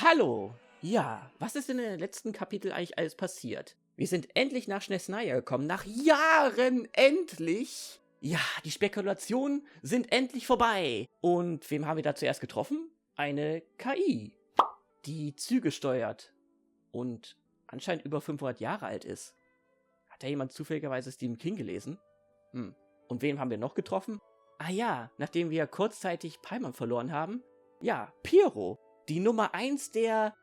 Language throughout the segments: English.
Hallo! Ja, was ist denn in den letzten Kapitel eigentlich alles passiert? Wir sind endlich nach Snezhnaya gekommen, nach Jahren endlich! Ja, die Spekulationen sind endlich vorbei! Und wem haben wir da zuerst getroffen? Eine KI, die Züge steuert und anscheinend über 500 Jahre alt ist. Hat da jemand zufälligerweise Stephen King gelesen? Und wen haben wir noch getroffen? Ah ja, nachdem wir kurzzeitig Paimon verloren haben. Ja, Piro, die Nummer 1 der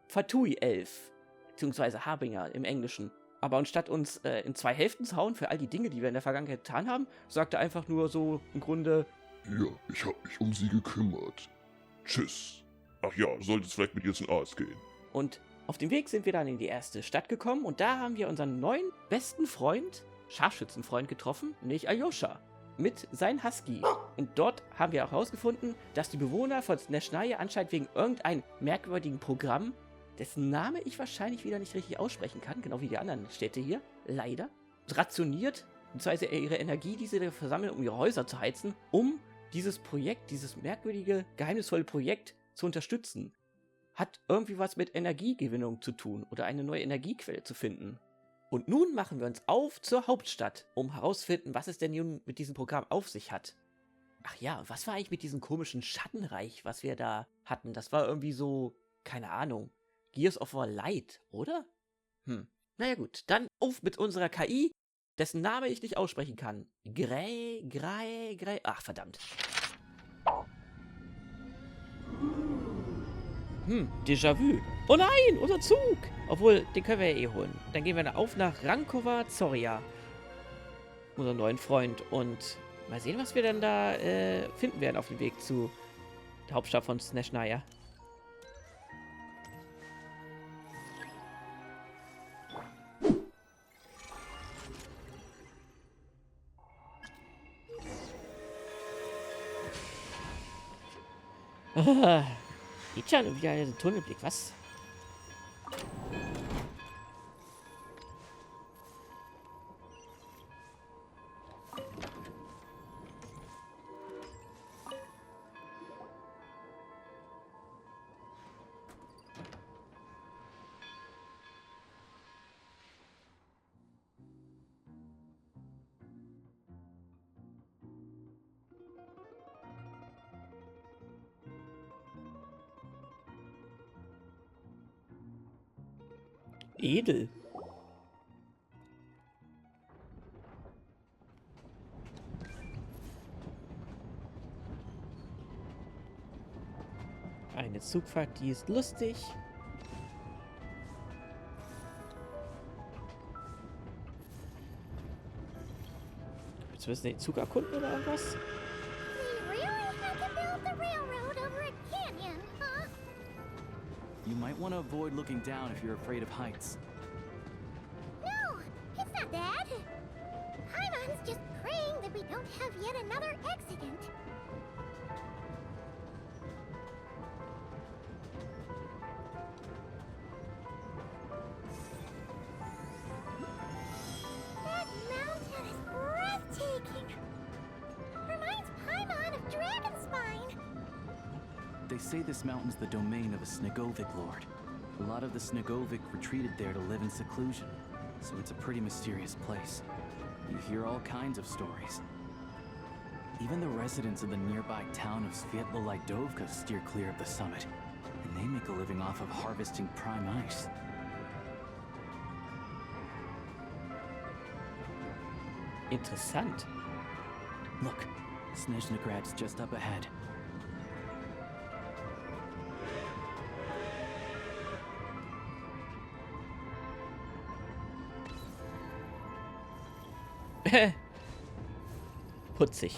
Fatui-Elf, beziehungsweise Harbinger im Englischen. Aber anstatt uns in 2 Hälften zu hauen für all die Dinge, die wir in der Vergangenheit getan haben, sagt er einfach nur so im Grunde: Ja, ich habe mich um sie gekümmert. Tschüss. Ach ja, solltest vielleicht mit ihr zum Arzt gehen. Und auf dem Weg sind wir dann in die erste Stadt gekommen und da haben wir unseren neuen besten Freund, Scharfschützenfreund getroffen, nämlich Alyosha, mit seinem Husky. Und dort haben wir auch herausgefunden, dass die Bewohner von Snezhnaya anscheinend wegen irgendeinem merkwürdigen Programm, dessen Name ich wahrscheinlich wieder nicht richtig aussprechen kann, genau wie die anderen Städte hier, leider, rationiert, beziehungsweise ihre Energie, die sie da versammeln, um ihre Häuser zu heizen, um dieses Projekt, dieses merkwürdige, geheimnisvolle Projekt zu unterstützen. Hat irgendwie was mit Energiegewinnung zu tun oder eine neue Energiequelle zu finden. Und nun machen wir uns auf zur Hauptstadt, um herauszufinden, was es denn nun mit diesem Programm auf sich hat. Ach ja, was war eigentlich mit diesem komischen Schattenreich, was wir da hatten? Das war irgendwie so, keine Ahnung, Gears of War Light, oder? Naja gut, dann auf mit unserer KI, dessen Name ich nicht aussprechen kann. Grey, ach verdammt. Déjà-vu. Oh nein, unser Zug! Obwohl, den können wir ja eh holen. Dann gehen wir dann auf nach Rankova Zoria. Unseren neuen Freund. Und mal sehen, was wir dann da finden werden auf dem Weg zu der Hauptstadt von Snezhnaya. Geht schon wieder einen Tunnelblick, was? Edel. Eine Zugfahrt, die ist lustig. Jetzt müssen wir den Zug erkunden oder irgendwas? You might want to avoid looking down if you're afraid of heights. No, it's not that. Paimon's just praying that we don't have yet another accident. That mountain is breathtaking. Reminds Paimon of Dragonspine. They say this mountain's the domain of a Snegovik lord. A lot of the Snegovik retreated there to live in seclusion, so it's a pretty mysterious place. You hear all kinds of stories. Even the residents of the nearby town of Svietlo-Lidovka steer clear of the summit, and they make a living off of harvesting prime ice. Interessant. Look, Snezhnagrad's just up ahead. Putzig.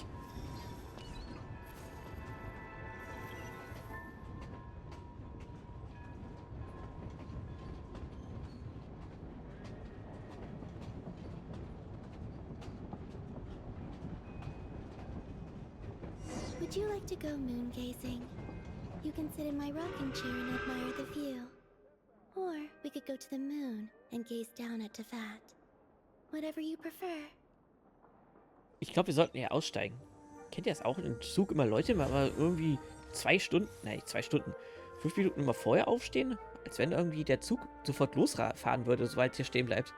Would you like to go moon gazing? You can sit in my rocking chair and admire the view. Or we could go to the moon and gaze down at Pfad. Whatever you prefer. Ich glaube, wir sollten hier aussteigen. Kennt ihr das auch? Im Zug immer Leute, aber irgendwie 2 Stunden, nein, nicht 2 Stunden, 5 Minuten mal vorher aufstehen? Als wenn irgendwie der Zug sofort losfahren würde, sobald es hier stehen bleibt.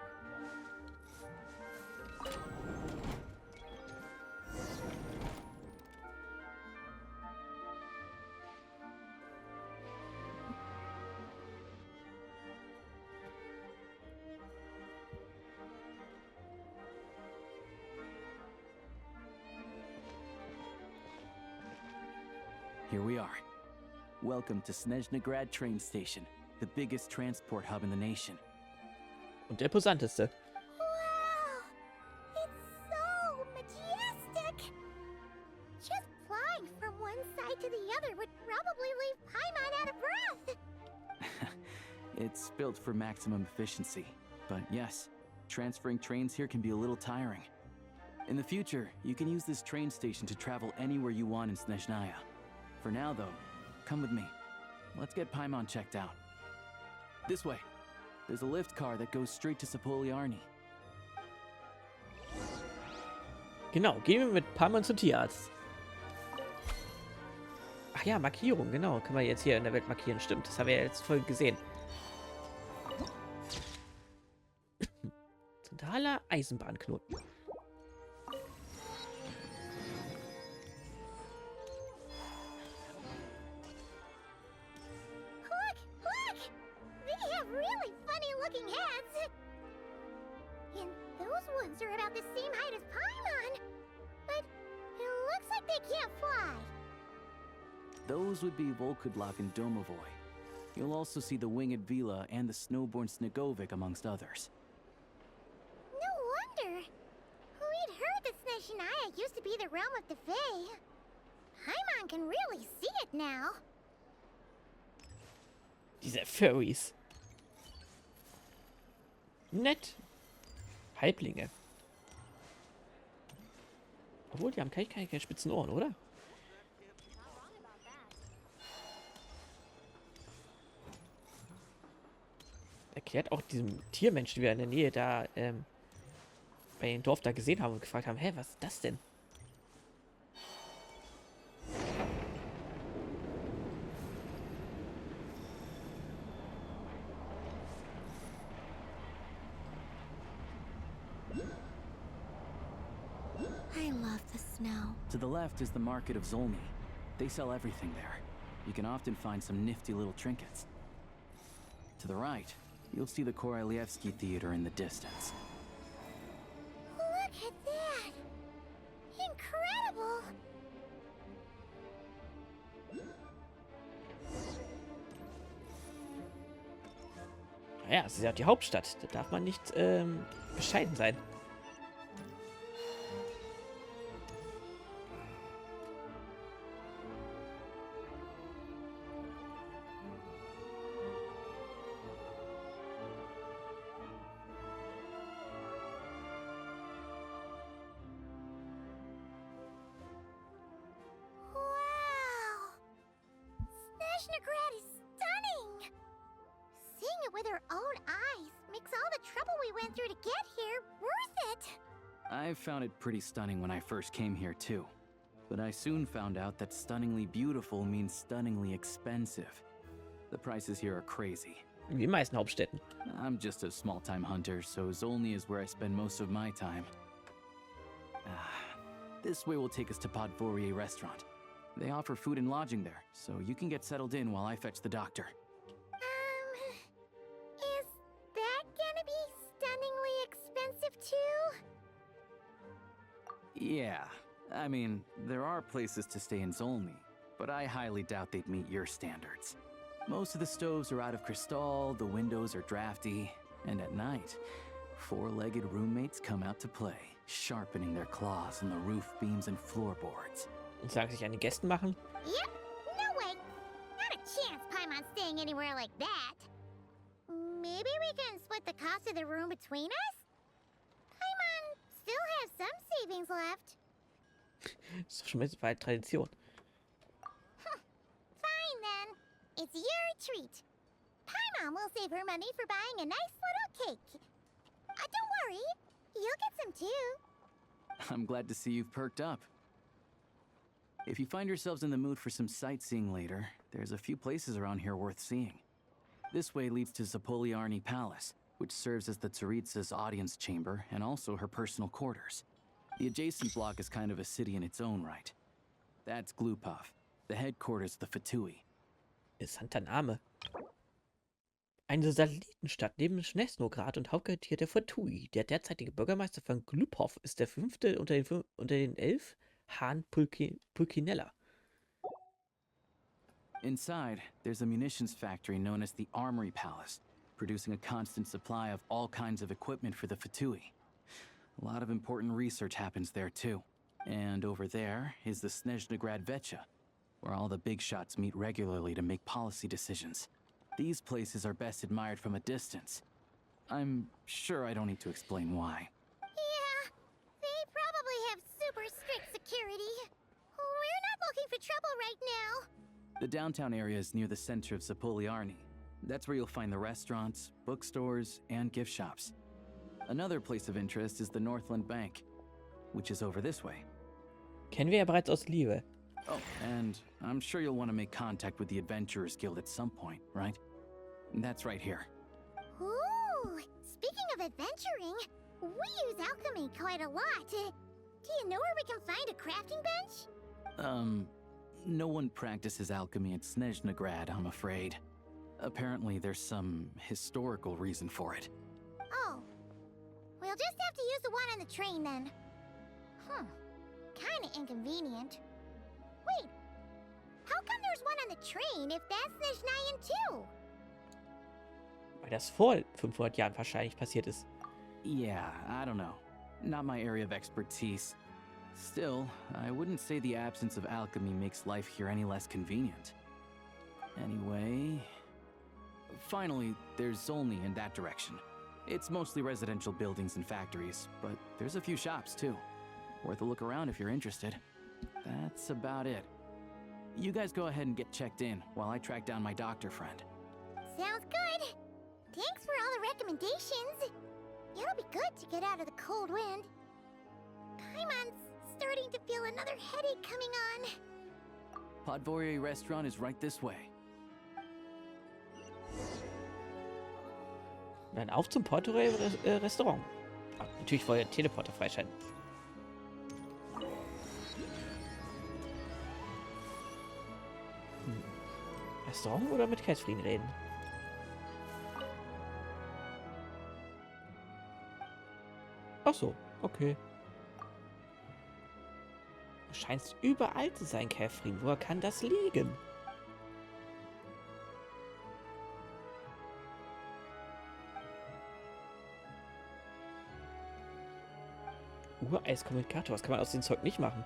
Here we are. Welcome to Snezhnaya train station, the biggest transport hub in the nation. Und der imposanteste. Wow! It's so majestic! Just flying from one side to the other would probably leave Paimon out of breath! It's built for maximum efficiency, but yes, transferring trains here can be a little tiring. In the future, you can use this train station to travel anywhere you want in Snezhnaya. For now, though, come with me. Let's get Paimon checked out. This way. There's a lift car that goes straight to Cyro-Archons. Genau, gehen wir mit Paimon zum Tierarzt. Ach ja, Markierung, genau. Können wir jetzt hier in der Welt markieren. Stimmt, das haben wir ja jetzt voll gesehen. Zentraler Eisenbahnknoten. Really funny looking heads. And those ones are about the same height as Paimon. But it looks like they can't fly. Those would be Volkudlak and Domovoy. You'll also see the winged Vila and the snowborn Snegovik amongst others. No wonder. We'd heard that Snezhnaya used to be the realm of the Fae. Paimon can really see it now. Diese Furries. Nett. Halblinge. Obwohl, die haben keine spitzen Ohren, oder? Erklärt auch diesem Tiermenschen, den wir in der Nähe da bei dem Dorf da gesehen haben und gefragt haben, hä, was ist das denn? I love the snow. To the left is the market of Zolny. They sell everything there. You can often find some nifty little trinkets. To the right, you'll see the Korolievsky Theater in the distance. Look at that! Incredible! Naja, es ist ja die Hauptstadt. Da darf man nicht bescheiden sein. Wow! Snezhnaya is stunning! Seeing it with our own eyes makes all the trouble we went through to get here worth it! I found it pretty stunning when I first came here too. But I soon found out that stunningly beautiful means stunningly expensive. The prices here are crazy. Wie die meisten Hauptstädten. I'm just a small-time hunter, so Zolny is where I spend most of my time. This way will take us to Podvorier restaurant. They offer food and lodging there, so you can get settled in while I fetch the doctor. Is that gonna be stunningly expensive too? Yeah, I mean, there are places to stay in Zolny, but I highly doubt they'd meet your standards. Most of the stoves are out of crystal, the windows are drafty, and at night, four-legged roommates come out to play, sharpening their claws on the roof beams and floorboards. Und sagen sich an die Gästen machen. Yep, no way. Not a chance Paimon's staying anywhere like that. Maybe we can split the cost of the room between us? Paimon still has some savings left. Das ist doch schon mal bald Tradition. Fine then. It's your treat. Paimon will save her money for buying a nice little cake. Don't worry, you'll get some too. I'm glad to see you've perked up. If you find yourselves in the mood for some sightseeing later, there's a few places around here worth seeing. This way leads to Cyro-Archons Palace, which serves as the Tsaritsa's audience chamber and also her personal quarters. The adjacent block is kind of a city in its own right. That's Glupov, the headquarters of the Fatui. Interessanter Name. Eine Satellitenstadt neben Snezhnaya und Hauptquartier der Fatui. Der derzeitige Bürgermeister von Glupov ist der 5. unter den 11 Han Pulkinella. Inside, there's a munitions factory known as the Armory Palace, producing a constant supply of all kinds of equipment for the Fatui. A lot of important research happens there too. And over there is the Snezhnaya, where all the big shots meet regularly to make policy decisions. These places are best admired from a distance. I'm sure I don't need to explain why. Yeah, they probably have super strict security. We're not looking for trouble right now. The downtown area is near the center of Cyro-Archons. That's where you'll find the restaurants, bookstores, and gift shops. Another place of interest is the Northland Bank, which is over this way. Kennen wir ja bereits aus Liebe. Oh, and I'm sure you'll want to make contact with the Adventurers Guild at some point, right? That's right here. Ooh, speaking of adventuring, we use alchemy quite a lot. Do you know where we can find a crafting bench? No one practices alchemy at Snezhnaya, I'm afraid. Apparently there's some historical reason for it. Oh, we'll just have to use the one on the train then. Kinda inconvenient. Wait, how come there's one on the train if that's Snezhnaya too? Weil das vor 500 Jahren wahrscheinlich passiert ist. Yeah, I don't know. Not my area of expertise. Still, I wouldn't say the absence of alchemy makes life here any less convenient. Anyway... Finally, there's Zolny in that direction. It's mostly residential buildings and factories, but there's a few shops too. Worth a look around if you're interested. That's about it. You guys go ahead and get checked in while I track down my doctor friend. Sounds good. Thanks for all the recommendations. It'll be good to get out of the cold wind. Paimon's starting to feel another headache coming on. Podvorye restaurant is right this way. Dann auf zum Porto-Restaurant. Natürlich vorher Teleporter freischalten. Restaurant oder mit Catherine reden? Ach so, okay. Du scheinst überall zu sein, Catherine. Woher kann das liegen? Ureiskommunikator, was kann man aus dem Zeug nicht machen?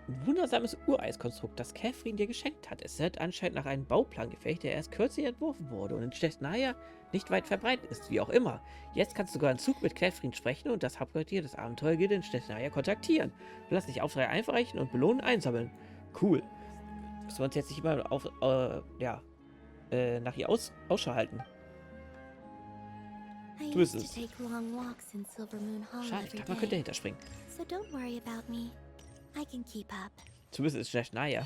Ein wundersames Ureiskonstrukt, das Catherine dir geschenkt hat. Es wird anscheinend nach einem Bauplan gefertigt, der erst kürzlich entworfen wurde und in Snezhnaya nicht weit verbreitet ist, wie auch immer. Jetzt kannst du sogar in Zug mit Catherine sprechen und das Hauptquartier des Abenteuergilde in Snezhnaya kontaktieren. Du lass dich Aufträge einreichen und Belohnungen einsammeln. Cool. Müssen wir uns jetzt nicht immer auf, nach ihr Ausschau halten. Du bist es. Schade, ich dachte, man könnte dahinter springen. So don't worry about me. I can keep up. Du bist es, Snezhnaya.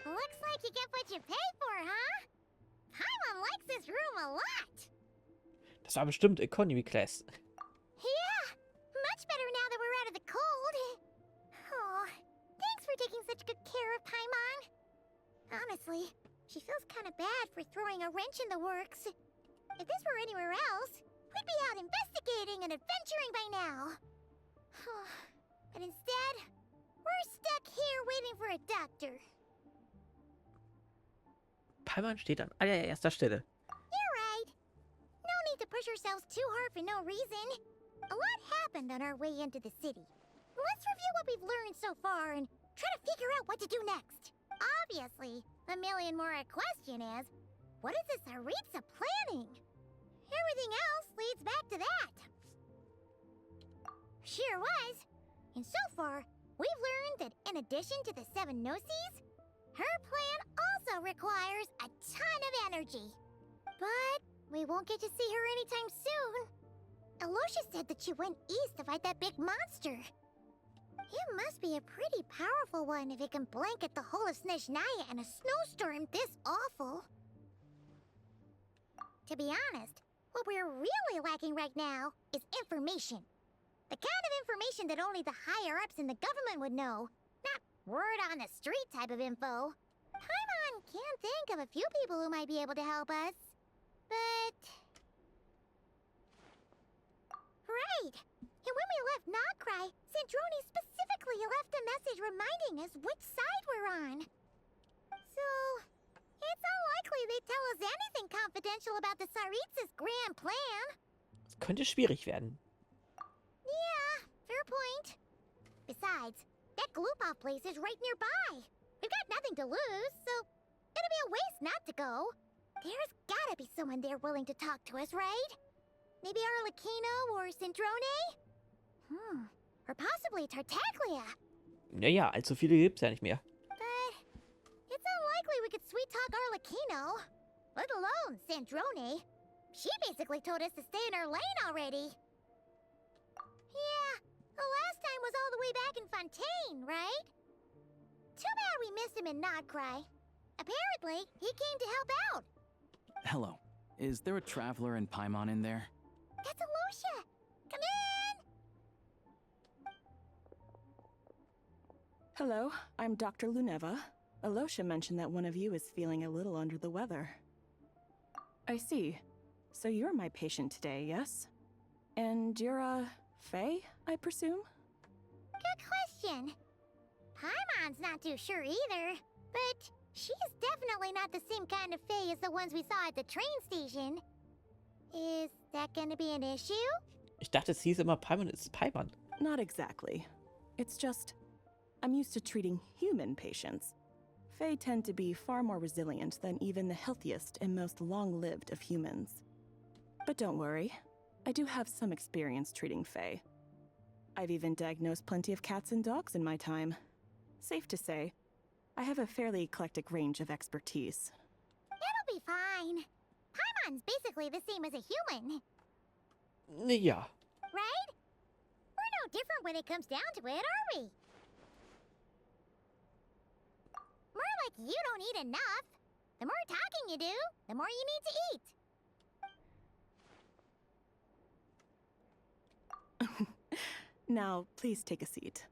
Looks like you get what you pay for, huh? Paimon likes this room a lot. Das war bestimmt Economy Class. Yeah, much better now that we're out of the cold. Oh, thanks for taking such good care of Paimon. Honestly, she feels kind of bad for throwing a wrench in the works. If this were anywhere else, we'd be out investigating and adventuring by now. But instead, we're stuck here waiting for a doctor. Paimon steht an allererster Stelle. You're right. No need to push ourselves too hard for no reason. A lot happened on our way into the city. Let's review what we've learned so far and try to figure out what to do next. Obviously, the million more question is, what is this Tsaritsa planning? Everything else leads back to that. Sure was. And so far, we've learned that in addition to the 7 Gnosis, her plan also requires a ton of energy. But we won't get to see her anytime soon. Alosha said that she went east to fight that big monster. It must be a pretty powerful one if it can blanket the whole of Snezhnaya in a snowstorm this awful. To be honest, what we're really lacking right now is information. The kind of information that only the higher-ups in the government would know. Not word-on-the-street type of info. Paimon can think of a few people who might be able to help us. But... Right! And when we left Nod-Krai, Snezhnaya specifically left a message reminding us which side we're on. So... it's unlikely they'd tell us anything confidential about the Tsaritsa's grand plan. Es könnte schwierig werden. Yeah, fair point. Besides, that Gloop-Off place is right nearby. We've got nothing to lose, so it'd be a waste not to go. There's gotta be someone there willing to talk to us, right? Maybe Arlecchino or Snezhnaya? Or possibly Tartaglia. Naja, allzu viele gibt's ja nicht mehr. But it's unlikely we could sweet-talk Arlecchino. Let alone Snezhnaya. She basically told us to stay in her lane already. Yeah, the last time was all the way back in Fontaine, right? Too bad we missed him in Nod-Krai. Apparently, he came to help out. Hello. Is there a traveler and Paimon in there? That's Alosha! Come in! Hello, I'm Dr. Luneva. Alosha mentioned that one of you is feeling a little under the weather. I see. So you're my patient today, yes? And you're, Faye, I presume? Good question. Paimon's not too sure either, but she's definitely not the same kind of Faye as the ones we saw at the train station. Is that gonna be an issue? Ich dachte, es hieß immer Paimon ist Paimon. Not exactly. It's just, I'm used to treating human patients. Fae tend to be far more resilient than even the healthiest and most long-lived of humans. But don't worry, I do have some experience treating Fae. I've even diagnosed plenty of cats and dogs in my time. Safe to say, I have a fairly eclectic range of expertise. It'll be fine. Paimon's basically the same as a human, Ja. right? We're no different when it comes down to it, are we? More like you don't eat enough. The more talking you do, the more you need to eat. Now, please take a seat.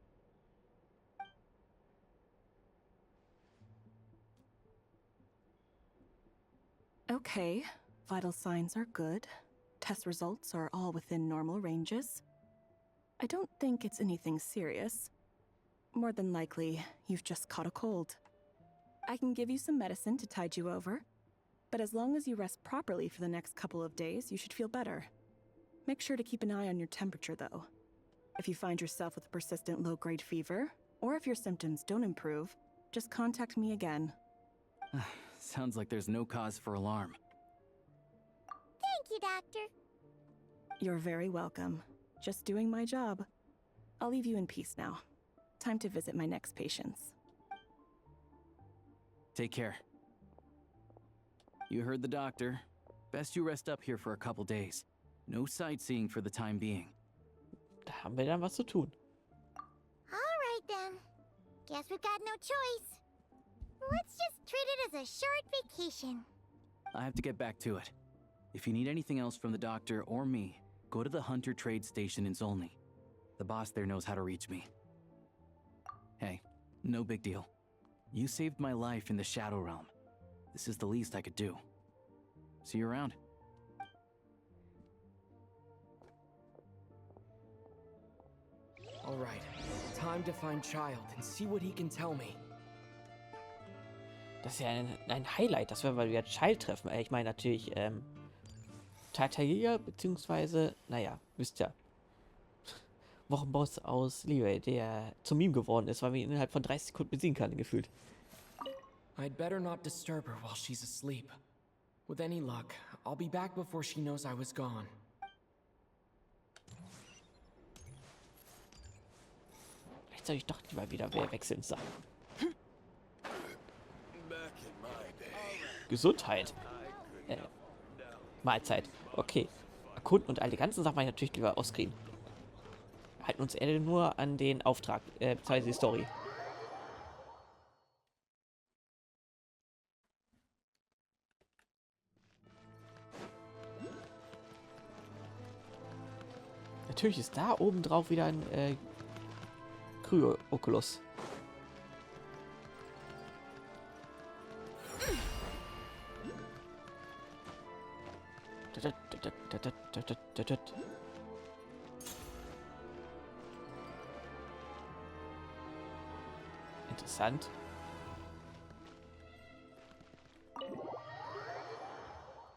Okay, vital signs are good. Test results are all within normal ranges. I don't think it's anything serious. More than likely, you've just caught a cold. I can give you some medicine to tide you over, but as long as you rest properly for the next couple of days, you should feel better. Make sure to keep an eye on your temperature, though. If you find yourself with a persistent low-grade fever, or if your symptoms don't improve, just contact me again. Sounds like there's no cause for alarm. Thank you, Doctor. You're very welcome. Just doing my job. I'll leave you in peace now. Time to visit my next patients. Take care. You heard the doctor. Best you rest up here for a couple days. No sightseeing for the time being. Da haben wir dann was zu tun. All right, then. Guess we've got no choice. Let's just treat it as a short vacation. I have to get back to it. If you need anything else from the doctor or me, go to the Hunter Trade Station in Zolny. The boss there knows how to reach me. Hey, no big deal. You saved my life in the Shadow Realm. This is the least I could do. See you around. All right, time to find Child and see what he can tell me. Das ist ja ein Highlight, dass wir mal wieder Child treffen. Ich meine natürlich, Tartaria, beziehungsweise, naja, wisst ihr, Wochenboss aus Liyue, der zum Meme geworden ist, weil man ihn innerhalb von 30 Sekunden besiegen kann, gefühlt. I'd better not disturb her while she's asleep. With any luck, I'll be back before she knows I was gone. Vielleicht soll ich doch lieber wieder wechseln. So. Gesundheit. Mahlzeit. Okay. Erkunden und all die ganzen Sachen mache ich natürlich lieber auskriegen. Wir halten uns eher nur an den Auftrag, beziehungsweise die Story. Natürlich ist da oben drauf wieder ein Kryo-Oculus. Interessant.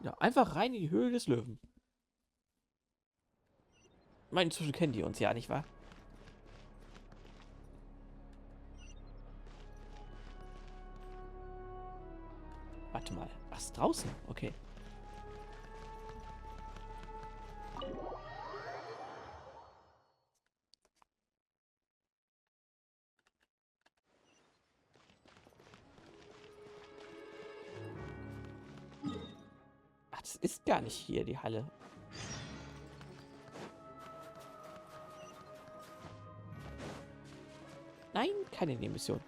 Ja, einfach rein in die Höhle des Löwen. Ich meine, inzwischen kennen die uns ja, nicht wahr? Warte mal. Was draußen? Okay. Ach, das ist gar nicht hier die Halle. Nein, keine Nebenmission.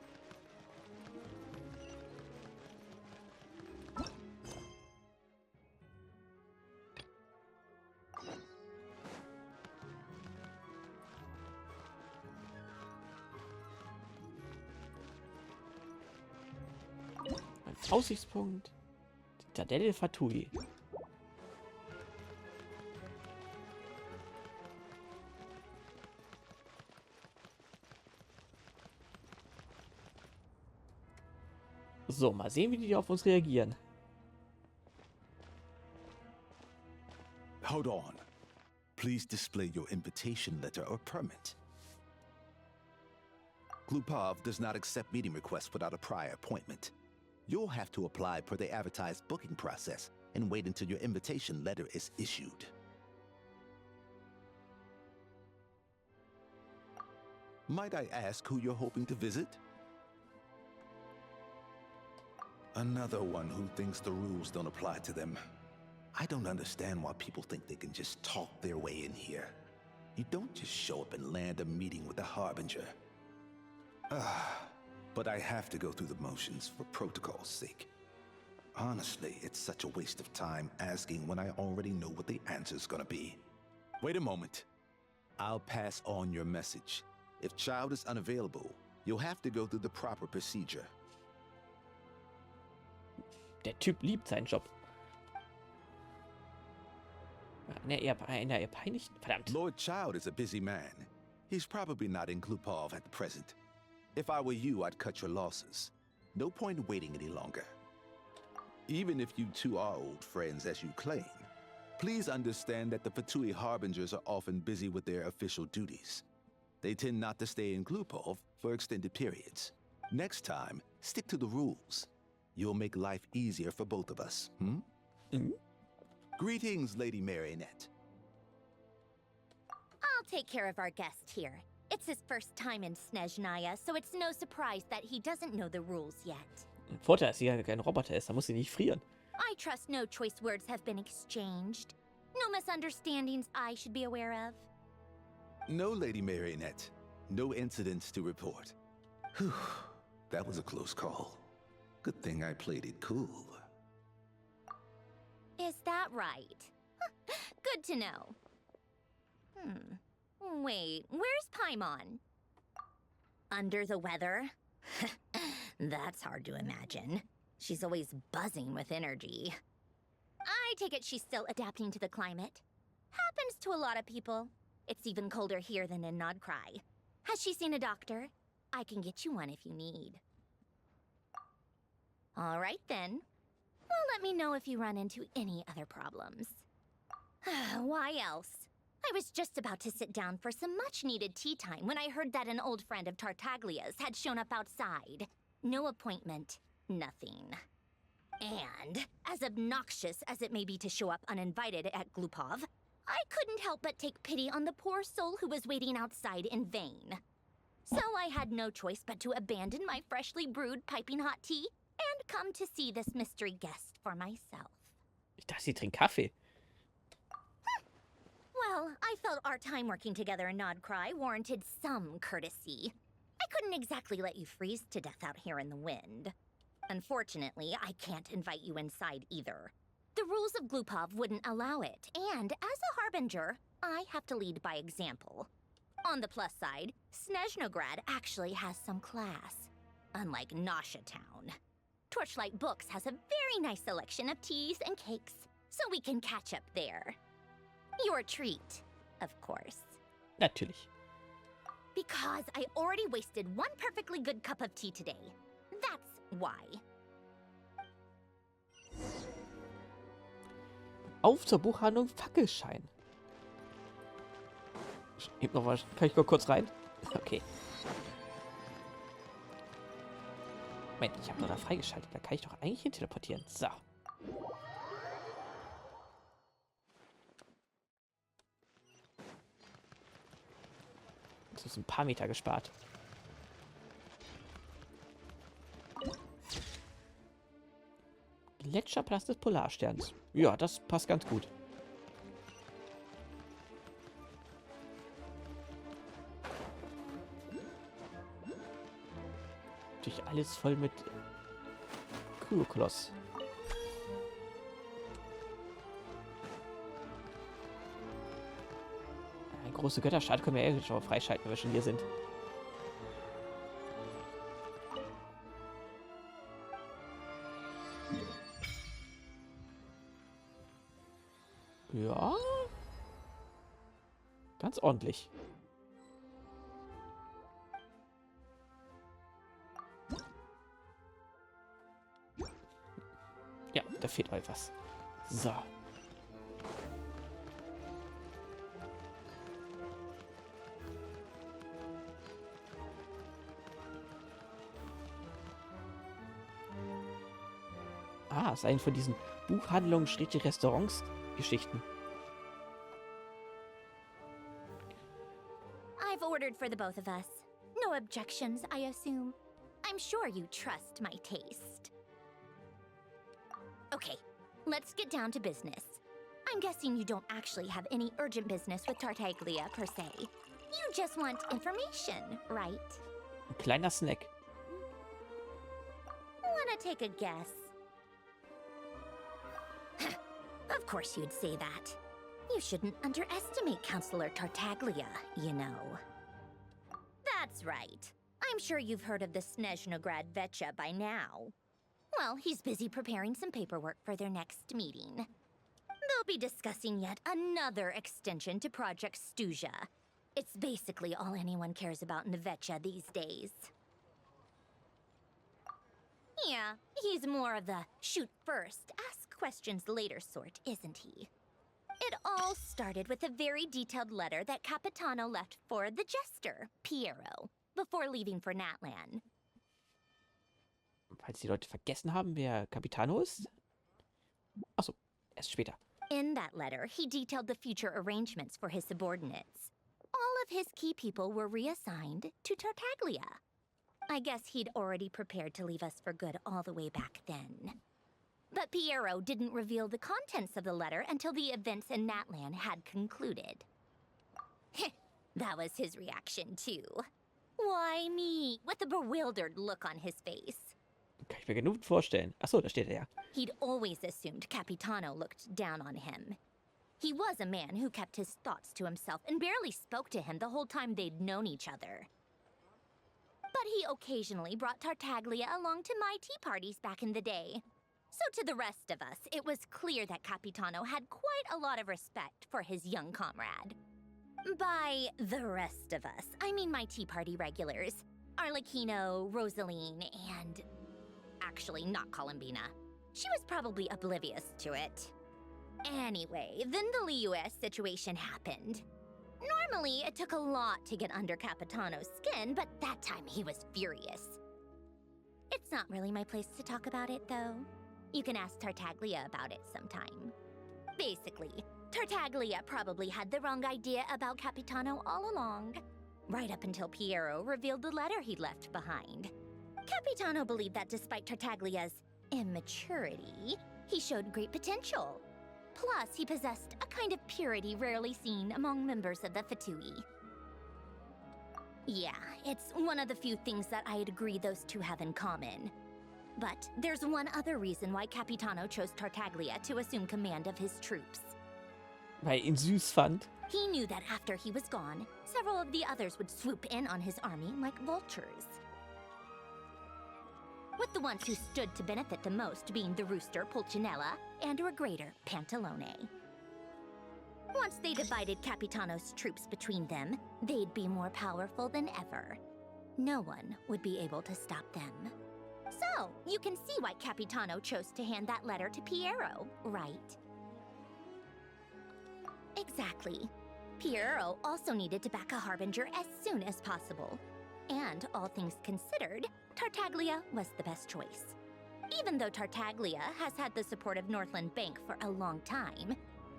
Ein Aussichtspunkt. Die Zitadelle Fatui. So, mal sehen, wie die auf uns reagieren. Hold on. Please display your invitation letter or permit. Glupov does not accept meeting requests without a prior appointment. You'll have to apply per the advertised booking process and wait until your invitation letter is issued. Might I ask who you're hoping to visit? Another one who thinks the rules don't apply to them. I don't understand why people think they can just talk their way in here. You don't just show up and land a meeting with the Harbinger. But I have to go through the motions for protocol's sake. Honestly, it's such a waste of time asking when I already know what the answer's gonna be. Wait a moment. I'll pass on your message. If Child is unavailable, you'll have to go through the proper procedure. Der Typ liebt seinen Job. Eher peinlich. Verdammt. Lord Child is a busy man. He's probably not in Glupov at the present. If I were you, I'd cut your losses. No point in waiting any longer. Even if you two are old friends as you claim, please understand that the Fatui Harbingers are often busy with their official duties. They tend not to stay in Glupov for extended periods. Next time, stick to the rules. You'll make life easier for both of us, Greetings, Lady Marionette. I'll take care of our guest here. It's his first time in Snezhnaya, so it's no surprise that he doesn't know the rules yet. Ein Vorteil, dass sie ja kein Roboter ist, da muss sie nicht frieren. I trust no choice words have been exchanged. No misunderstandings I should be aware of. No, Lady Marionette. No incidents to report. Whew, that was a close call. Good thing I played it cool. Is that right? Good to know. Wait, where's Paimon? Under the weather? That's hard to imagine. She's always buzzing with energy. I take it she's still adapting to the climate. Happens to a lot of people. It's even colder here than in Nod-Krai. Has she seen a doctor? I can get you one if you need. All right then. Well, let me know if you run into any other problems. Why else? I was just about to sit down for some much-needed tea time when I heard that an old friend of Tartaglia's had shown up outside. No appointment, nothing. And, as obnoxious as it may be to show up uninvited at Glupov, I couldn't help but take pity on the poor soul who was waiting outside in vain. So I had no choice but to abandon my freshly brewed piping hot tea and come to see this mystery guest for myself. Ich dachte, sie trinkt Kaffee. Well, I felt our time working together in Nod-Krai warranted some courtesy. I couldn't exactly let you freeze to death out here in the wind. Unfortunately, I can't invite you inside either. The rules of Glupov wouldn't allow it, and as a harbinger, I have to lead by example. On the plus side, Snezhnaya actually has some class, unlike Nasha Town. Torchlight Books has a very nice selection of teas and cakes, so we can catch up there. Your treat, of course. Natürlich. Because I already wasted one perfectly good cup of tea today. That's why. Auf zur Buchhandlung Fackelschein. Heb noch was. Kann ich mal kurz rein? Okay. Moment, ich habe noch da freigeschaltet. Da kann ich doch eigentlich hin teleportieren. So. Das ist ein paar Meter gespart. Gletscherplatz des Polarsterns. Ja, das passt ganz gut. Natürlich alles voll mit Kryokoloss. Ein großer Götterstaat können wir ja schon mal freischalten, wenn wir schon hier sind. Ja. Ganz ordentlich. Ja, da fehlt etwas. So. Ah, ist eine von diesen Buchhandlungen-Restaurants-Geschichten. I've ordered for the both of us. No objections, I assume. I'm sure you trust my taste. Okay, let's get down to business. I'm guessing you don't actually have any urgent business with Tartaglia per se. You just want information, right? Ein kleiner Snack. Wanna take a guess? Of course you'd say that. You shouldn't underestimate Counselor Tartaglia, you know. That's right. I'm sure you've heard of the Snezhnaya Vetcha by now. Well, he's busy preparing some paperwork for their next meeting. They'll be discussing yet another extension to Project Stuzha. It's basically all anyone cares about in the Vetcha these days. Yeah, he's more of the shoot first, ask questions later sort, isn't he? It all started with a very detailed letter that Capitano left for the jester, Piero, before leaving for Natlan. Falls die Leute vergessen haben, wer Capitano ist. Achso, erst später. In that letter, he detailed the future arrangements for his subordinates. All of his key people were reassigned to Tartaglia. I guess he'd already prepared to leave us for good all the way back then. But Piero didn't reveal the contents of the letter until the events in Natlan had concluded. That was his reaction, too. Why me? With a bewildered look on his face. Kann ich mir genug vorstellen. Achso, da steht er ja. He'd always assumed Capitano looked down on him. He was a man who kept his thoughts to himself and barely spoke to him the whole time they'd known each other. But he occasionally brought Tartaglia along to my tea parties back in the day. So to the rest of us, it was clear that Capitano had quite a lot of respect for his young comrade. By the rest of us, I mean my tea party regulars. Arlecchino, Rosaline, and actually not Columbina. She was probably oblivious to it. Anyway, then the Liu-S situation happened. Normally, it took a lot to get under Capitano's skin, but that time he was furious. It's not really my place to talk about it, though. You can ask Tartaglia about it sometime. Basically, Tartaglia probably had the wrong idea about Capitano all along, right up until Piero revealed the letter he'd left behind. Capitano believed that despite Tartaglia's immaturity, he showed great potential. Plus, he possessed a kind of purity rarely seen among members of the Fatui. Yeah, it's one of the few things that I'd agree those two have in common. But there's one other reason why Capitano chose Tartaglia to assume command of his troops. Weil ihn süß fand. He knew that after he was gone, several of the others would swoop in on his army like vultures. With the ones who stood to benefit the most being the rooster Pulcinella and Regrator Pantalone. Once they divided Capitano's troops between them, they'd be more powerful than ever. No one would be able to stop them. So, you can see why Capitano chose to hand that letter to Piero, right? Exactly. Piero also needed to back a harbinger as soon as possible. And all things considered, Tartaglia was the best choice. Even though Tartaglia has had the support of Northland Bank for a long time,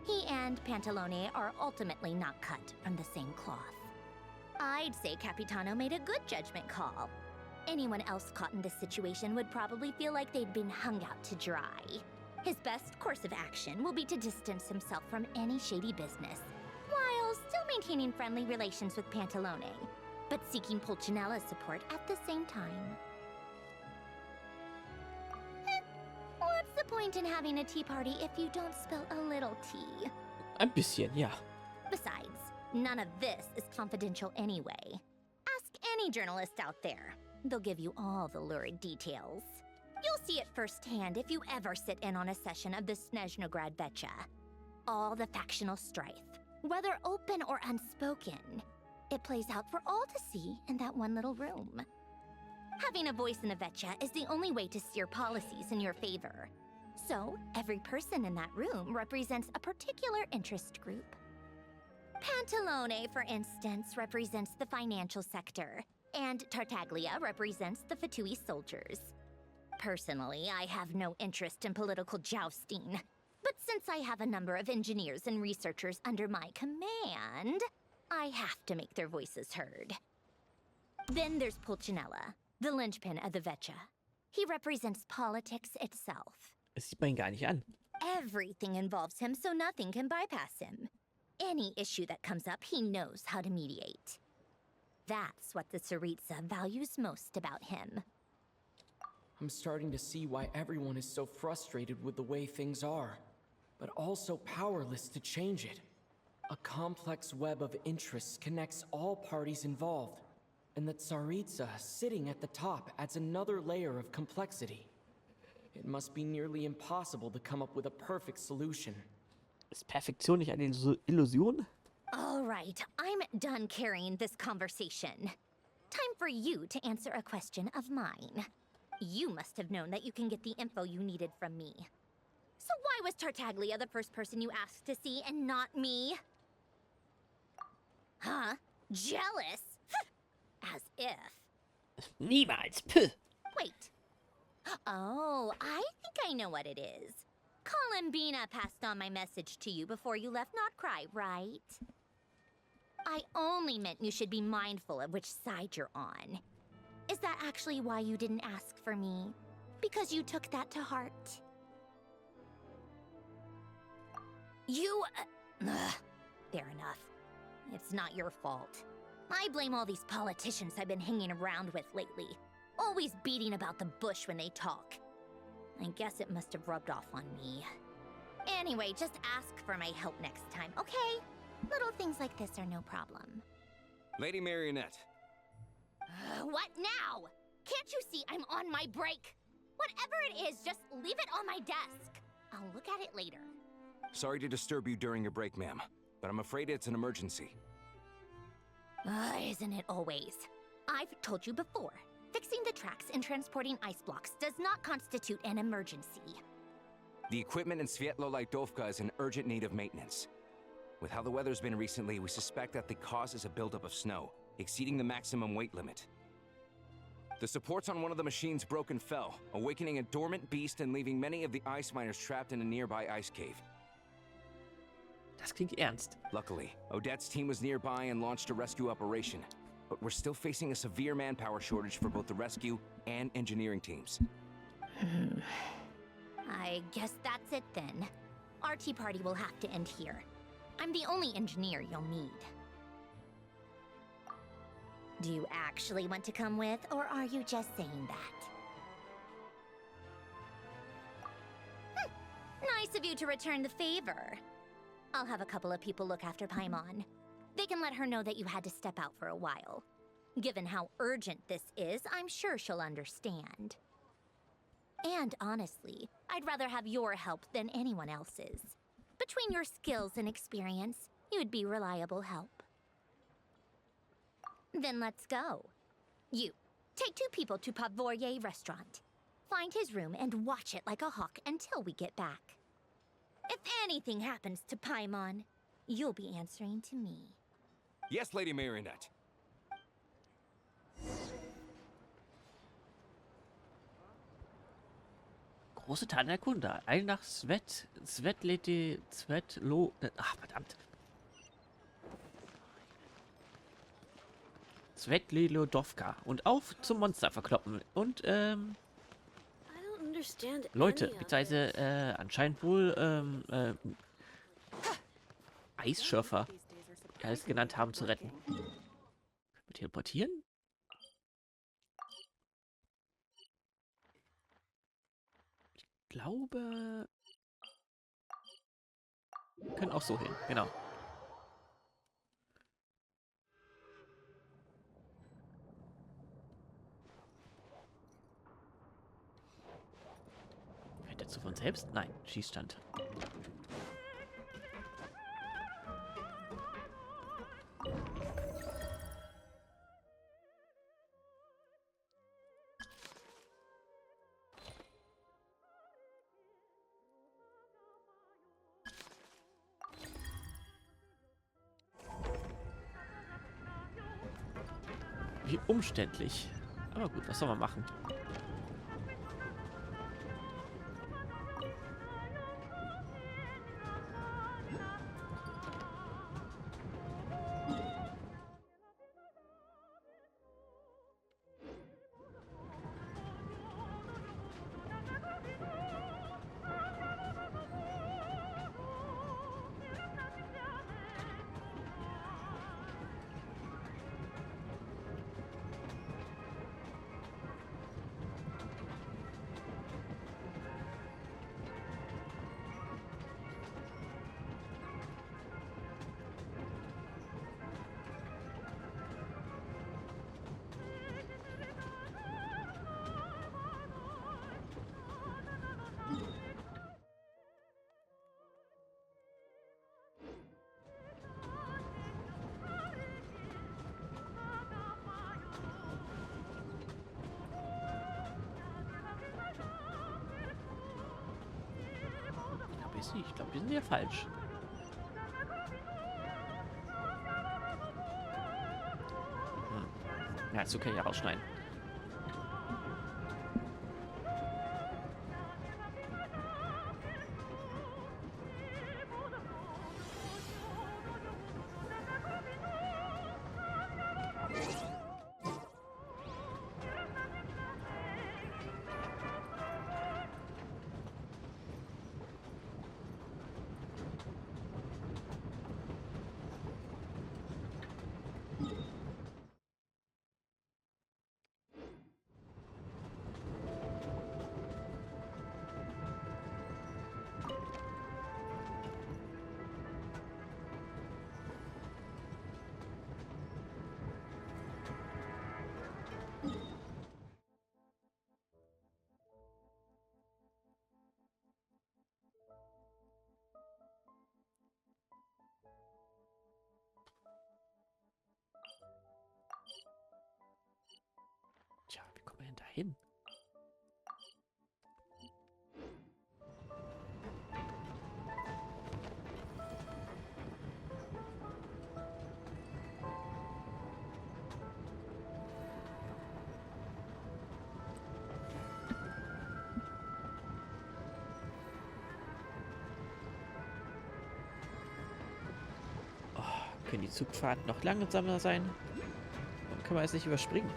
he and Pantalone are ultimately not cut from the same cloth. I'd say Capitano made a good judgment call. Anyone else caught in this situation would probably feel like they'd been hung out to dry. His best course of action will be to distance himself from any shady business, while still maintaining friendly relations with Pantalone, but seeking Pulcinella's support at the same time. What's the point in having a tea party if you don't spill a little tea? Ein bisschen, ja. Besides, none of this is confidential anyway. Ask any journalist out there. They'll give you all the lurid details. You'll see it firsthand if you ever sit in on a session of the Snezhnaya Vecha. All the factional strife, whether open or unspoken, it plays out for all to see in that one little room. Having a voice in the Vecha is the only way to steer policies in your favor. So, every person in that room represents a particular interest group. Pantalone, for instance, represents the financial sector, and Tartaglia represents the Fatui soldiers. Personally, I have no interest in political jousting, but since I have a number of engineers and researchers under my command, I have to make their voices heard. Then there's Pulcinella, the linchpin of the Vecha. He represents politics itself. Das sieht man ihn gar nicht an. Everything involves him, so nothing can bypass him. Any issue that comes up, he knows how to mediate. That's what the Tsaritsa values most about him. I'm starting to see why everyone is so frustrated with the way things are, but also powerless to change it. A complex web of interests connects all parties involved, and the Tsaritsa sitting at the top adds another layer of complexity. It must be nearly impossible to come up with a perfect solution. Ist Perfektion nicht eine Illusion? All right, I'm done carrying this conversation. Time for you to answer a question of mine. You must have known that you can get the info you needed from me. So why was Tartaglia the first person you asked to see and not me? Huh? Jealous? As if. Niemals. Puh. Wait. Oh, I think I know what it is. Columbina passed on my message to you before you left Nod-Krai, right? I only meant you should be mindful of which side you're on. Is that actually why you didn't ask for me? Because you took that to heart? You... fair enough. It's not your fault. I blame all these politicians I've been hanging around with lately. Always beating about the bush when they talk. I guess it must have rubbed off on me. Anyway, just ask for my help next time, okay? Little things like this are no problem. Lady Marionette. What now? Can't you see I'm on my break? Whatever it is, just leave it on my desk. I'll look at it later. Sorry to disturb you during your break, ma'am, but I'm afraid it's an emergency. Isn't it always? I've told you before. Fixing the tracks and transporting ice blocks does not constitute an emergency. The equipment in Svietlolaitovka is in urgent need of maintenance. With how the weather's been recently, we suspect that the cause is a buildup of snow, exceeding the maximum weight limit. The supports on one of the machines broke and fell, awakening a dormant beast and leaving many of the ice miners trapped in a nearby ice cave. Das klingt ernst. Luckily, Odette's team was nearby and launched a rescue operation, but we're still facing a severe manpower shortage for both the rescue and engineering teams. I guess that's it then. Our tea party will have to end here. I'm the only engineer you'll need. Do you actually want to come with, or are you just saying that? Nice of you to return the favor. I'll have a couple of people look after Paimon. They can let her know that you had to step out for a while. Given how urgent this is, I'm sure she'll understand. And honestly, I'd rather have your help than anyone else's. Between your skills and experience, you'd be reliable help. Then let's go. You, take 2 people to Podvorye restaurant. Find his room and watch it like a hawk until we get back. If anything happens to Paimon, you'll be answering to me. Yes, Lady Marionette. Große Tat der Kunde. Eil nach Ach, verdammt. Svetlolaitovka. Und auf zum Monster verkloppen. Und, Leute, beziehungsweise, anscheinend wohl, Eisschürfer, wie wir es genannt haben, zu retten. Mit teleportieren? Ich glaube... Wir können auch so hin, genau. Fährt er zu von selbst? Nein, Schießstand. Wie umständlich. Aber gut, was soll man machen? Ich glaube, wir sind ja falsch. Ja, ist okay, ja, rausschneiden. Dahin. Können die Zugfahrten noch langsamer sein? Warum kann man es nicht überspringen?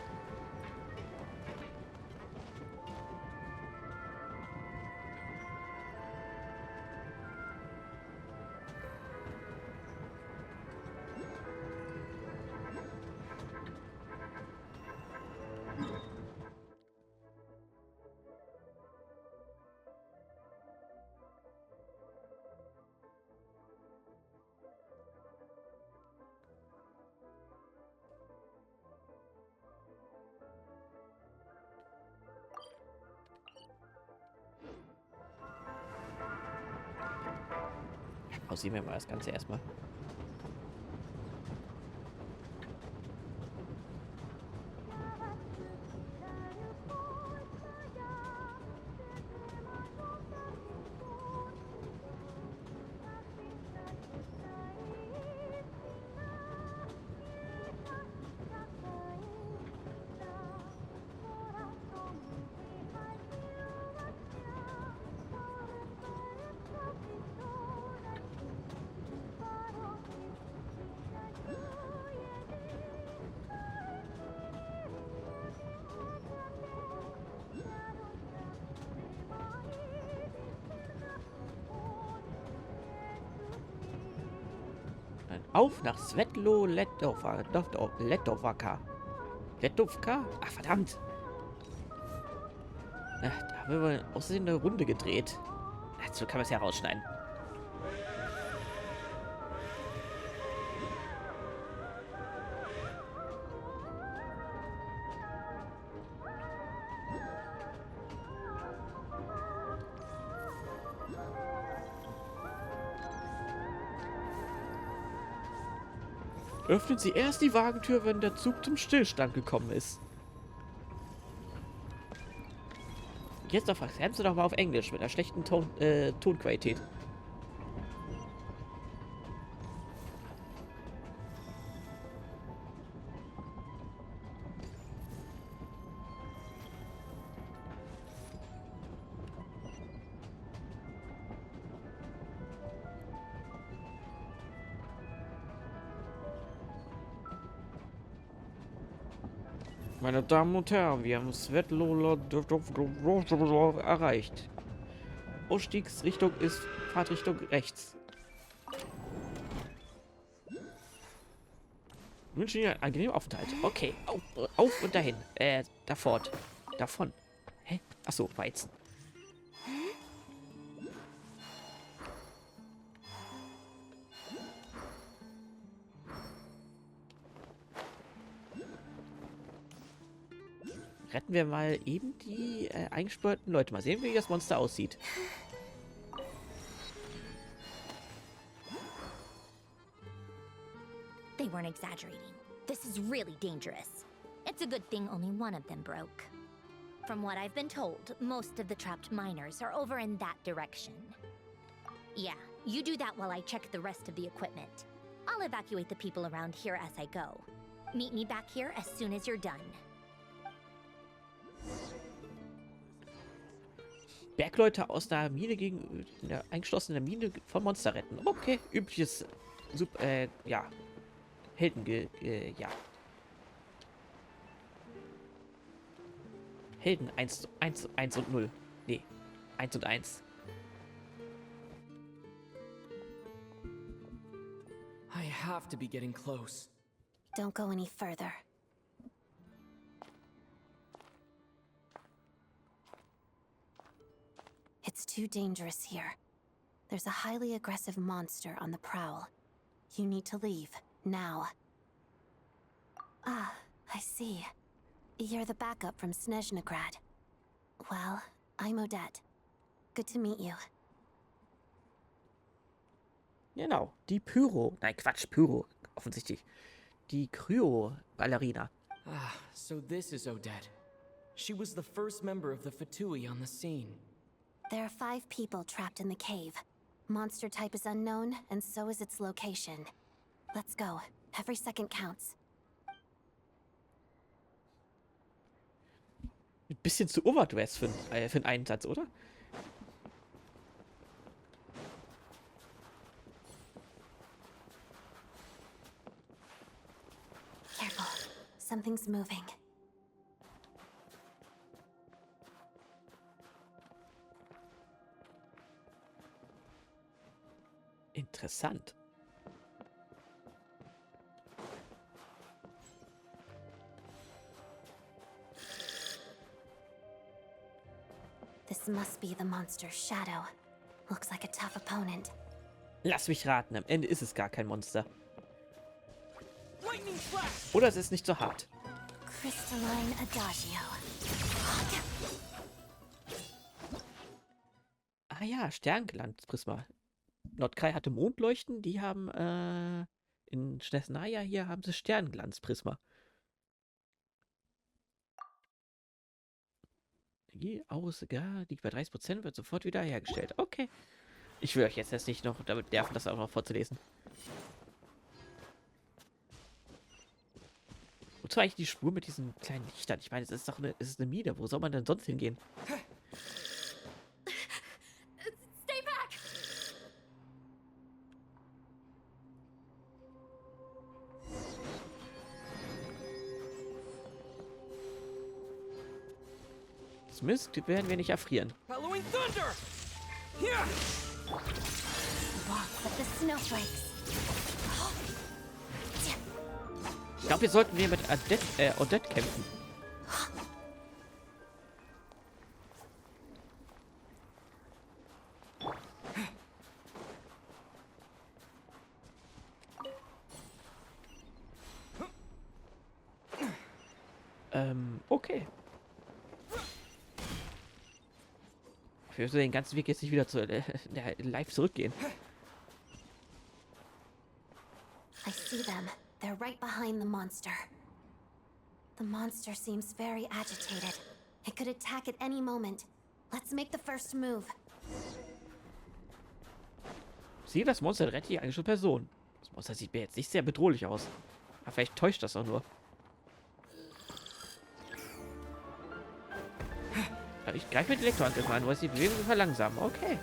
Pausieren wir mal das Ganze erstmal. Auf nach Svetlo Ledovka. Ledovka? Ach, verdammt. Da haben wir außerdem eine Runde gedreht. So kann man es ja rausschneiden. Öffnen Sie erst die Wagentür, wenn der Zug zum Stillstand gekommen ist. Jetzt doch verhämst du doch mal auf Englisch mit einer schlechten Tonqualität. Meine Damen und Herren, wir haben Svetlo erreicht. Ausstiegsrichtung ist Fahrtrichtung rechts. Wir wünschen Ihnen einen angenehmen Aufenthalt. Okay, auf und dahin. Da fort. Davon. Hä? Achso, Weizen. Retten wir mal eben die eingesperrten Leute. Mal sehen, wie das Monster aussieht. They weren't exaggerating. This is really dangerous. It's a good thing only one of them broke. From what I've been told, most of the trapped miners are over in that direction. Yeah, you do that while I check the rest of the equipment. I'll evacuate the people around here as I go. Meet me back here as soon as you're done. Bergleute aus der Mine gegen der eingeschlossenen Mine von Monster retten. Okay, übliches ja. Ja. Helden 1 und 0. Nee, 1 und 1. I have to be getting close. Don't go any further. It's too dangerous here. There's a highly aggressive monster on the prowl. You need to leave, now. Ah, I see. You're the backup from Snezhnaya. Well, I'm Odette. Good to meet you. Genau, die Pyro. Nein, Quatsch, Pyro. Offensichtlich. Die Kryo-Ballerina. Ah, so this is Odette. She was the first member of the Fatui on the scene. There are 5 people trapped in the cave. Monster type is unknown, and so is its location. Let's go. Every second counts. Ein bisschen zu overdressed für einen Einsatz, oder? Careful. Something's moving. Interessant. This must be the monster's shadow. Looks like a tough opponent. Lass mich raten, am Ende ist es gar kein Monster. Oder es ist nicht so hart. Crystalline Adagio. Ah ja, Sternglanzprisma. Nod-Krai hatte Mondleuchten, die haben in Snezhnaya hier haben sie Sternglanzprisma. Energie aus, ja, liegt bei 30%, wird sofort wieder hergestellt. Okay. Ich will euch jetzt nicht noch damit nerven, das auch noch vorzulesen. Wozu eigentlich die Spur mit diesen kleinen Lichtern? Ich meine, es ist doch eine Mine. Wo soll man denn sonst hingehen? Stay back! Zumindest werden wir nicht erfrieren. Halloween Thunder! Here! Walk with the snowflakes. Ich glaube, wir sollten hier mit Odette kämpfen. Okay. Ich würde den ganzen Weg jetzt nicht wieder zu live zurückgehen. I see them. They're right behind the monster. The monster seems very agitated. It could attack at any moment. Let's make the first move. Siehe, das Monster rettet die eigentlich schon Person. Das Monster sieht mir jetzt nicht sehr bedrohlich aus. Aber vielleicht täuscht das auch nur. Aber ich greife mit Elektroangriff an, weil die Bewegung verlangsamen. Okay.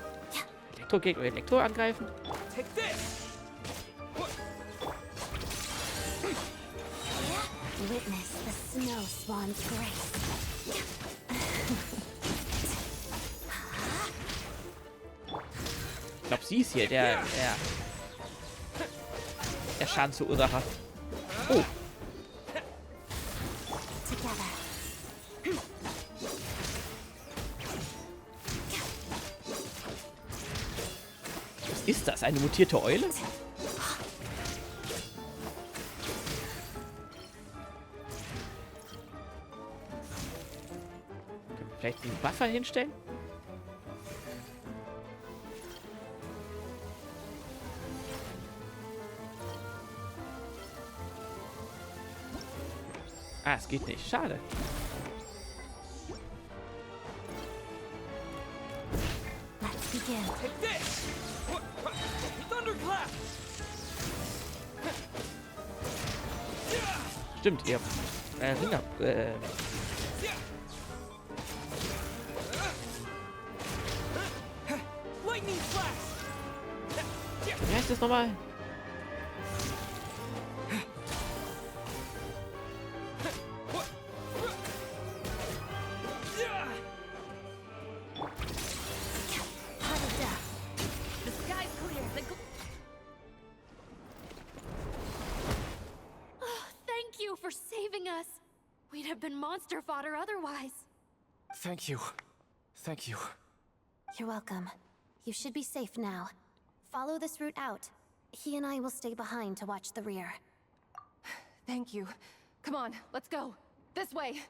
Elektro gegen Elektro angreifen. Witness the snow swan's grace. Ich glaube, sie ist hier der Schadensverursacher. Oh. Was ist das? Eine mutierte Eule? Vielleicht einen Buffer hinstellen? Ah, es geht nicht. Schade. Let's begin. Stimmt, ihr Rinder. Wie heißt das nochmal? Thank you for saving us. We'd have been monster fodder otherwise. Thank you. Thank you. You're welcome. You should be safe now. Follow this route out. He and I will stay behind to watch the rear. Thank you. Come on, let's go. This way.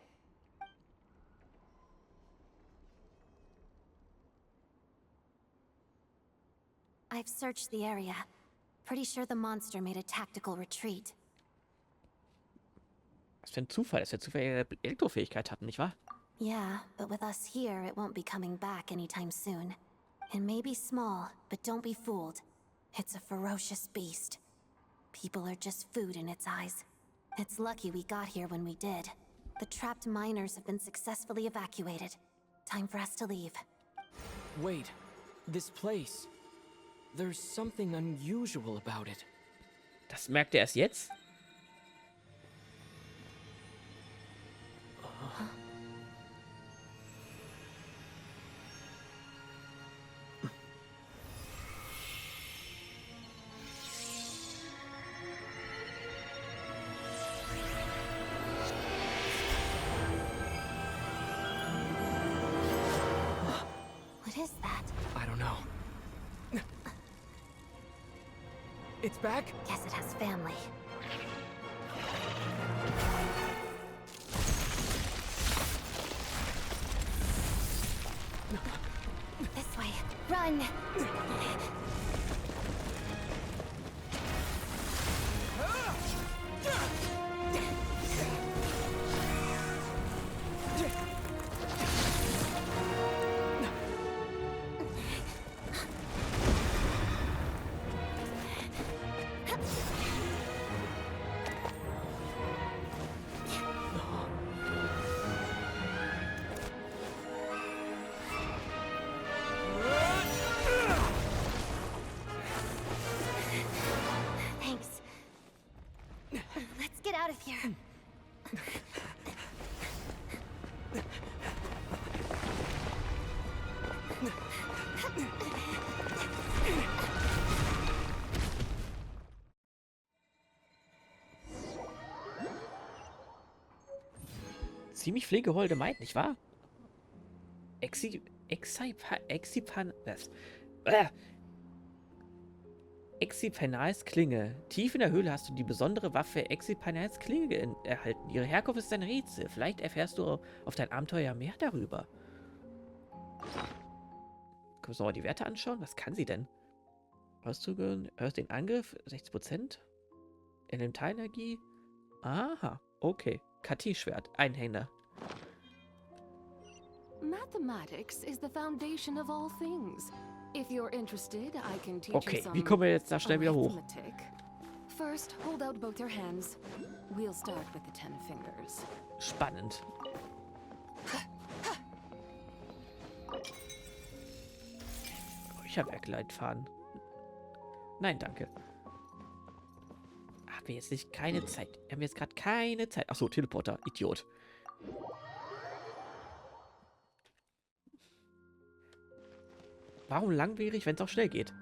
I've searched the area. Pretty sure the monster made a tactical retreat. Was für ein Zufall, dass wir zufällig Elektrofähigkeit hatten, nicht wahr? Yeah, but with us here, it won't be coming back anytime soon. It may be small, but don't be fooled. It's a ferocious beast. People are just food in its eyes. It's lucky we got here when we did. The trapped miners have been successfully evacuated. Time for us to leave. Wait, this place. There's something unusual about it. Das merkt er erst jetzt? What is that? I don't know. It's back? Guess it has family. This way. Run! Thanks. Let's get out of here. Ziemlich pflegeholde Maid, nicht wahr? Exipanals Klinge. Tief in der Höhle hast du die besondere Waffe Exipanals Klinge erhalten. Ihre Herkunft ist ein Rätsel. Vielleicht erfährst du auf dein Abenteuer mehr darüber. Können wir uns nochmal die Werte anschauen? Was kann sie denn? Auszüge, hörst den Angriff, 60%. Elementarenergie. Aha, okay. KT-Schwert, Einhänder. Mathematics is the foundation of all things. If you're interested, I can teach Okay, you some wie kommen wir jetzt da schnell wieder hoch? arithmetic. First, hold out both your hands. We'll start with the 10 fingers. Spannend. Räucherwerkleitfaden. Nein, danke. Haben wir jetzt nicht keine Zeit. Wir haben jetzt gerade keine Zeit. Achso, Teleporter. Idiot. Warum langwierig, wenn es auch schnell geht?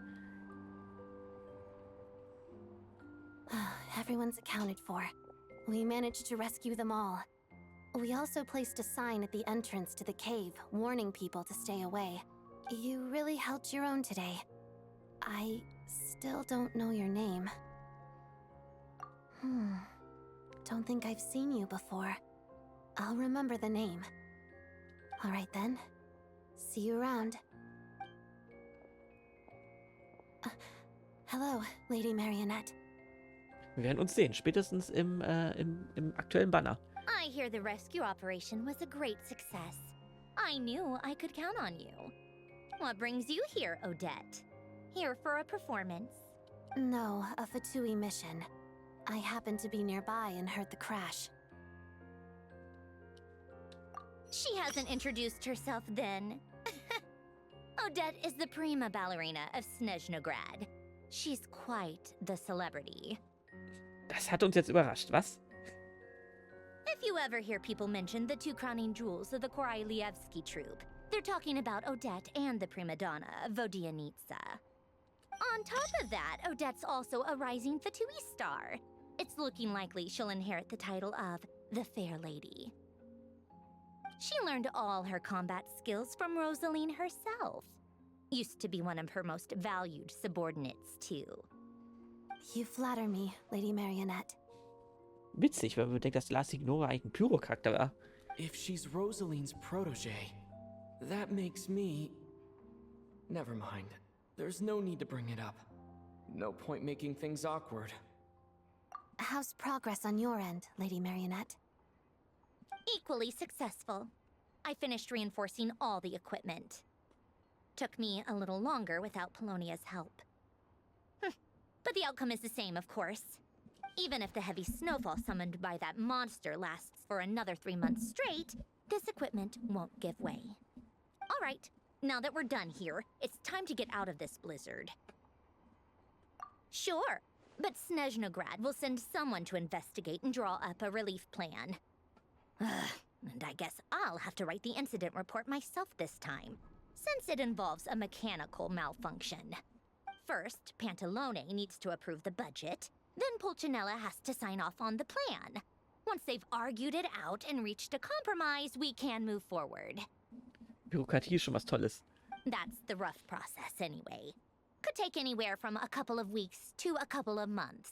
Everyone's accounted for. We managed to rescue them all. We also placed a sign at the entrance to the cave, warning people to stay away. You really held your own today. I still don't know your name. Don't think I've seen you before. I'll remember the name. All right then. See you around. Hello, Lady Marionette. Wir werden uns sehen, spätestens im aktuellen Banner. I hear the rescue operation was a great success. I knew I could count on you. What brings you here, Odette? Here for a performance? No, a Fatui mission. I happened to be nearby and heard the crash. She hasn't introduced herself then. Odette is the prima ballerina of Snezhnaya. She's quite the celebrity. Das hat uns jetzt überrascht, was? If you ever hear people mention the two crowning jewels of the Korolievsky troupe, they're talking about Odette and the prima donna, Vodianitsa. On top of that, Odette's also a rising Fatui star. It's looking likely she'll inherit the title of the Fair Lady. She learned all her combat skills from Rosaline herself. Used to be one of her most valued subordinates, too. You flatter me, Lady Marionette. Witzig, weil man bedenkt, dass La Signora eigentlich ein Pyro-Charakter war. If she's Rosaline's protege, that makes me... Never mind. There's no need to bring it up. No point making things awkward. How's progress on your end, Lady Marionette? Equally successful. I finished reinforcing all the equipment. Took me a little longer without Polonia's help. But the outcome is the same, of course. Even if the heavy snowfall summoned by that monster lasts for another 3 months straight, this equipment won't give way. All right, now that we're done here, it's time to get out of this blizzard. Sure, but Snezhnaya will send someone to investigate and draw up a relief plan. And I guess I'll have to write the incident report myself this time, since it involves a mechanical malfunction. First, Pantalone needs to approve the budget, then Pulcinella has to sign off on the plan. Once they've argued it out and reached a compromise, we can move forward. Bürokratie ist schon was Tolles. That's the rough process anyway. Could take anywhere from a couple of weeks to a couple of months,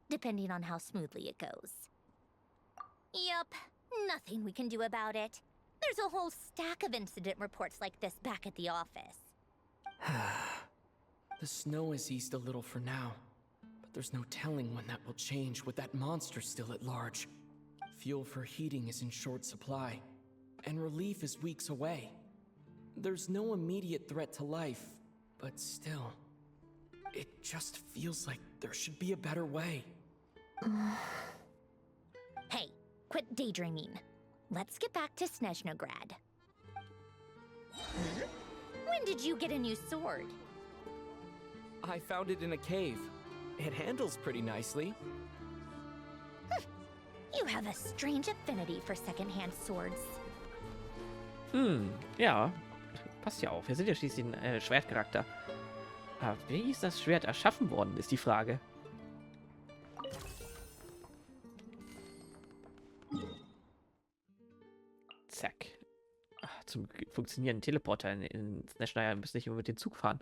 depending on how smoothly it goes. Yup, nothing we can do about it. There's a whole stack of incident reports like this back at the office. The snow has eased a little for now, but there's no telling when that will change with that monster still at large. Fuel for heating is in short supply, and relief is weeks away. There's no immediate threat to life, but still, it just feels like there should be a better way. Hey, quit daydreaming. Let's get back to Snezhnaya. When did you get a new sword? I found it in a cave. It handles pretty nicely. You have a strange affinity for secondhand swords. Ja. Passt ja auch. Wir sind ja schließlich ein Schwertcharakter. Aber wie ist das Schwert erschaffen worden, ist die Frage. Zack. Ach, zum funktionierenden Teleporter in Snezhnaya müssen nicht immer mit dem Zug fahren.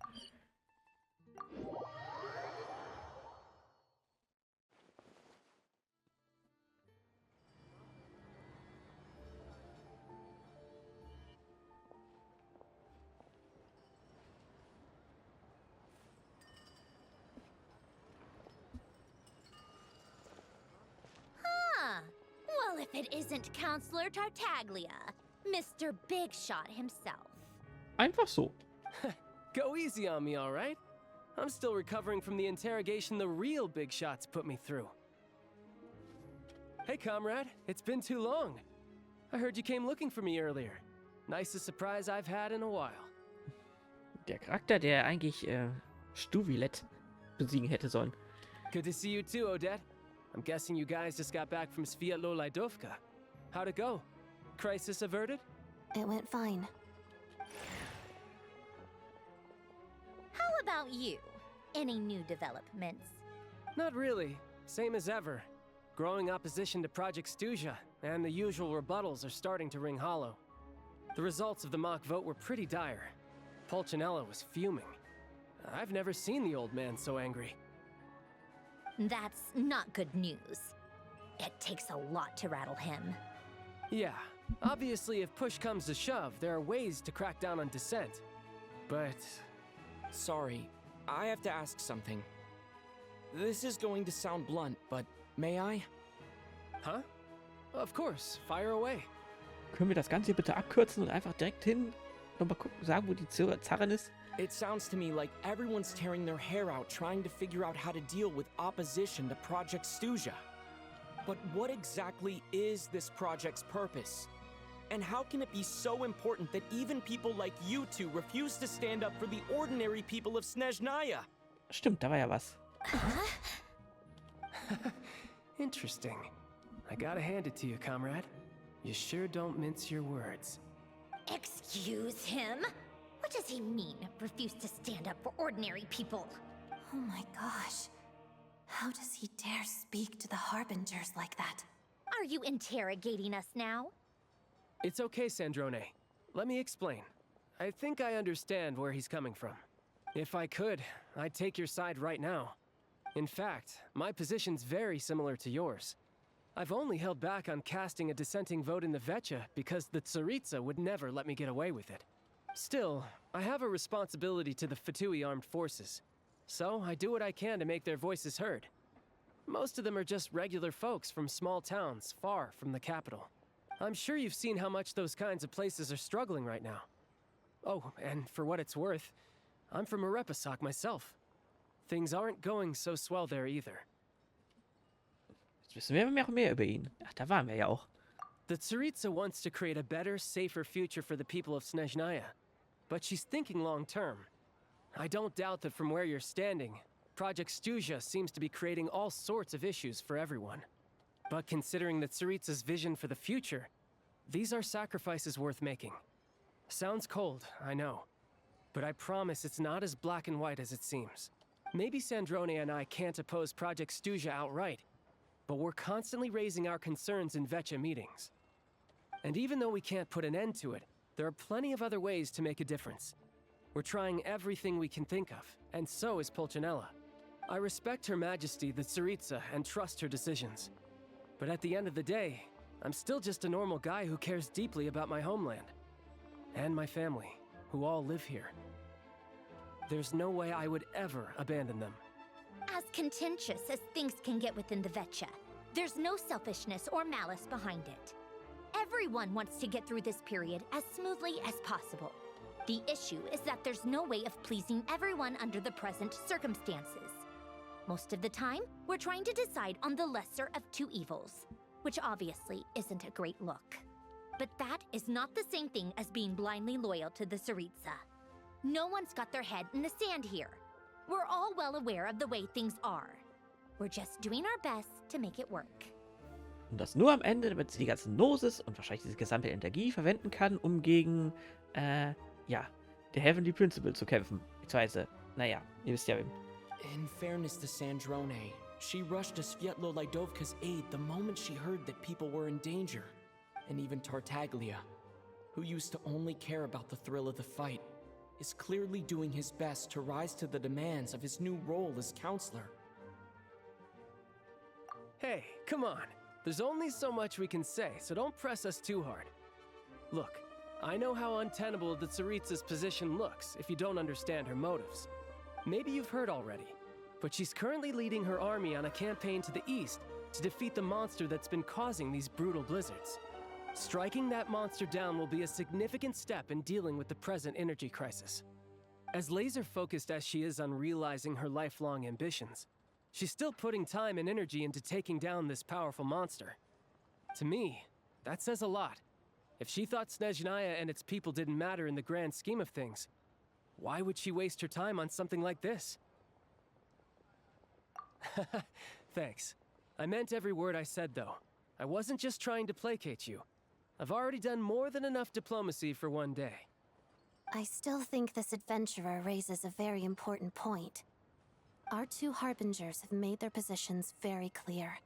Well, if it isn't Counselor Tartaglia, Mr. Big Shot himself. Einfach so. Go easy on me, all right? I'm still recovering from the interrogation the real Big Shots put me through. Hey, comrade, it's been too long. I heard you came looking for me earlier. Nicest surprise I've had in a while. Der Charakter, der eigentlich Stuvilett besiegen hätte sollen. Good to see you too, Odette. I'm guessing you guys just got back from Sviatlo-Lajdovka. How'd it go? Crisis averted? It went fine. How about you? Any new developments? Not really. Same as ever. Growing opposition to Project Stuja, and the usual rebuttals are starting to ring hollow. The results of the mock vote were pretty dire. Pulcinella was fuming. I've never seen the old man so angry. That's not good news. It takes a lot to rattle him. Yeah, obviously if push comes to shove, there are ways to crack down on dissent. But... Sorry, I have to ask something. This is going to sound blunt, but may I? Huh? Of course, fire away. Können wir das Ganze hier bitte abkürzen und einfach direkt hin nochmal gucken, sagen, wo die Zarin ist? It sounds to me like everyone's tearing their hair out trying to figure out how to deal with opposition to Project Stuja. But what exactly is this project's purpose? And how can it be so important that even people like you two refuse to stand up for the ordinary people of Snezhnaya? Stimmt, da war ja was. Interesting. I gotta hand it to you, comrade. You sure don't mince your words. Excuse him? What does he mean, refuse to stand up for ordinary people? Oh my gosh. How does he dare speak to the Harbingers like that? Are you interrogating us now? It's okay, Sandrone. Let me explain. I think I understand where he's coming from. If I could, I'd take your side right now. In fact, my position's very similar to yours. I've only held back on casting a dissenting vote in the Vecha because the Tsaritsa would never let me get away with it. Still, I have a responsibility to the Fatui armed forces, so I do what I can to make their voices heard. Most of them are just regular folks from small towns far from the capital. I'm sure you've seen how much those kinds of places are struggling right now. Oh, and for what it's worth, I'm from Erepasak myself. Things aren't going so swell there either. Jetzt wissen wir mehr über ihn. Ach, da waren wir ja auch. The Tsaritsa wants to create a better, safer future for the people of Snezhnaya, but she's thinking long-term. I don't doubt that from where you're standing, Project Stuzha seems to be creating all sorts of issues for everyone. But considering the Tsaritsa's vision for the future, these are sacrifices worth making. Sounds cold, I know. But I promise it's not as black and white as it seems. Maybe Sandrone and I can't oppose Project Stuzha outright, but we're constantly raising our concerns in Vetcha meetings. And even though we can't put an end to it, there are plenty of other ways to make a difference. We're trying everything we can think of, and so is Pulcinella. I respect Her Majesty, the Tsaritsa, and trust her decisions. But at the end of the day, I'm still just a normal guy who cares deeply about my homeland. And my family, who all live here. There's no way I would ever abandon them. As contentious as things can get within the Vetcha, there's no selfishness or malice behind it. Everyone wants to get through this period as smoothly as possible. The issue is that there's no way of pleasing everyone under the present circumstances. Most of the time, we're trying to decide on the lesser of two evils, which obviously isn't a great look. But that is not the same thing as being blindly loyal to the Tsaritsa. No one's got their head in the sand here. We're all well aware of the way things are. We're just doing our best to make it work. Und das nur am Ende, damit sie die ganzen Gnosis und wahrscheinlich diese gesamte Energie verwenden kann, um gegen, ja, der Heavenly Principle zu kämpfen. Beziehungsweise, naja, ihr wisst ja. In fairness to Sandrone, she rushed to Svietlo Lydovka's aid the moment she heard that people were in danger. And even Tartaglia, who used to only care about the thrill of the fight, is clearly doing his best to rise to the demands of his new role as counselor. Hey, come on. There's only so much we can say, so don't press us too hard. Look, I know how untenable the Tsaritsa's position looks if you don't understand her motives. Maybe you've heard already, but she's currently leading her army on a campaign to the east to defeat the monster that's been causing these brutal blizzards. Striking that monster down will be a significant step in dealing with the present energy crisis. As laser-focused as she is on realizing her lifelong ambitions, she's still putting time and energy into taking down this powerful monster. To me, that says a lot. If she thought Snezhnaya and its people didn't matter in the grand scheme of things, why would she waste her time on something like this? Thanks. I meant every word I said, though. I wasn't just trying to placate you. I've already done more than enough diplomacy for one day. I still think this adventurer raises a very important point. Our two harbingers have made their positions very clear.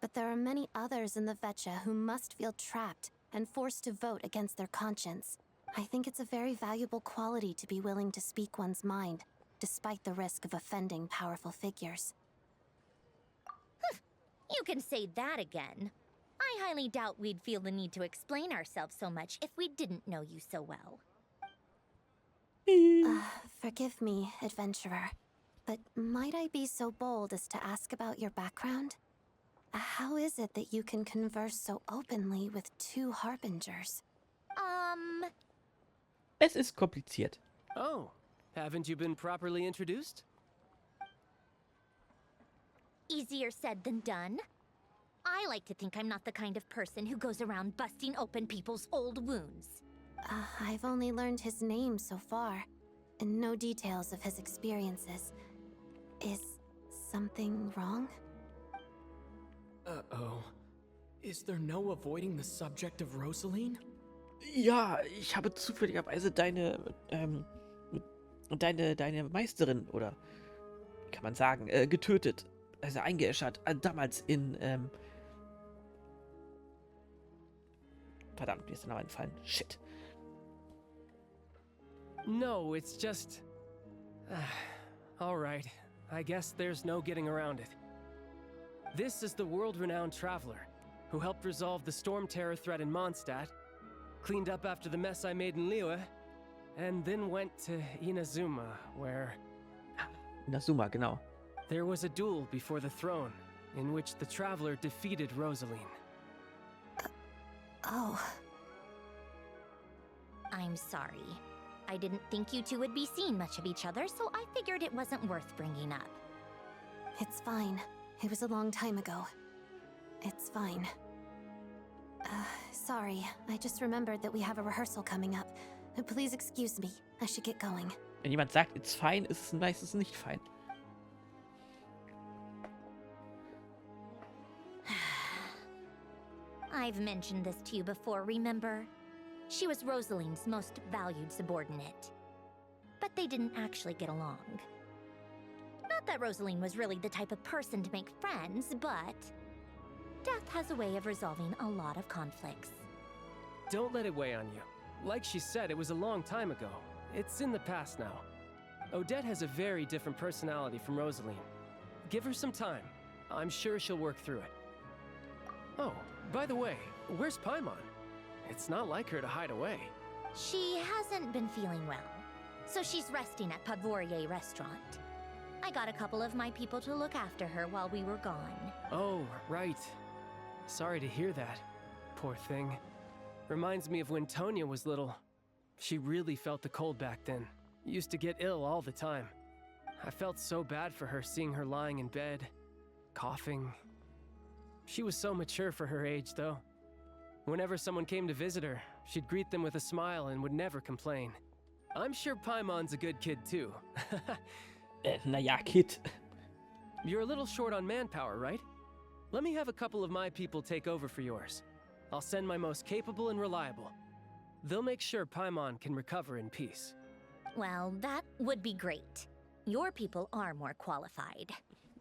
But there are many others in the Vetcha who must feel trapped and forced to vote against their conscience. I think it's a very valuable quality to be willing to speak one's mind, despite the risk of offending powerful figures. You can say that again. I highly doubt we'd feel the need to explain ourselves so much if we didn't know you so well. Forgive me, adventurer, but might I be so bold as to ask about your background? How is it that you can converse so openly with two harbingers? Es ist kompliziert. Oh, haven't you been properly introduced? Easier said than done. I like to think I'm not the kind of person who goes around busting open people's old wounds. I've only learned his name so far, and no details of his experiences. Is something wrong? Uh-oh. Is there no avoiding the subject of Rosaline? Ja, ich habe zufälligerweise deine Meisterin, oder wie kann man sagen, getötet, also eingeäschert, damals in, verdammt, mir ist der Name entfallen, shit. No, it's just... Alright, I guess there's no getting around it. This is the world-renowned traveler, who helped resolve the storm terror threat in Mondstadt, cleaned up after the mess I made in Liyue, and then went to Inazuma, where... Inazuma, genau. There was a duel before the throne, in which the traveler defeated Rosaline. Oh. I'm sorry. I didn't think you two would be seeing much of each other, so I figured it wasn't worth bringing up. It's fine. It was a long time ago. It's fine. Sorry. I just remembered that we have a rehearsal coming up. Please excuse me. I should get going. Wenn jemand sagt, it's fine, ist es meistens nicht fein. I've mentioned this to you before, remember? She was Rosaline's most valued subordinate. But they didn't actually get along. Not that Rosaline was really the type of person to make friends, but death has a way of resolving a lot of conflicts. Don't let it weigh on you. Like she said, it was a long time ago. It's in the past now. Odette has a very different personality from Rosaline. Give her some time. I'm sure she'll work through it. Oh, by the way, where's Paimon? It's not like her to hide away. She hasn't been feeling well, so she's resting at Podvorier restaurant. I got a couple of my people to look after her while we were gone. Oh, right. Sorry to hear that. Poor thing. Reminds me of when Tonya was little. She really felt the cold back then. Used to get ill all the time. I felt so bad for her seeing her lying in bed, coughing. She was so mature for her age, though. Whenever someone came to visit her, she'd greet them with a smile and would never complain. I'm sure Paimon's a good kid, too. Naja, Kid. You're a little short on manpower, right? Let me have a couple of my people take over for yours. I'll send my most capable and reliable. They'll make sure Paimon can recover in peace. Well, that would be great. Your people are more qualified.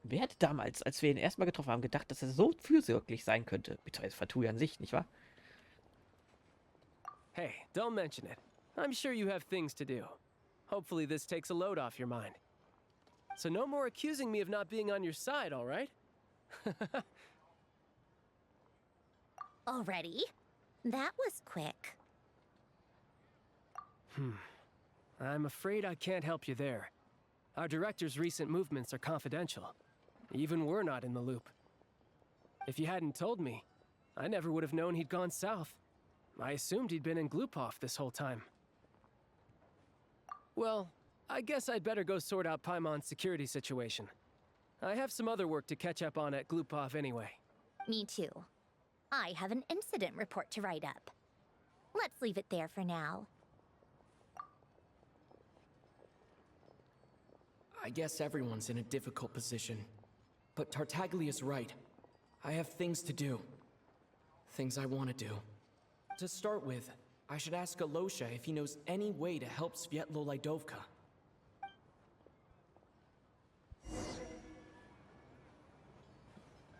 Wer hätte damals, als wir ihn erstmal getroffen haben, gedacht, dass er so fürsorglich sein könnte? Beziehungsweise Fatui an sich, nicht wahr? Hey, don't mention it. I'm sure you have things to do. Hopefully this takes a load off your mind. So no more accusing me of not being on your side, all right? Already? That was quick. I'm afraid I can't help you there. Our director's recent movements are confidential. Even we're not in the loop. If you hadn't told me, I never would have known he'd gone south. I assumed he'd been in Glupov this whole time. Well, I guess I'd better go sort out Paimon's security situation. I have some other work to catch up on at Glupov anyway. Me too. I have an incident report to write up. Let's leave it there for now. I guess everyone's in a difficult position. But Tartaglia's right. I have things to do. Things I want to do. To start with, I should ask Alosha if he knows any way to help Svietlolaidovka.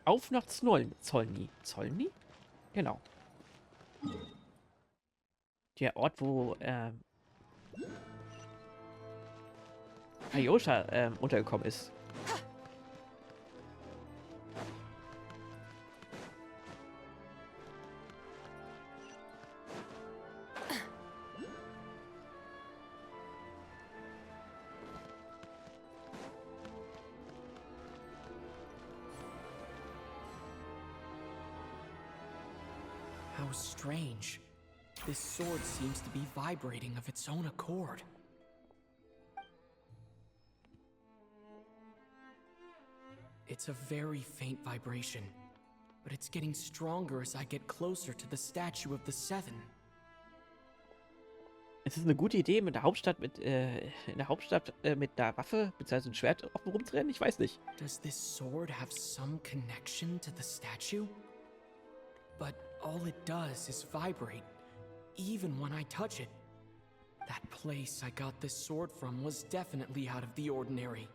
Auf nach Zolny. Zolny? Genau. Der Ort, wo Ayosha untergekommen ist. How strange. This sword seems to be vibrating of its own accord. It's a very faint vibration, but it's getting stronger as I get closer to the statue of the Seven. Es ist eine gute Idee, in der Hauptstadt mit einer Waffe bzw. einem Schwert offen rumzurennen. Ich weiß nicht. Does this sword have some connection to the statue? But all it does is vibrate, even when I touch it. That place I got this sword from was definitely out of the ordinary.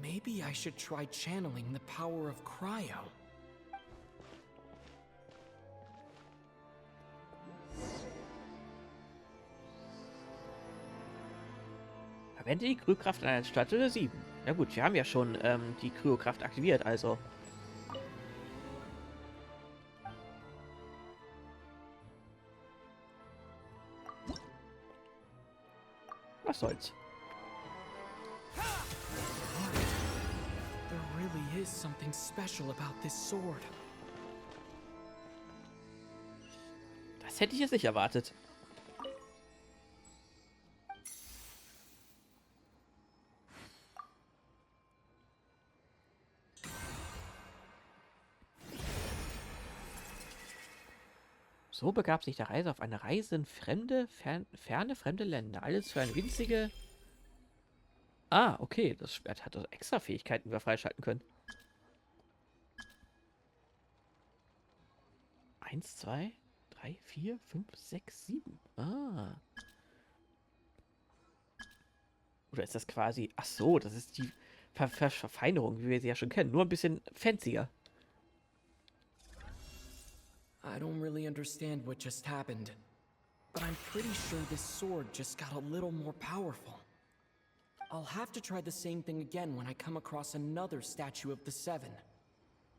Maybe I should try channeling the power of cryo. Verwende die Kryokraft an einer Statue 7. Na gut, wir haben ja schon die Kryokraft aktiviert, also. Was soll's? There really is something special about this sword. Das hätte ich jetzt nicht erwartet. So begab sich der Reise auf eine Reise in ferne fremde Länder. Alles für eine winzige... Ah, okay. Das Schwert hat also extra Fähigkeiten, die wir freischalten können. 1, 2, 3, 4, 5, 6, 7. Ah. Oder ist das quasi... Ach so, das ist die Verfeinerung, wie wir sie ja schon kennen. Nur ein bisschen fancier. I don't really understand what just happened, but I'm pretty sure this sword just got a little more powerful. I'll have to try the same thing again when I come across another statue of the Seven.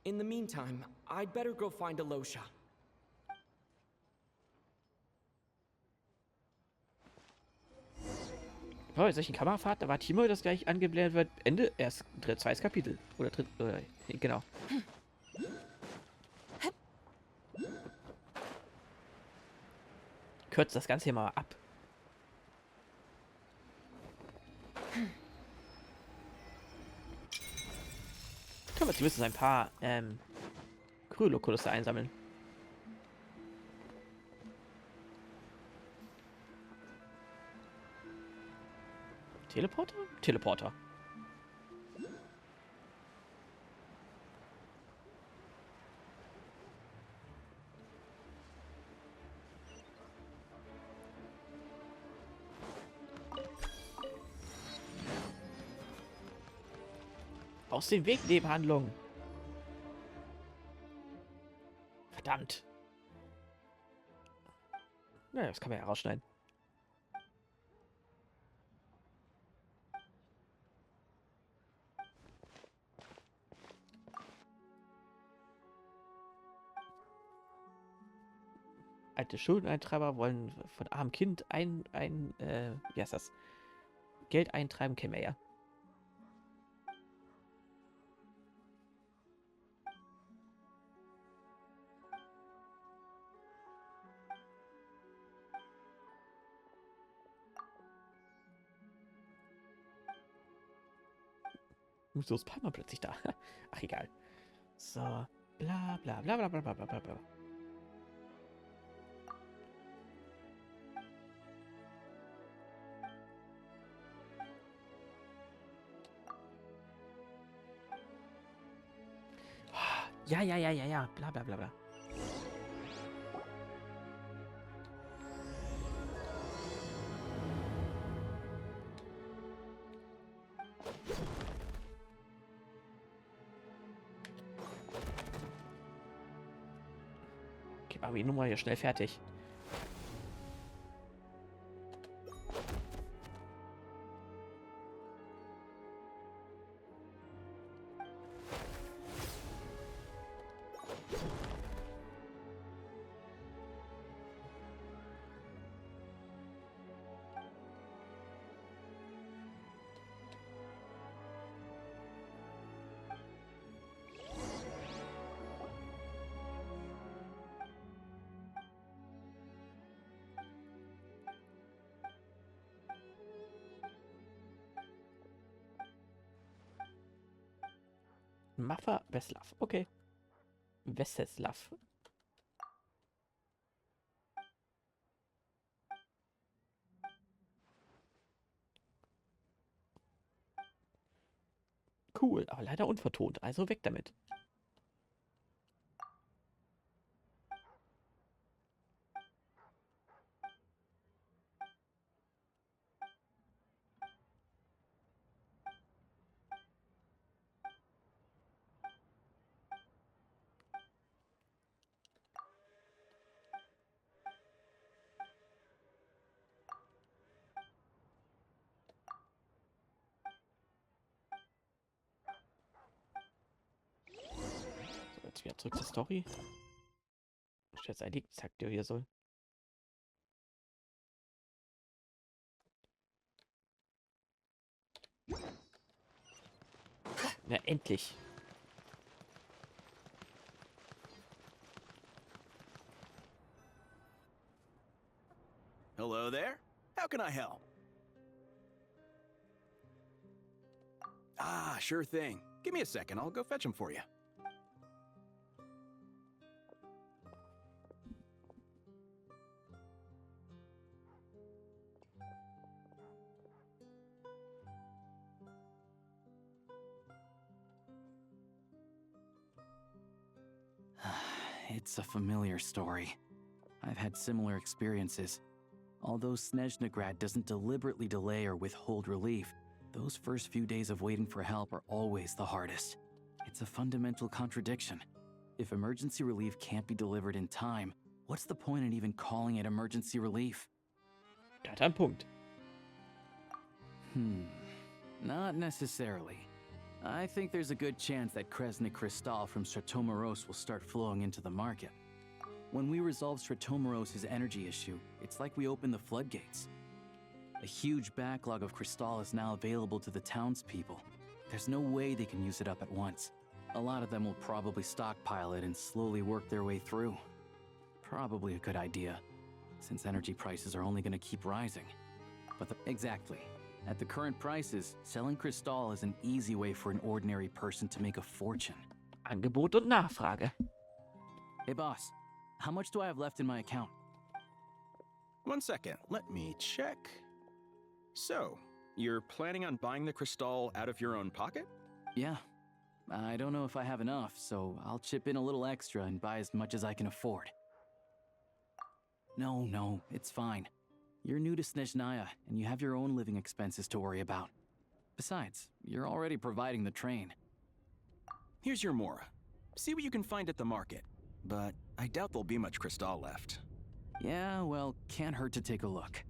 In the meantime, I'd better go find Alosha. Oh, solchen Kamerafahrt, da war Timo, das gleich angebläht wird. Ende, erst zweites Kapitel. Oder genau. Kürzt das Ganze hier mal ab. Können wir zumindest ein paar Kryolokulusse einsammeln. Teleporter? Teleporter. Aus dem Weg, Nebenhandlung. Verdammt. Naja, das kann man ja rausschneiden. Alte Schuldeneintreiber wollen von armem Kind wie heißt das? Geld eintreiben, kennen wir ja. So ist Palmer plötzlich da. Ach, egal. So, bla bla bla bla bla bla bla bla. Ja, bla bla bla bla. Okay, aber die Nummer hier schnell fertig. Maffa Veslav. Okay. Veseslav. Cool, aber leider unvertont. Also weg damit. Jetzt wieder zurück zur Story. Jetzt eigentlich sagt ihr hier soll. Na, endlich. Hello there. How can I help? Ah, sure thing. Give me a second. I'll go fetch him for you. It's a familiar story. I've had similar experiences. Although Snezhnaya doesn't deliberately delay or withhold relief, those first few days of waiting for help are always the hardest. It's a fundamental contradiction. If emergency relief can't be delivered in time, what's the point in even calling it emergency relief? Der hat einen Punkt. Not necessarily. I think there's a good chance that Kresny Crystal from Stratomeros will start flowing into the market. When we resolve Stratomeros' energy issue, it's like we open the floodgates. A huge backlog of crystal is now available to the townspeople. There's no way they can use it up at once. A lot of them will probably stockpile it and slowly work their way through. Probably a good idea, since energy prices are only going to keep rising. But exactly. At the current prices, selling crystal is an easy way for an ordinary person to make a fortune. Angebot und Nachfrage. Hey boss, how much do I have left in my account? 1 second. Let me check. So, you're planning on buying the crystal out of your own pocket? Yeah. I don't know if I have enough, so I'll chip in a little extra and buy as much as I can afford. No, it's fine. You're new to Snezhnaya, and you have your own living expenses to worry about. Besides, you're already providing the train. Here's your Mora. See what you can find at the market. But I doubt there'll be much crystal left. Yeah, well, can't hurt to take a look.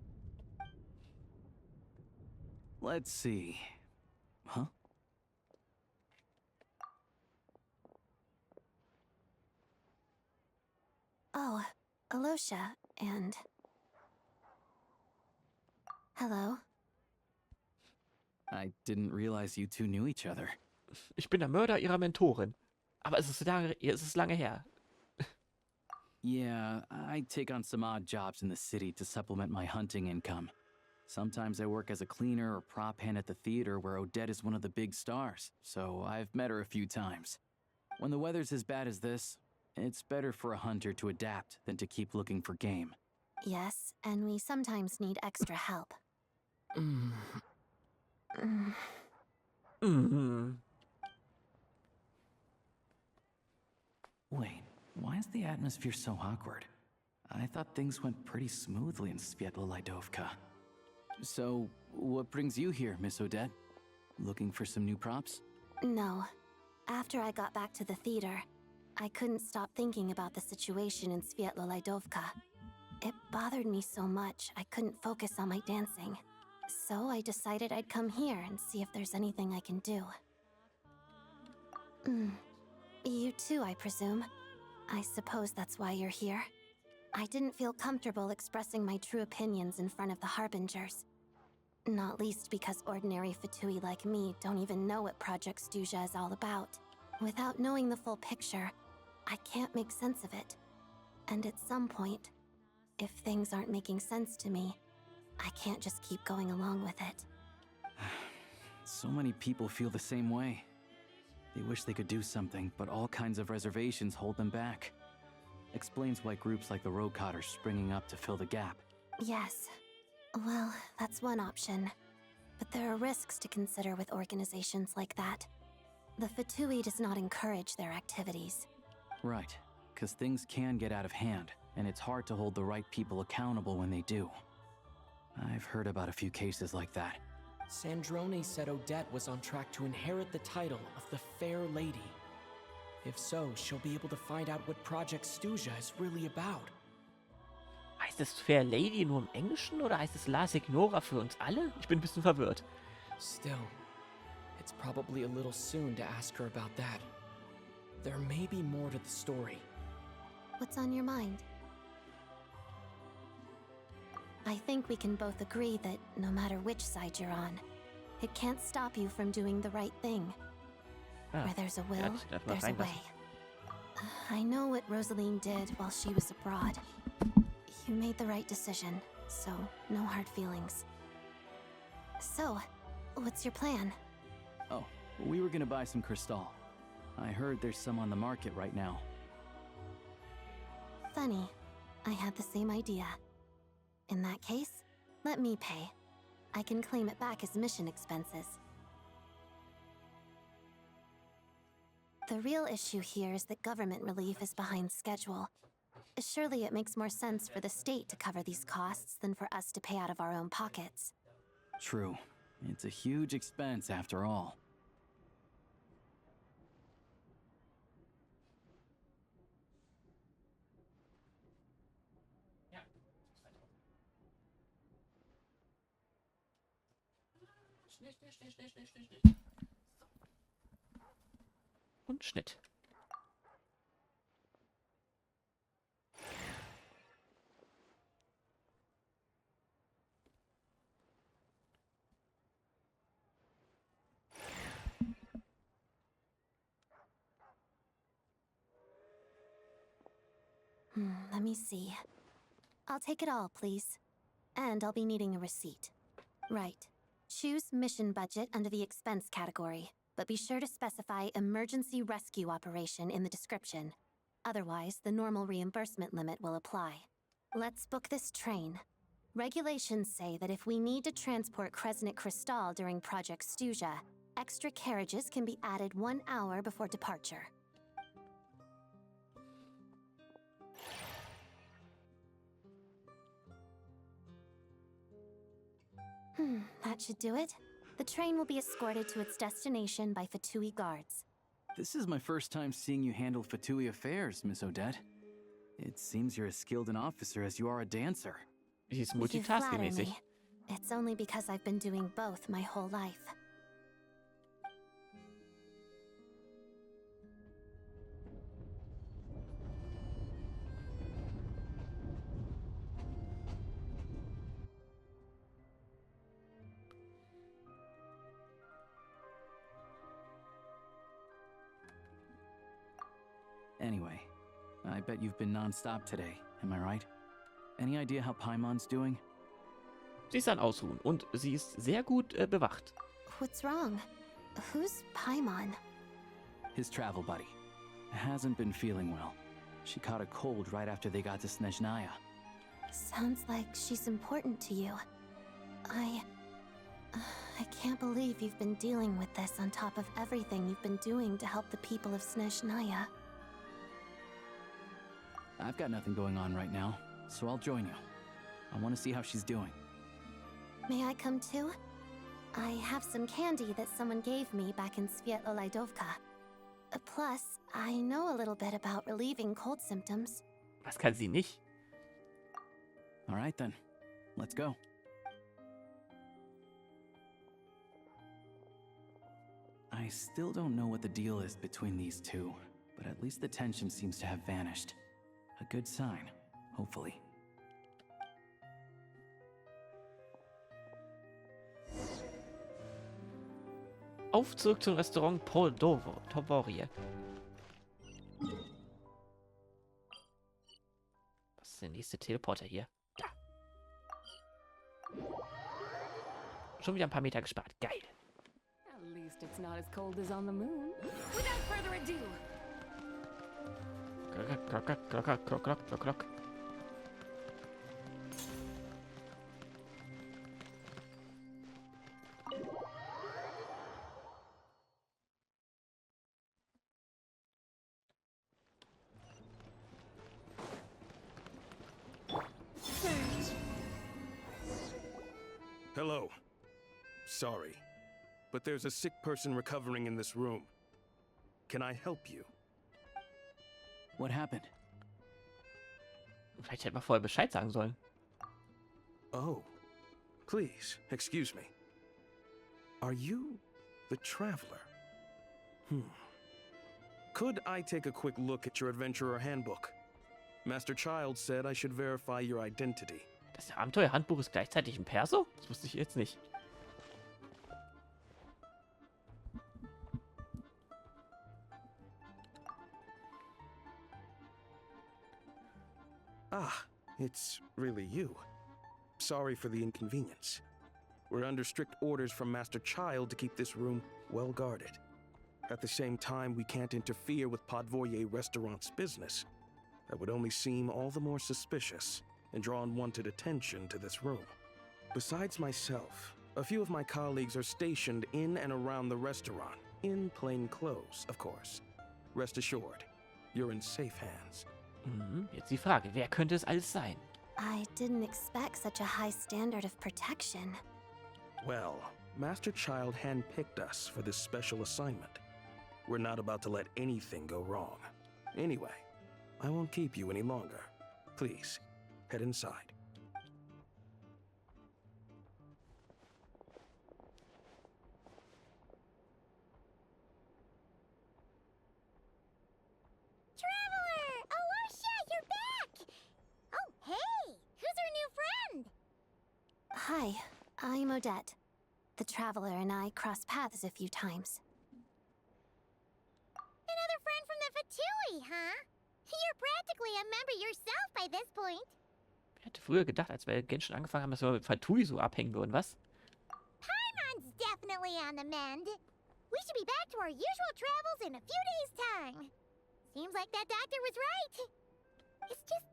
Let's see. Huh? Oh, Alosha, and... Hello. I didn't realize you two knew each other. Ich bin der Mörder ihrer Mentorin. Aber es ist lange her. Yeah, I take on some odd jobs in the city to supplement my hunting income. Sometimes I work as a cleaner or prop hand at the theater where Odette is one of the big stars, so I've met her a few times. When the weather's as bad as this, it's better for a hunter to adapt than to keep looking for game. Yes, and we sometimes need extra help. Wait, why is the atmosphere so awkward? I thought things went pretty smoothly in Svietlo-Lidovka. So, what brings you here, Miss Odette? Looking for some new props? No. After I got back to the theater, I couldn't stop thinking about the situation in Svietlo-Lidovka. It bothered me so much, I couldn't focus on my dancing. So I decided I'd come here and see if there's anything I can do. You too, I presume. I suppose that's why you're here. I didn't feel comfortable expressing my true opinions in front of the Harbingers. Not least because ordinary Fatui like me don't even know what Project Stuzha is all about. Without knowing the full picture, I can't make sense of it. And at some point, if things aren't making sense to me, I can't just keep going along with it. So many people feel the same way. They wish they could do something, but all kinds of reservations hold them back. Explains why groups like the Rokot are springing up to fill the gap. Yes. Well, that's one option. But there are risks to consider with organizations like that. The Fatui does not encourage their activities. Right, because things can get out of hand, and it's hard to hold the right people accountable when they do. I've heard about a few cases like that. Sandrone said Odette was on track to inherit the title of the Fair Lady. If so, she'll be able to find out what Project Stuzha is really about. Heißt es Fair Lady nur im Englischen oder heißt es La Signora für uns alle? Ich bin ein bisschen verwirrt. Still, it's probably a little soon to ask her about that. There may be more to the story. What's on your mind? I think we can both agree that no matter which side you're on, it can't stop you from doing the right thing. Where there's a will, there's a way. I know what Rosaline did while she was abroad. You made the right decision. so no hard feelings. So, what's your plan? Oh, we were gonna buy some crystal. I heard there's some on the market right now. Funny. I had the same idea. In that case, let me pay. I can claim it back as mission expenses. The real issue here is that government relief is behind schedule. Surely it makes more sense for the state to cover these costs than for us to pay out of our own pockets. True. It's a huge expense after all. Und Schnitt. Let me see. I'll take it all, please. And I'll be needing a receipt. Right. Choose mission budget under the expense category, but be sure to specify emergency rescue operation in the description. Otherwise, the normal reimbursement limit will apply. Let's book this train. Regulations say that if we need to transport Kresnik Crystal during Project Stuja, extra carriages can be added 1 hour before departure. That should do it. The train will be escorted to its destination by Fatui guards. This is my first time seeing you handle Fatui affairs, Miss Odette. It seems you're as skilled an officer as you are a dancer. He's You flatter multitasking-mäßig. me. It's only because I've been doing both my whole life. Anyway, I bet you've been non-stop today, am I right? Any idea how Paimon's doing? Sie ist an Ausruhen und sie ist sehr gut bewacht. What's wrong? Who's Paimon? His travel buddy. Hasn't been feeling well. She caught a cold right after they got to Snezhnaya. Sounds like she's important to you. I can't believe you've been dealing with this on top of everything you've been doing to help the people of Snezhnaya. I've got nothing going on right now, so I'll join you. I want to see how she's doing. May I come too? I have some candy that someone gave me back in Svietlolaidovka. Plus, I know a little bit about relieving cold symptoms. Was kann sie nicht? All right then, let's go. I still don't know what the deal is between these two, but at least the tension seems to have vanished. A good sign, hopefully. Auf zurück zum Restaurant Tovorie. Was ist der nächste Teleporter hier? Da. Schon wieder ein paar Meter gespart. Geil. At least it's not as cold as on the moon. Without further ado. Klock. Hello. Sorry, but there's a sick person recovering in this room. Can I help you? What happened? Vielleicht hätte man vorher Bescheid sagen sollen. Oh, please, excuse me. Are you the traveler? Could I take a quick look at your adventurer handbook? Master Child said I should verify your identity. Das Abenteuerhandbuch ist gleichzeitig ein Perso? Das wusste ich jetzt nicht. Ah, it's really you. Sorry for the inconvenience. We're under strict orders from Master Child to keep this room well guarded. At the same time, we can't interfere with Podvoye Restaurant's business. That would only seem all the more suspicious and draw unwanted attention to this room. Besides myself, a few of my colleagues are stationed in and around the restaurant, in plain clothes, of course. Rest assured, you're in safe hands. Jetzt die Frage, wer könnte es alles sein? I didn't expect such a high standard of protection. Well, Master Child handpicked us for this special assignment. We're not about to let anything go wrong. Anyway, I won't keep you any longer. Please, head inside. Traveler! Alosha, you're back! Oh, hey! Who's our new friend? Hi, I'm Odette. The Traveler and I crossed paths a few times. Another friend from the Fatui, huh? You're practically a member yourself by this point. Ich hätte früher gedacht, als wir Genshin angefangen haben, dass wir mit Fatui so abhängen würden, was? Paimon's definitely on the mend. We should be back to our usual travels in a few days' time. Seems like that doctor was right. It's just...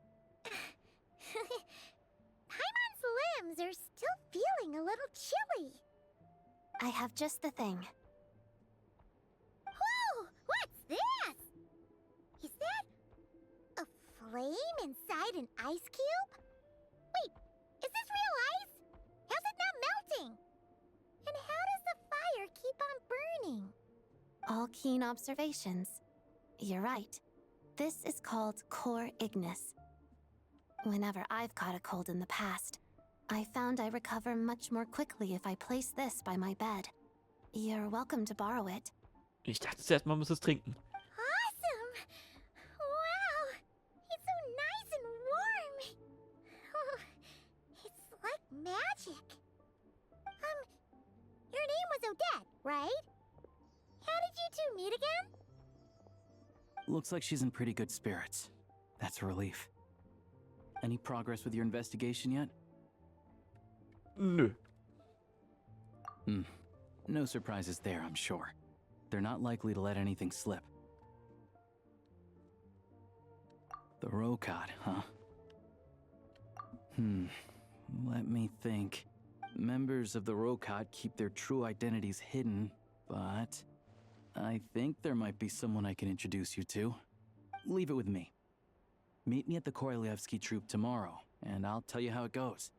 Paimon's limbs are still feeling a little chilly. I have just the thing. Whoa! What's this? Is that a flame inside an ice cube? Wait, is this real ice? How's it not melting? And how does the fire keep on burning? All keen observations. You're right. This is called core ignis. Whenever I've caught a cold in the past, I found I recover much more quickly if I place this by my bed. You're welcome to borrow it. Ich dachte zuerst, man muss es trinken. Awesome! Wow! It's so nice and warm! Oh, it's like magic. Your name was Odette, right? How did you two meet again? Looks like she's in pretty good spirits. That's a relief. Any progress with your investigation yet? Nö. No surprises there, I'm sure. They're not likely to let anything slip. The Rokad, huh? Let me think. Members of the Rokad keep their true identities hidden, but I think there might be someone I can introduce you to. Leave it with me. Meet me at the Korolyevsky troop tomorrow, and I'll tell you how it goes.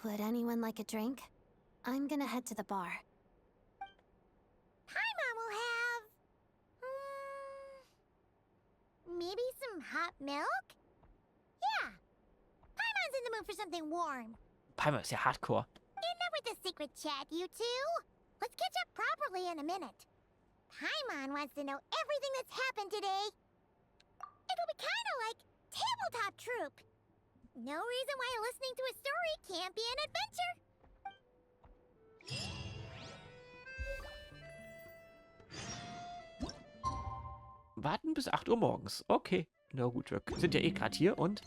Would anyone like a drink? I'm gonna head to the bar. Paimon will have... maybe some hot milk? Yeah. Paimon's in the mood for something warm. Paimon ist ja hardcore. Enough with the secret chat, you two. Let's catch up properly in a minute. Paimon wants to know everything that's happened today. It'll be kind of like tabletop troop. No reason why listening to a story can't be an adventure. Warten bis 8 Uhr morgens. Okay. Na gut, wir sind ja eh gerade hier und...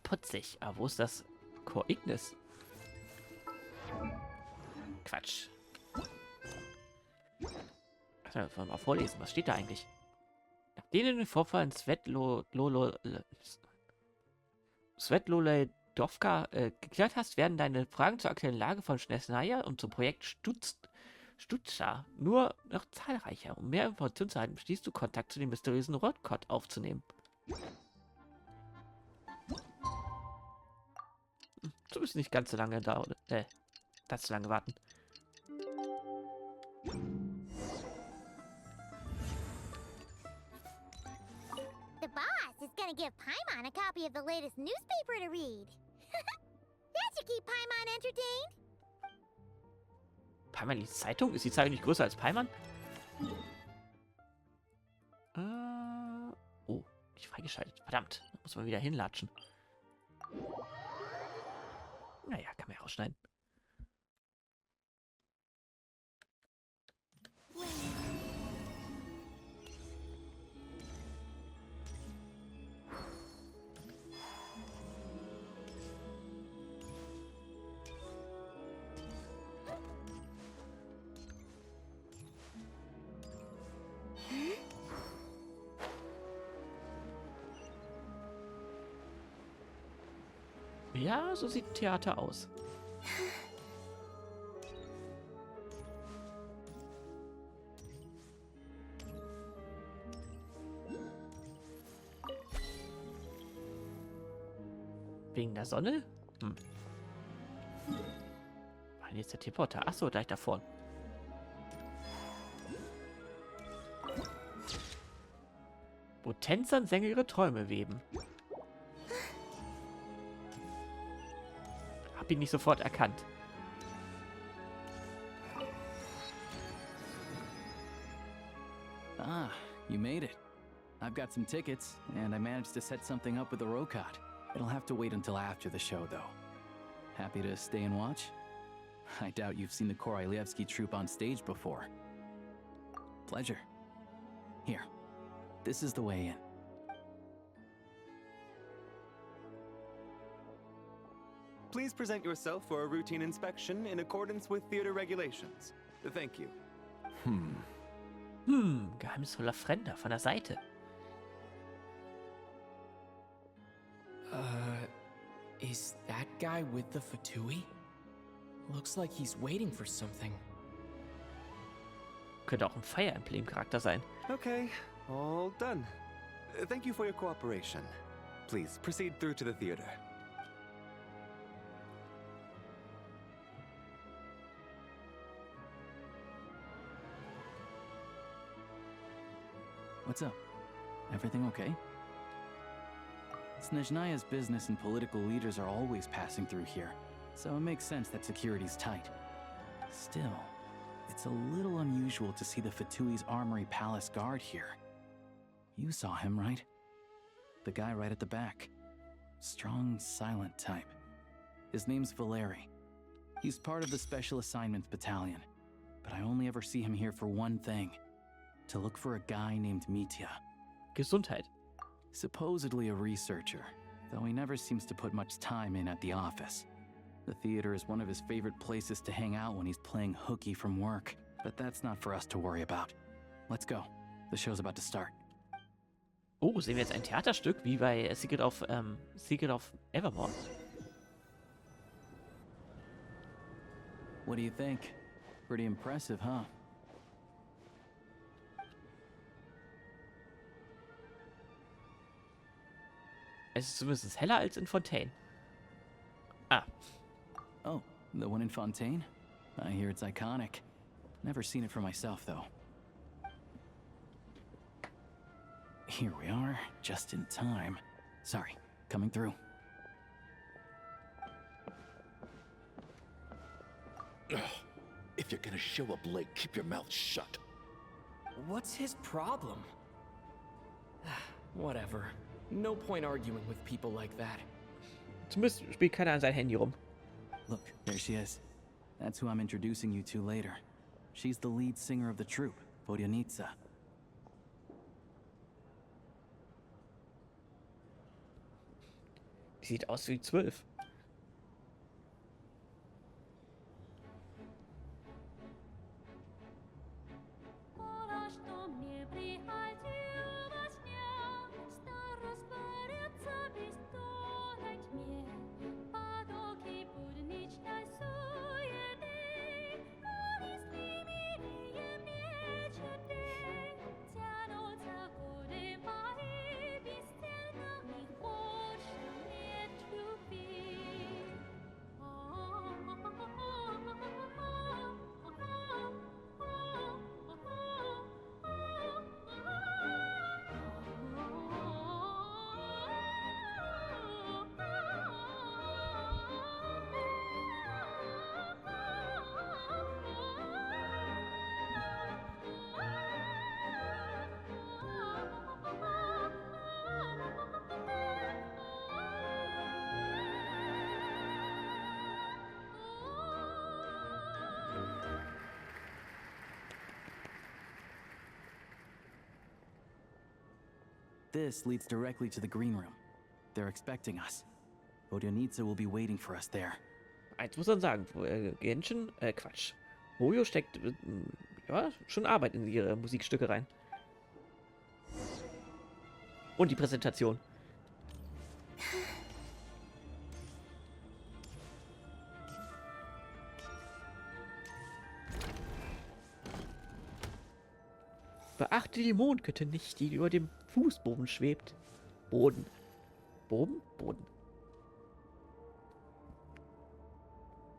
Putzig. Aber wo ist das Core Ignis? Quatsch. Wollen wir mal vorlesen. Was steht da eigentlich? Nachdem du den Vorfall in Svetlolej-Dovka geklärt hast, werden deine Fragen zur aktuellen Lage von Snezhnaya und zum Projekt Stutzscha nur noch zahlreicher. Um mehr Informationen zu erhalten, beschließt du, Kontakt zu dem mysteriösen Rotgott aufzunehmen. Du musst nicht ganz so lange dauern. Ganz so lange warten. The boss is gonna give Paimon a copy of the latest newspaper to read. That should keep Paimon entertained. Paimon liest Zeitung? Ist die Zeitung nicht größer als Paimon? Oh, nicht freigeschaltet. Verdammt, da muss man wieder hinlatschen. Naja, kann man ja rausschneiden. Ja, so sieht Theater aus. Wegen der Sonne? Hm. Wann ist der Teleporter? Achso, gleich da vorne. Wo Tänzer und Sänger ihre Träume weben. Hab ihn nicht sofort erkannt. Ah, you made it. I've got some tickets, and I managed to set something up with the Rokot. It'll have to wait until after the show, though. Happy to stay and watch? I doubt you've seen the Korolyevsky troupe on stage before. Pleasure. Here, this is the way in. Please present yourself for a routine inspection in accordance with theater regulations. Thank you. Geheimnisvoller Fremder von der Seite. Is that guy with the Fatui? Looks like he's waiting for something. Könnte auch ein Fire Emblem-Charakter sein. Okay, all done. Thank you for your cooperation. Please proceed through to the theater. What's up? Everything okay? Snezhnaya's business and political leaders are always passing through here, so it makes sense that security's tight. Still, it's a little unusual to see the Fatui's Armory Palace guard here. You saw him, right? The guy right at the back. Strong, silent type. His name's Valeri. He's part of the Special Assignments Battalion, but I only ever see him here for one thing. To look for a guy named Mitya. Gesundheit. Supposedly a researcher, though he never seems to put much time in at the office. The theater is one of his favorite places to hang out when he's playing hooky from work, but that's not for us to worry about. Let's go. The show's about to start. Oh, sehen wir jetzt ein Theaterstück, wie bei Secret of Evermore? What do you think? Pretty impressive, huh? Es ist zumindest heller als in Fontaine. Ah. Oh, the one in Fontaine? I hear it's iconic. Never seen it for myself, though. Here we are, just in time. Sorry, coming through. If you're gonna show up late, keep your mouth shut. What's his problem? Whatever. No point arguing with people like that. Zumindest spielt keiner an sein Handy rum. Look, there she is. That's who I'm introducing you to later. She's the lead singer of the troupe, Vodyanitsa. Die sieht aus wie 12. This leads directly to the green room. They're expecting us. Vodyanitsa will be waiting for us there. Eins muss man sagen, Genshin, Quatsch. MiHoYo steckt ja, schon Arbeit in ihre Musikstücke rein. Und die Präsentation. Beachte die Mondkette nicht, die über dem Fußboden schwebt. Boden. Boden? Boden.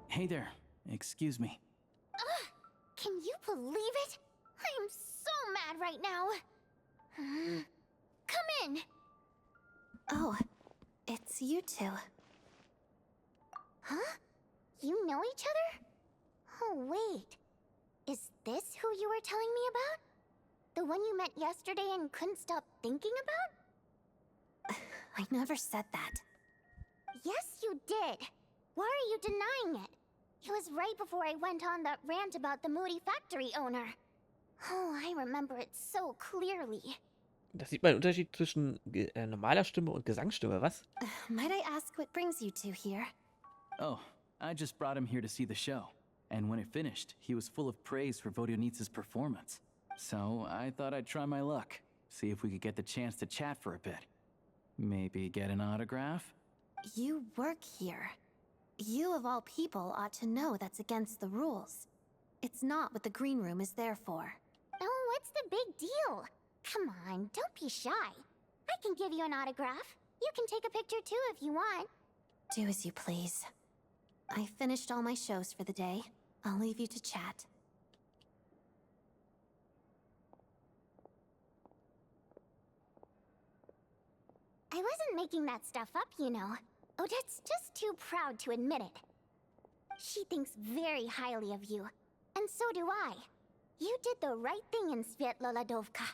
Hey there. Excuse me. Can you believe it? I'm so mad right now. Come in. Oh, it's you two. Huh? You know each other? Oh, wait. Is this who you were telling me about? The one you met yesterday and couldn't stop thinking about? I never said that. Yes, you did. Why are you denying it? It was right before I went on that rant about the moody factory owner. Oh, I remember it so clearly. Da sieht man den Unterschied zwischen normaler Stimme und Gesangsstimme, was? Might I ask what brings you two here? Oh, I just brought him here to see the show. And when it finished, he was full of praise for Vodionitsa's performance. So I thought I'd try my luck, see if we could get the chance to chat for a bit. Maybe get an autograph? You work here. You of all people ought to know that's against the rules. It's not what the green room is there for. Oh, what's the big deal? Come on, don't be shy. I can give you an autograph. You can take a picture too if you want. Do as you please. I finished all my shows for the day. I'll leave you to chat. I wasn't making that stuff up, you know. Odette's just too proud to admit it. She thinks very highly of you, and so do I. You did the right thing in Svietlolodovka.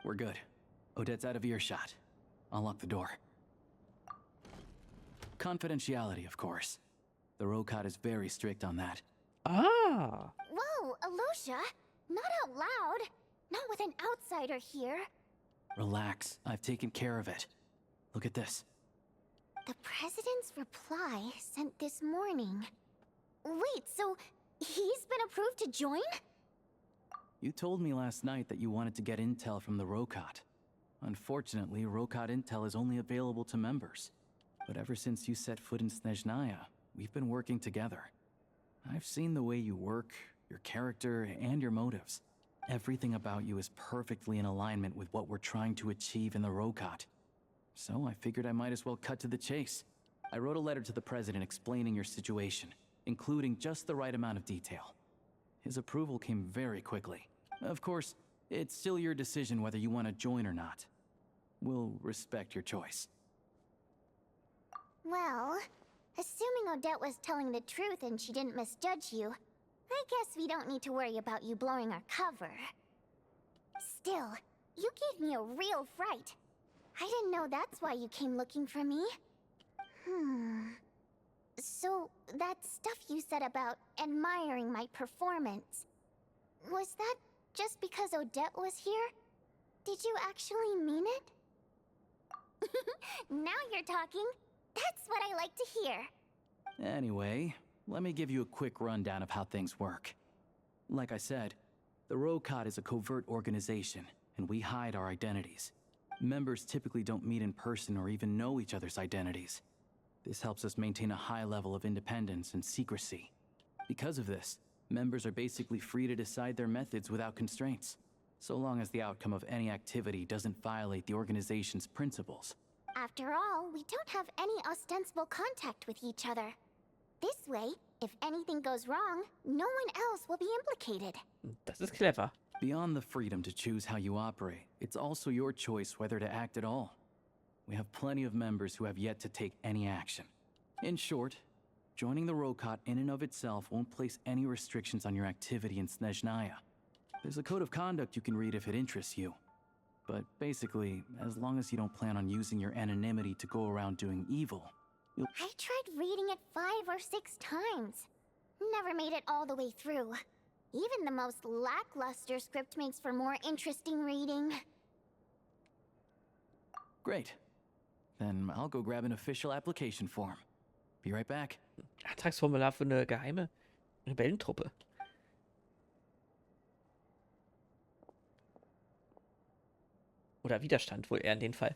We're good. Odette's out of earshot. I'll lock the door. Confidentiality, of course. The Rokot is very strict on that. Ah! Whoa, Alosha! Not out loud! Not with an outsider here. Relax, I've taken care of it. Look at this. The President's reply sent this morning. Wait, so he's been approved to join? You told me last night that you wanted to get intel from the Rokot. Unfortunately, Rokot intel is only available to members. But ever since you set foot in Snezhnaya, we've been working together. I've seen the way you work, your character, and your motives. Everything about you is perfectly in alignment with what we're trying to achieve in the Rokot. So I figured I might as well cut to the chase. I wrote a letter to the President explaining your situation, including just the right amount of detail. His approval came very quickly. Of course, it's still your decision whether you want to join or not. We'll respect your choice. Well, assuming Odette was telling the truth and she didn't misjudge you, I guess we don't need to worry about you blowing our cover. Still, you gave me a real fright. I didn't know that's why you came looking for me. So, that stuff you said about admiring my performance, was that just because Odette was here? Did you actually mean it? Now you're talking. That's what I like to hear. Anyway, let me give you a quick rundown of how things work. Like I said, the Rokot is a covert organization, and we hide our identities. Members typically don't meet in person or even know each other's identities. This helps us maintain a high level of independence and secrecy. Because of this, members are basically free to decide their methods without constraints, so long as the outcome of any activity doesn't violate the organization's principles. After all, we don't have any ostensible contact with each other. This way, if anything goes wrong, no one else will be implicated. Das ist clever. Beyond the freedom to choose how you operate, it's also your choice whether to act at all. We have plenty of members who have yet to take any action. In short, joining the Rokot in and of itself won't place any restrictions on your activity in Snezhnaya. There's a code of conduct you can read if it interests you. But basically, as long as you don't plan on using your anonymity to go around doing evil, you'll— I tried reading it 5 or 6 times. Never made it all the way through. Even the most lackluster script makes for more interesting reading. Great. Then I'll go grab an official application form. Be right back. Antragsformular für eine geheime Rebellentruppe. Oder Widerstand wohl eher in dem Fall.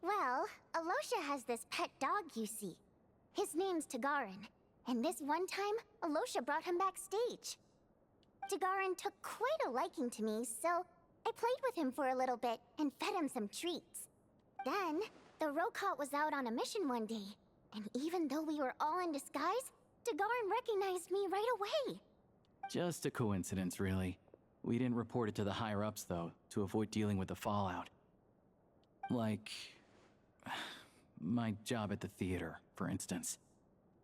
Well, Alosha has this pet dog, you see. His name's Tagarin. And this one time, Alosha brought him backstage. Dagarin took quite a liking to me, so I played with him for a little bit and fed him some treats. Then, the Rokot was out on a mission one day, and even though we were all in disguise, Dagarin recognized me right away. Just a coincidence, really. We didn't report it to the higher-ups, though, to avoid dealing with the fallout. Like... my job at the theater, for instance.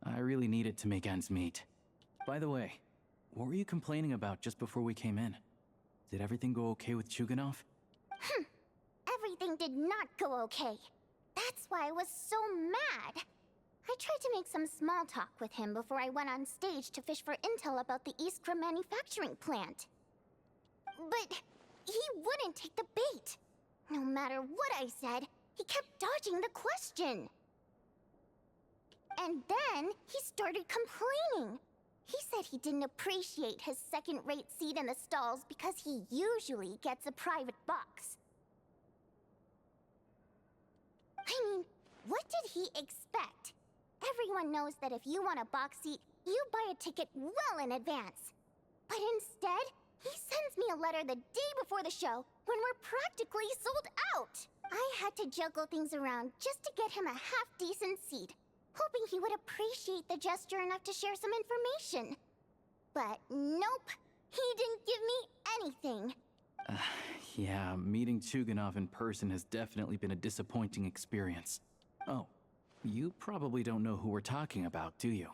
I really needed to make ends meet. By the way, what were you complaining about just before we came in? Did everything go okay with Chuganov? Everything did not go okay. That's why I was so mad. I tried to make some small talk with him before I went on stage to fish for intel about the Iskra manufacturing plant. But he wouldn't take the bait. No matter what I said, he kept dodging the question. And then he started complaining. He said he didn't appreciate his second-rate seat in the stalls because he usually gets a private box. I mean, what did he expect? Everyone knows that if you want a box seat, you buy a ticket well in advance. But instead, he sends me a letter the day before the show when we're practically sold out. I had to juggle things around just to get him a half-decent seat, hoping he would appreciate the gesture enough to share some information. But nope, he didn't give me anything. Yeah, meeting Chuganov in person has definitely been a disappointing experience. Oh, you probably don't know who we're talking about, do you?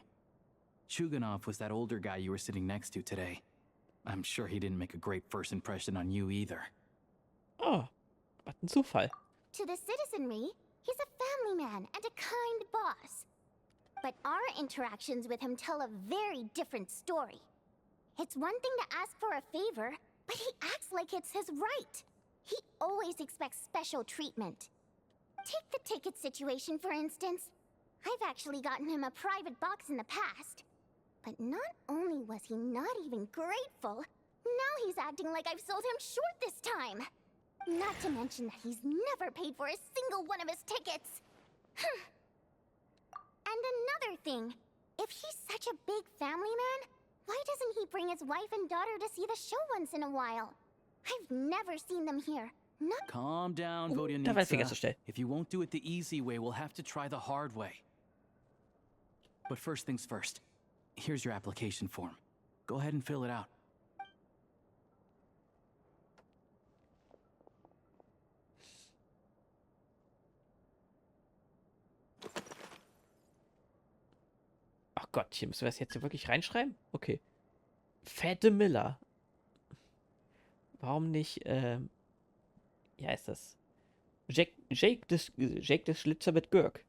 Chuganov was that older guy you were sitting next to today. I'm sure he didn't make a great first impression on you either. Oh, was ein Zufall. To the citizenry, he's a family man and a kind boss. But our interactions with him tell a very different story. It's one thing to ask for a favor, but he acts like it's his right. He always expects special treatment. Take the ticket situation, for instance. I've actually gotten him a private box in the past. But not only was he not even grateful, now he's acting like I've sold him short this time. Not to mention that he's never paid for a single one of his tickets. And another thing, if he's such a big family man, why doesn't he bring his wife and daughter to see the show once in a while? I've never seen them here. Not Calm down, Da war der Finger zu Vodyanitsa. schnell. If you won't do it the easy way, we'll have to try the hard way. But first things first. Here's your application form. Go ahead and fill it out. Ach Gott, hier müssen wir das jetzt hier wirklich reinschreiben? Okay. Fette Miller. Warum nicht, wie heißt das? Jake des Schlitzer mit Gürk.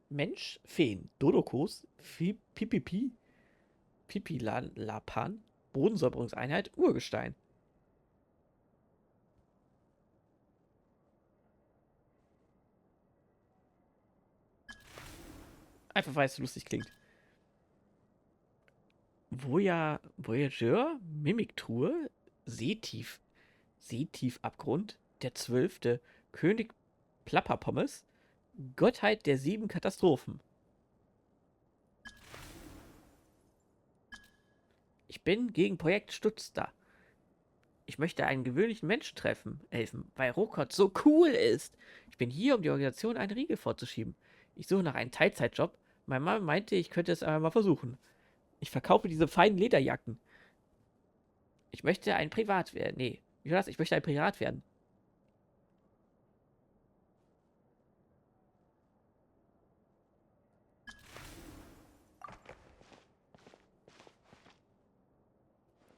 Mensch, Feen, Dodokos, Pipipi, Pipilapan, Bodensäuberungseinheit, Urgestein. Einfach weil es lustig klingt. Voyageur, Mimiktruhe, Seetiefabgrund, der 12. König Plapperpommes, Gottheit der 7 Katastrophen. Ich bin gegen Projekt Stutzda. Ich möchte einen gewöhnlichen Menschen helfen, weil Rokot so cool ist. Ich bin hier, um die Organisation einen Riegel vorzuschieben. Ich suche nach einem Teilzeitjob. Meine Mama meinte, ich könnte es einmal mal versuchen. Ich verkaufe diese feinen Lederjacken. Ich möchte ein Privat werden. Nee, wie war das? Ich möchte ein Pirat werden.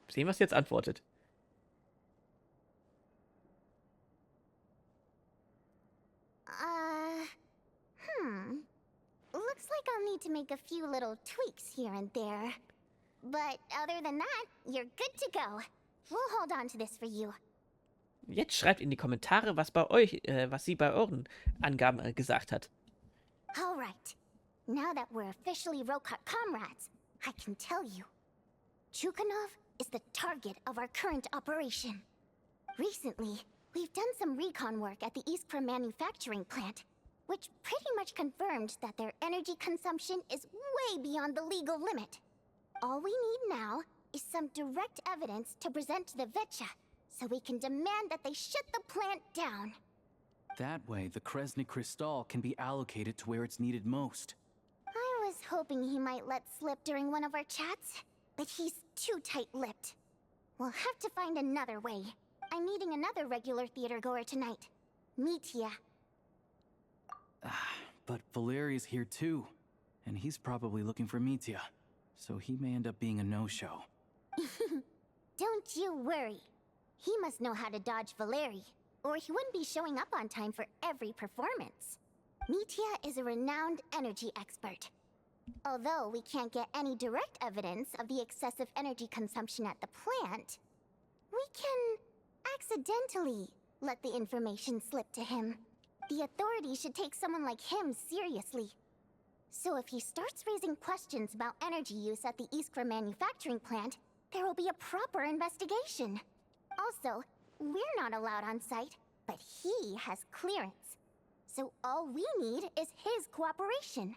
Sehen, was jetzt antwortet. Looks like I'll need to make a few little tweaks here and there. But other than that, you're good to go. We'll hold on to this for you. Jetzt schreibt in die Kommentare, was sie bei euren Angaben gesagt hat. All right. Now that we're officially Rokot comrades, I can tell you. Chuganov is the target of our current operation. Recently, we've done some recon work at the Iskra manufacturing plant, which pretty much confirmed that their energy consumption is way beyond the legal limit. All we need now is some direct evidence to present to the Vetcha, so we can demand that they shut the plant down. That way, the Kresny Crystal can be allocated to where it's needed most. I was hoping he might let slip during one of our chats, but he's too tight-lipped. We'll have to find another way. I'm meeting another regular theater goer tonight, Mitya. But Valeri's here too, and he's probably looking for Mitya, so he may end up being a no-show. Don't you worry. He must know how to dodge Valeri, or he wouldn't be showing up on time for every performance. Mitya is a renowned energy expert. Although we can't get any direct evidence of the excessive energy consumption at the plant, we can accidentally let the information slip to him. The authorities should take someone like him seriously. So if he starts raising questions about energy use at the Iskra manufacturing plant, there will be a proper investigation. Also, we're not allowed on site, but he has clearance. So all we need is his cooperation.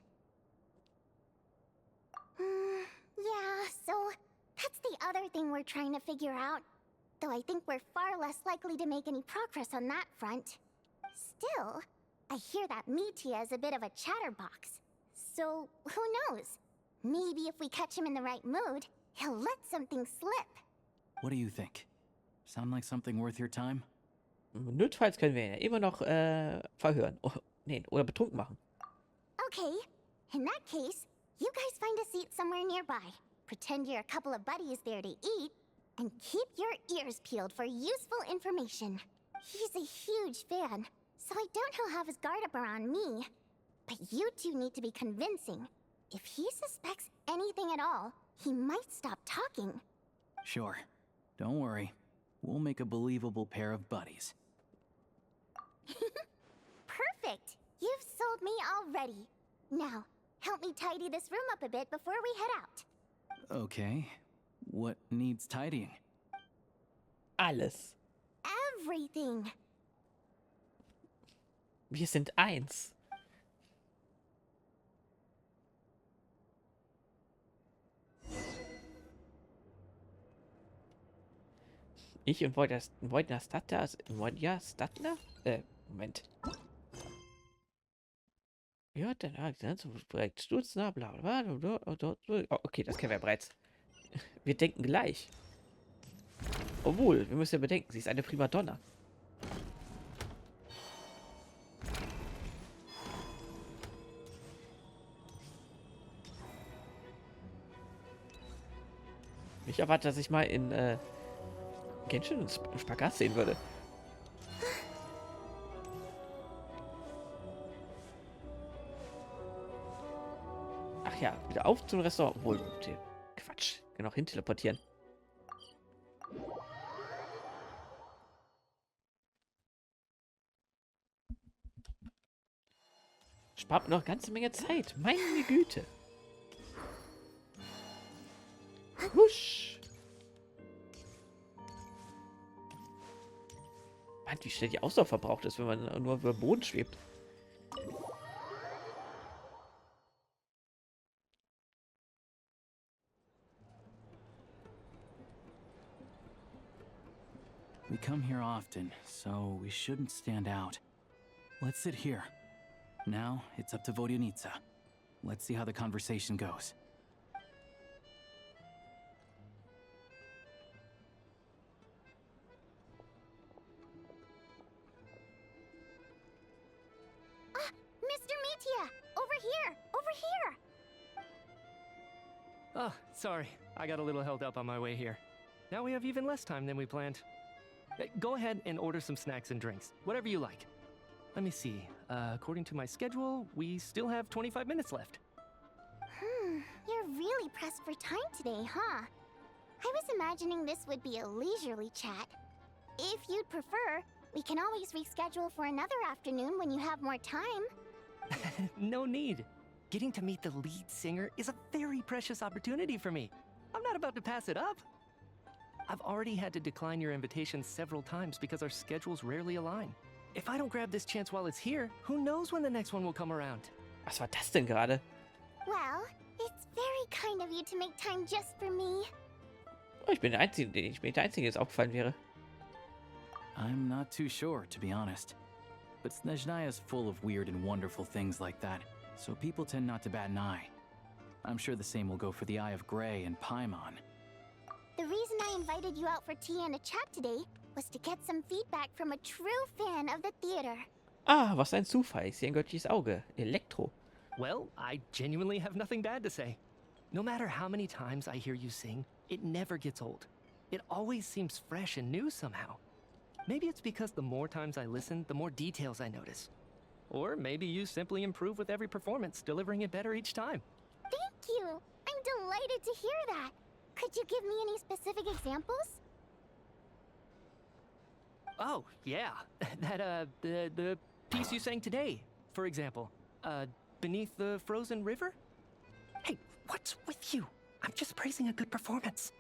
Yeah, so that's the other thing we're trying to figure out. Though I think we're far less likely to make any progress on that front. Still, I hear that Mitya is a bit of a chatterbox. So, who knows? Maybe if we catch him in the right mood, he'll let something slip. What do you think? Sound like something worth your time? Notfalls können wir ihn ja immer noch verhören. Oh, nee, oder betrunken machen. Okay, in that case, you guys find a seat somewhere nearby. Pretend you're a couple of buddies there to eat, and keep your ears peeled for useful information. He's a huge fan, so I doubt he'll have his guard up around me. But you two need to be convincing. If he suspects anything at all, he might stop talking. Sure. Don't worry. We'll make a believable pair of buddies. Perfect! You've sold me already. Now, help me tidy this room up a bit before we head out. Okay. What needs tidying? Alles. Everything. Wir sind eins. Ich und Wojna Statner? Moment. Ja, dann zum Projekt Stutzner, bla bla bla. Oh, okay, das kennen wir bereits. Wir denken gleich. Obwohl, wir müssen ja bedenken, sie ist eine Primadonna. Ich erwarte, dass ich mal in Genshin und Spagat sehen würde. Ach ja, wieder auf zum Restaurant. Obwohl, Quatsch, kann auch hin teleportieren. Spart noch eine ganze Menge Zeit. Meine Güte. Husch. Mann, wie schnell die Ausdauer verbraucht ist, wenn man nur über den Boden schwebt. We come here often, so we shouldn't stand out. Let's sit here. Now, it's up to Vodyanica. Let's see how the conversation goes. Mr. Mitya! Over here! Over here! Oh, sorry. I got a little held up on my way here. Now we have even less time than we planned. Go ahead and order some snacks and drinks. Whatever you like. Let me see. According to my schedule, we still have 25 minutes left. You're really pressed for time today, huh? I was imagining this would be a leisurely chat. If you'd prefer, we can always reschedule for another afternoon when you have more time. No need. Getting to meet the lead singer is a very precious opportunity for me. I'm not about to pass it up. I've already had to decline your invitation several times because our schedules rarely align. If I don't grab this chance while it's here, who knows when the next one will come around? Was war das denn gerade? Well, it's very kind of you to make time just for me. Oh, ich bin der Einzige, der es aufgefallen wäre. I'm not too sure, to be honest. But Snezhnaya is full of weird and wonderful things like that, so people tend not to bat an eye. I'm sure the same will go for the Eye of Grey and Paimon. The reason I invited you out for tea and a chat today was to get some feedback from a true fan of the theater. Ah, was ein Zufall. Ich sehe ein göttliches Auge. Elektro. Well, I genuinely have nothing bad to say. No matter how many times I hear you sing, it never gets old. It always seems fresh and new somehow. Maybe it's because the more times I listen, the more details I notice. Or maybe you simply improve with every performance, delivering it better each time. Thank you! I'm delighted to hear that. Could you give me any specific examples? Oh, yeah. That, the piece you sang today, for example. Beneath the Frozen River? Hey, what's with you? I'm just praising a good performance.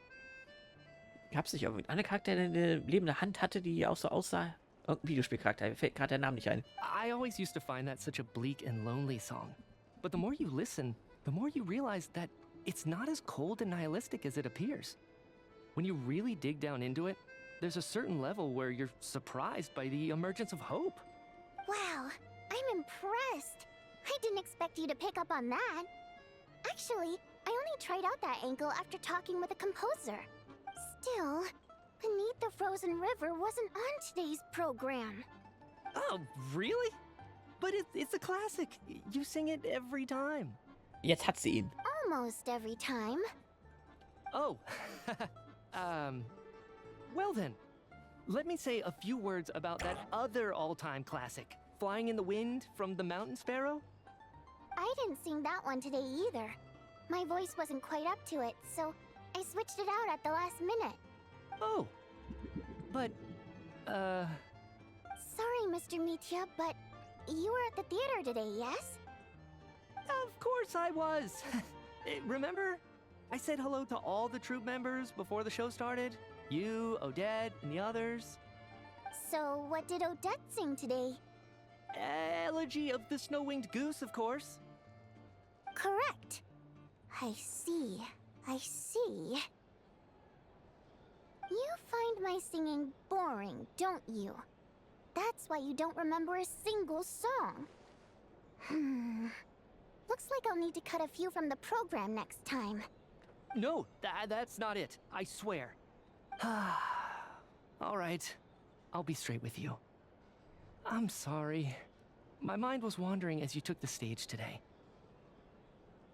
Gab es nicht irgendeinen Charakter, der eine lebende Hand hatte, die auch so aussah? Irgendein Videospielcharakter, mir fällt gerade der Name nicht ein. I always used to find that such a bleak and lonely song. But the more you listen, the more you realize that it's not as cold and nihilistic as it appears. When you really dig down into it, there's a certain level where you're surprised by the emergence of hope. Wow, I'm impressed. I didn't expect you to pick up on that. Actually, I only tried out that angle after talking with a composer. Still, Beneath the Frozen River wasn't on today's program. Oh, really? But it's a classic. You sing it every time. Jetzt hat sie ihn. Almost every time. Oh, well then, let me say a few words about that other all-time classic, Flying in the Wind from the Mountain Sparrow. I didn't sing that one today either. My voice wasn't quite up to it, so I switched it out at the last minute. Oh, but, Sorry, Mr. Mitya, but you were at the theater today, yes? Of course I was. Remember? I said hello to all the troupe members before the show started. You, Odette, and the others. So, what did Odette sing today? Elegy of the Snow-Winged Goose, of course. Correct. I see. I see. You find my singing boring, don't you? That's why you don't remember a single song. Looks like I'll need to cut a few from the program next time. No, that's not it. I swear. All right. I'll be straight with you. I'm sorry. My mind was wandering as you took the stage today.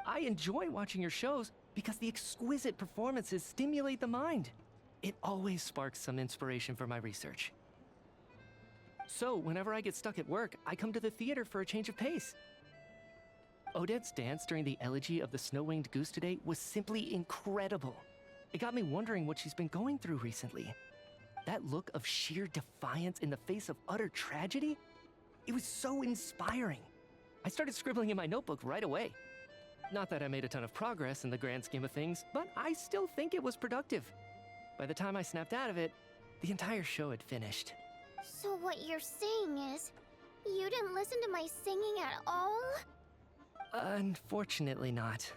I enjoy watching your shows because the exquisite performances stimulate the mind. It always sparks some inspiration for my research. So, whenever I get stuck at work, I come to the theater for a change of pace. Odette's dance during the Elegy of the Snow-Winged Goose today was simply incredible. It got me wondering what she's been going through recently. That look of sheer defiance in the face of utter tragedy? It was so inspiring. I started scribbling in my notebook right away. Not that I made a ton of progress in the grand scheme of things, but I still think it was productive. By the time I snapped out of it, the entire show had finished. So what you're saying is, you didn't listen to my singing at all? Unfortunately not.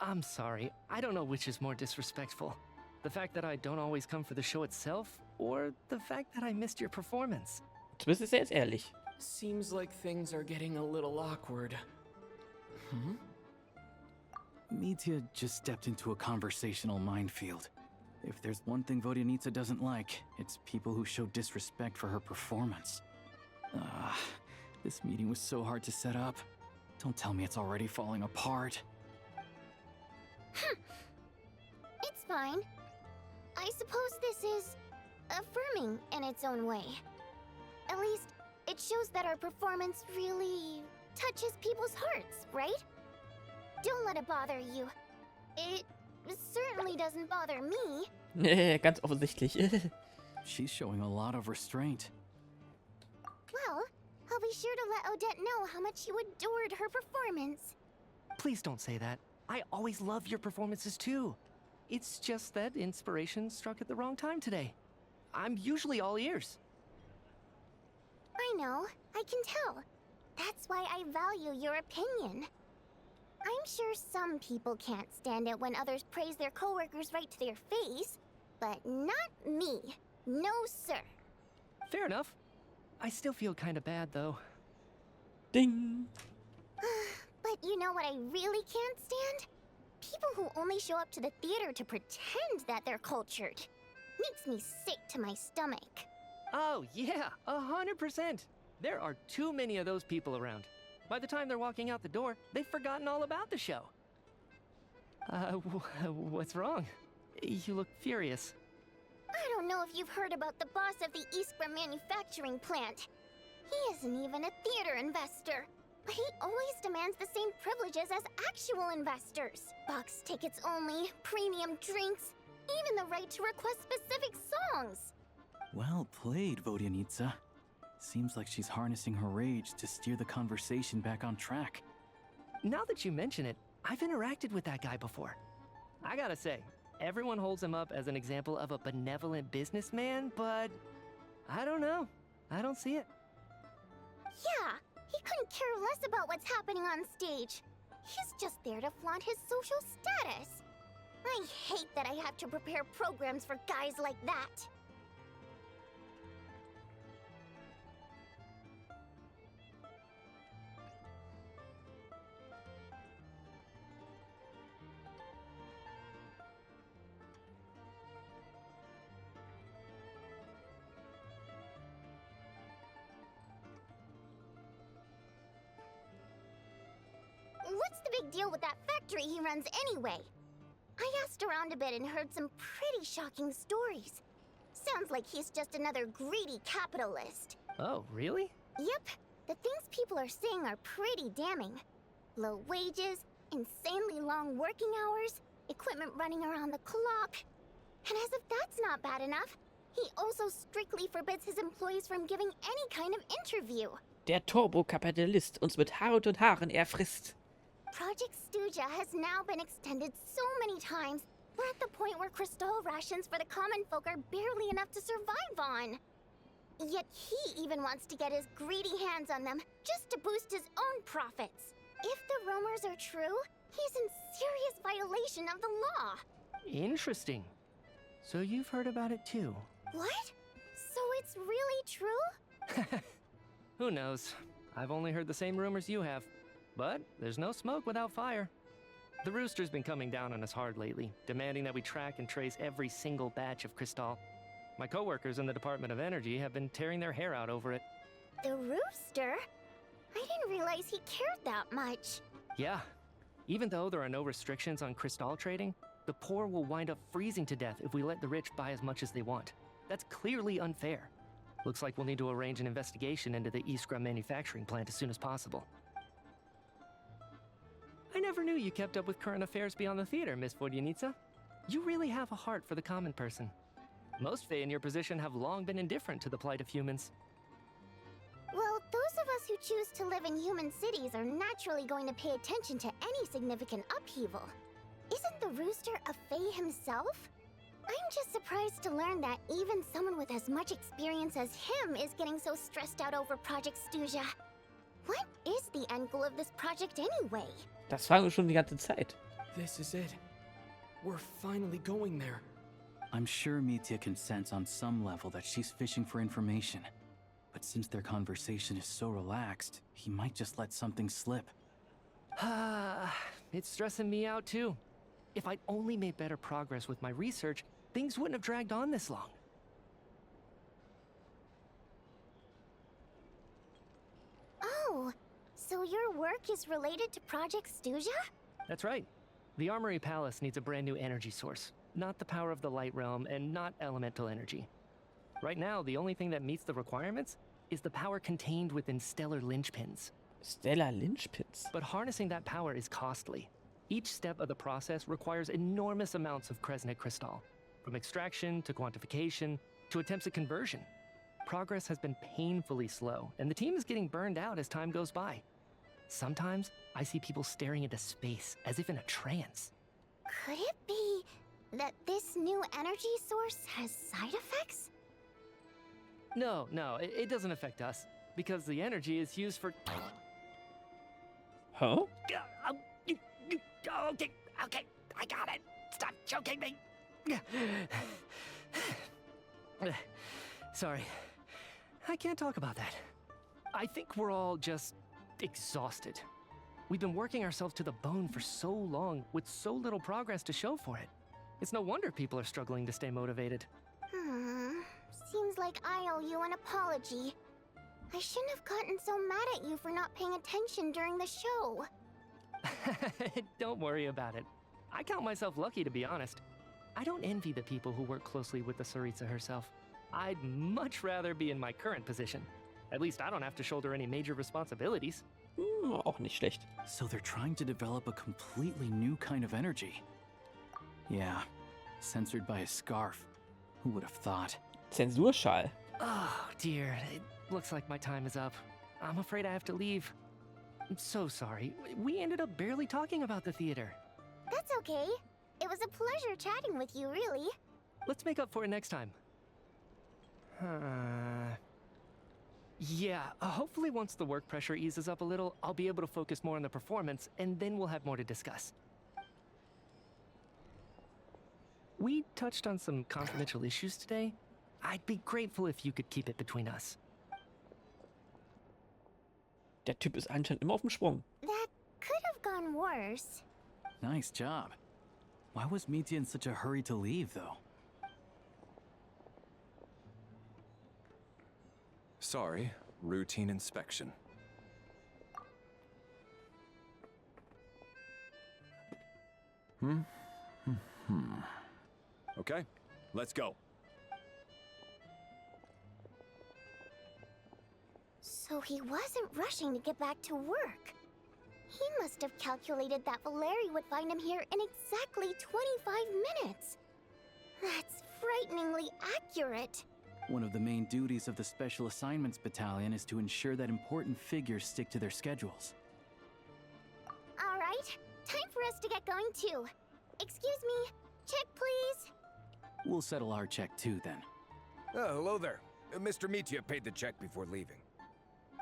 I'm sorry, I don't know which is more disrespectful. The fact that I don't always come for the show itself, or the fact that I missed your performance. Zumindest ist er jetzt ehrlich. Seems like things are getting a little awkward. Mitya just stepped into a conversational minefield. If there's one thing Vodyanitsa doesn't like, it's people who show disrespect for her performance. This meeting was so hard to set up. Don't tell me it's already falling apart. It's fine. I suppose this is affirming in its own way. At least, it shows that our performance really touches people's hearts, right? Don't let it bother you. It certainly doesn't bother me. Ganz offensichtlich. She's showing a lot of restraint. Well, I'll be sure to let Odette know how much you adored her performance. Please don't say that. I always love your performances too. It's just that inspiration struck at the wrong time today. I'm usually all ears. I know, I can tell. That's why I value your opinion. I'm sure some people can't stand it when others praise their coworkers right to their face, but not me. No, sir. Fair enough. I still feel kinda bad, though. Ding! But you know what I really can't stand? People who only show up to the theater to pretend that they're cultured. Makes me sick to my stomach. Oh, yeah, 100%. There are too many of those people around. By the time they're walking out the door, they've forgotten all about the show. What's wrong? You look furious. I don't know if you've heard about the boss of the Iskra manufacturing plant. He isn't even a theater investor, but he always demands the same privileges as actual investors. Box tickets only, premium drinks, even the right to request specific songs. Well played, Vodyanitsa. Seems like she's harnessing her rage to steer the conversation back on track. Now that you mention it, I've interacted with that guy before. I gotta say, everyone holds him up as an example of a benevolent businessman, but I don't know. I don't see it. Yeah, he couldn't care less about what's happening on stage. He's just there to flaunt his social status. I hate that I have to prepare programs for guys like that. What's the big deal with that factory he runs anyway? I asked around a bit and heard some pretty shocking stories. Sounds like he's just another greedy capitalist. Oh, really? Yep, the things people are saying are pretty damning. Low wages, insanely long working hours, equipment running around the clock. And as if that's not bad enough, he also strictly forbids his employees from giving any kind of interview. Der Turbokapitalist uns mit Haut und Haaren erfrisst. Project Stuja has now been extended so many times, we're at the point where crystal rations for the common folk are barely enough to survive on. Yet he even wants to get his greedy hands on them just to boost his own profits. If the rumors are true, he's in serious violation of the law. Interesting. So you've heard about it too? What? So it's really true? Who knows? I've only heard the same rumors you have. But there's no smoke without fire. The Rooster's been coming down on us hard lately, demanding that we track and trace every single batch of Crystal. My coworkers in the Department of Energy have been tearing their hair out over it. The Rooster? I didn't realize he cared that much. Yeah. Even though there are no restrictions on Crystal trading, the poor will wind up freezing to death if we let the rich buy as much as they want. That's clearly unfair. Looks like we'll need to arrange an investigation into the Iskra manufacturing plant as soon as possible. I never knew you kept up with current affairs beyond the theater, Miss Vodyanitsa. You really have a heart for the common person. Most Fae in your position have long been indifferent to the plight of humans. Well, those of us who choose to live in human cities are naturally going to pay attention to any significant upheaval. Isn't the Rooster a Fae himself? I'm just surprised to learn that even someone with as much experience as him is getting so stressed out over Project Stuja. What is the end goal of this project anyway? Das fragen wir schon die ganze Zeit. This is it. We're finally going there. I'm sure Mitya can sense on some level that she's fishing for information. But since their conversation is so relaxed, he might just let something slip. It's stressing me out too. If I'd only made better progress with my research, things wouldn't have dragged on this long. Oh, so your work is related to Project Stuja? That's right. The Armory Palace needs a brand new energy source. Not the power of the Light Realm and not elemental energy. Right now, the only thing that meets the requirements is the power contained within stellar linchpins. Stellar Linchpins? But harnessing that power is costly. Each step of the process requires enormous amounts of Kresnik crystal, from extraction to quantification to attempts at conversion. Progress has been painfully slow, and the team is getting burned out as time goes by. Sometimes, I see people staring into space as if in a trance. Could it be that this new energy source has side effects? No, it doesn't affect us, because the energy is used for... Huh? Okay, okay, I got it. Stop choking me. Sorry, I can't talk about that. I think we're all just exhausted. We've been working ourselves to the bone for so long with so little progress to show for it. It's no wonder people are struggling to stay motivated. Seems like I owe you an apology. I shouldn't have gotten so mad at you for not paying attention during the show. Don't worry about it. I count myself lucky, to be honest. I don't envy the people who work closely with the Tsaritsa herself. I'd much rather be in my current position. At least I don't have to shoulder any major responsibilities. Auch nicht schlecht. So they're trying to develop a completely new kind of energy. Yeah, censored by a scarf. Who would have thought? Zensurschal. Oh, dear. It looks like my time is up. I'm afraid I have to leave. I'm so sorry. We ended up barely talking about the theater. That's okay. It was a pleasure chatting with you, really. Let's make up for it next time. Yeah, hopefully once the work pressure eases up a little, I'll be able to focus more on the performance, and then we'll have more to discuss. We touched on some confidential issues today. I'd be grateful if you could keep it between us. Der Typ ist anscheinend immer auf dem Sprung. That could have gone worse. Nice job. Why was Mitya in such a hurry to leave, though? Sorry, routine inspection. Okay, let's go. So he wasn't rushing to get back to work. He must have calculated that Valeri would find him here in exactly 25 minutes. That's frighteningly accurate. One of the main duties of the Special Assignments Battalion is to ensure that important figures stick to their schedules. All right, time for us to get going too. Excuse me, check please. We'll settle our check too then. Oh, hello there. Mr. Mitya paid the check before leaving.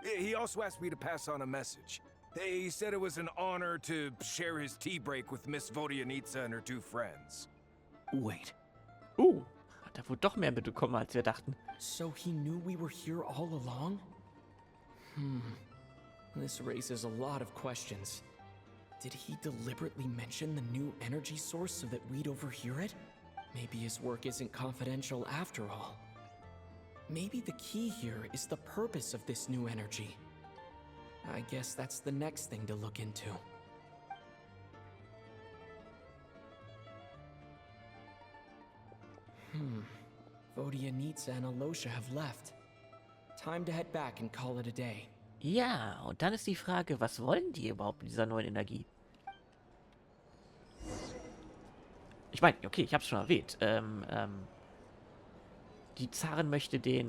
He also asked me to pass on a message. He said it was an honor to share his tea break with Miss Vodyanitsa and her two friends. Wait. Hat er wohl doch mehr mitbekommen, als wir dachten. So he knew we were here all along? This raises a lot of questions. Did he deliberately mention the new energy source so that we'd overhear it? Maybe his work isn't confidential after all. Maybe the key here is the purpose of this new energy. I guess that's the next thing to look into. Vodyanitsa and Alosha have left. Time to head back and call it a day. Ja, und dann ist die Frage, was wollen die überhaupt mit dieser neuen Energie? Ich meine, okay, ich hab's schon erwähnt. Die Zarin möchte die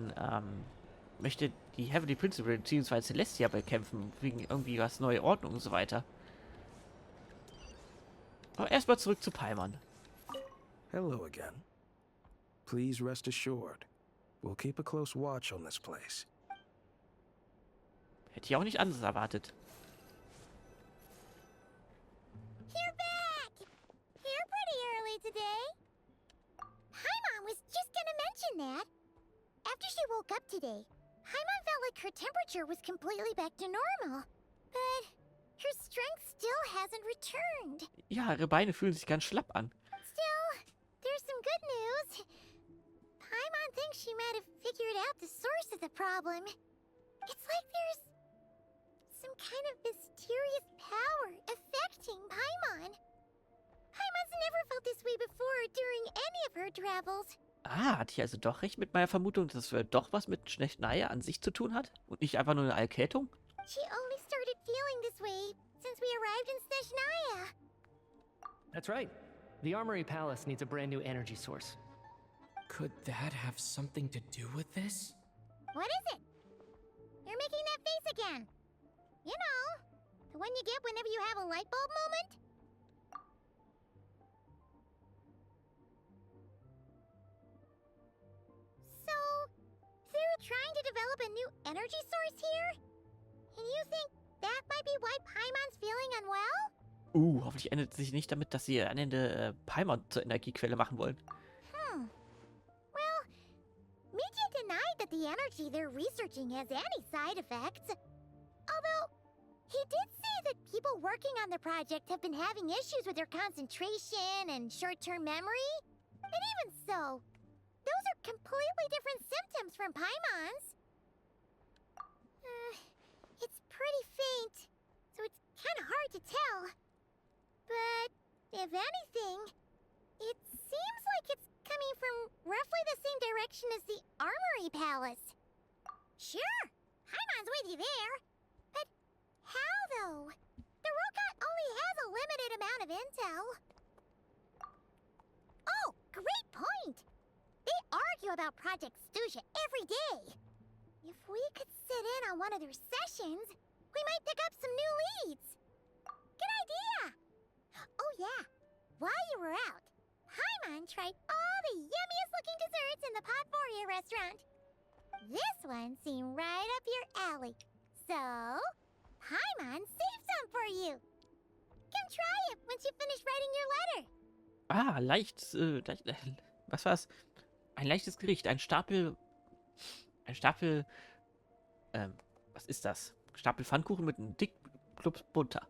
Heavenly Principle bzw. Celestia bekämpfen, wegen irgendwie was neue Ordnung und so weiter. Aber erstmal zurück zu Paimon. Hello again. Please rest assured, we'll keep a close watch on this place. Hätte ich auch nicht anders erwartet. You're back! Here pretty early today. Paimon was just gonna mention that. After she woke up today, Paimon felt like her temperature was completely back to normal. But her strength still hasn't returned. Ja, ihre Beine fühlen sich ganz schlapp an. Still, there's some good news. Paimon thinks she might have figured out the source of the problem. It's like there's some kind of mysterious power affecting Paimon. Paimon's never felt this way before during any of her travels. Hatte ich also doch recht mit meiner Vermutung, dass es doch was mit Snezhnaya an sich zu tun hat? Und nicht einfach nur eine Erkältung? She only started feeling this way since we arrived in Snezhnaya. That's right. The Armory Palace needs a brand new energy source. Could that have something to do with this? What is it? You're making that face again. You know, the one you get whenever you have a light bulb moment? So, they're trying to develop a new energy source here? And you think that might be why Paimon's feeling unwell? Hoffentlich endet es sich nicht damit, dass sie am Ende Paimon zur Energiequelle machen wollen. Well, Media denied that the energy they're researching has any side effects. Although, he did say that people working on the project have been having issues with their concentration and short-term memory. And even so, those are completely different symptoms from Paimon's. It's pretty faint, so it's kind of hard to tell. But, if anything, it seems like it's coming from roughly the same direction as the Armory Palace. Sure, Paimon's with you there. But how, though? The robot only has a limited amount of intel. Oh, great point! They argue about Project Stuja every day. If we could sit in on one of their sessions, we might pick up some new leads. Good idea! Oh yeah, while you were out, Paimon tried all the yummiest looking desserts in the Podvoria restaurant. This one seemed right up your alley. So, Paimon saved some for you. Come try it once you finish writing your letter. Was war's? Ein leichtes Gericht, ein Stapel, was ist das? Stapel Pfannkuchen mit einem dicken Klumps Butter.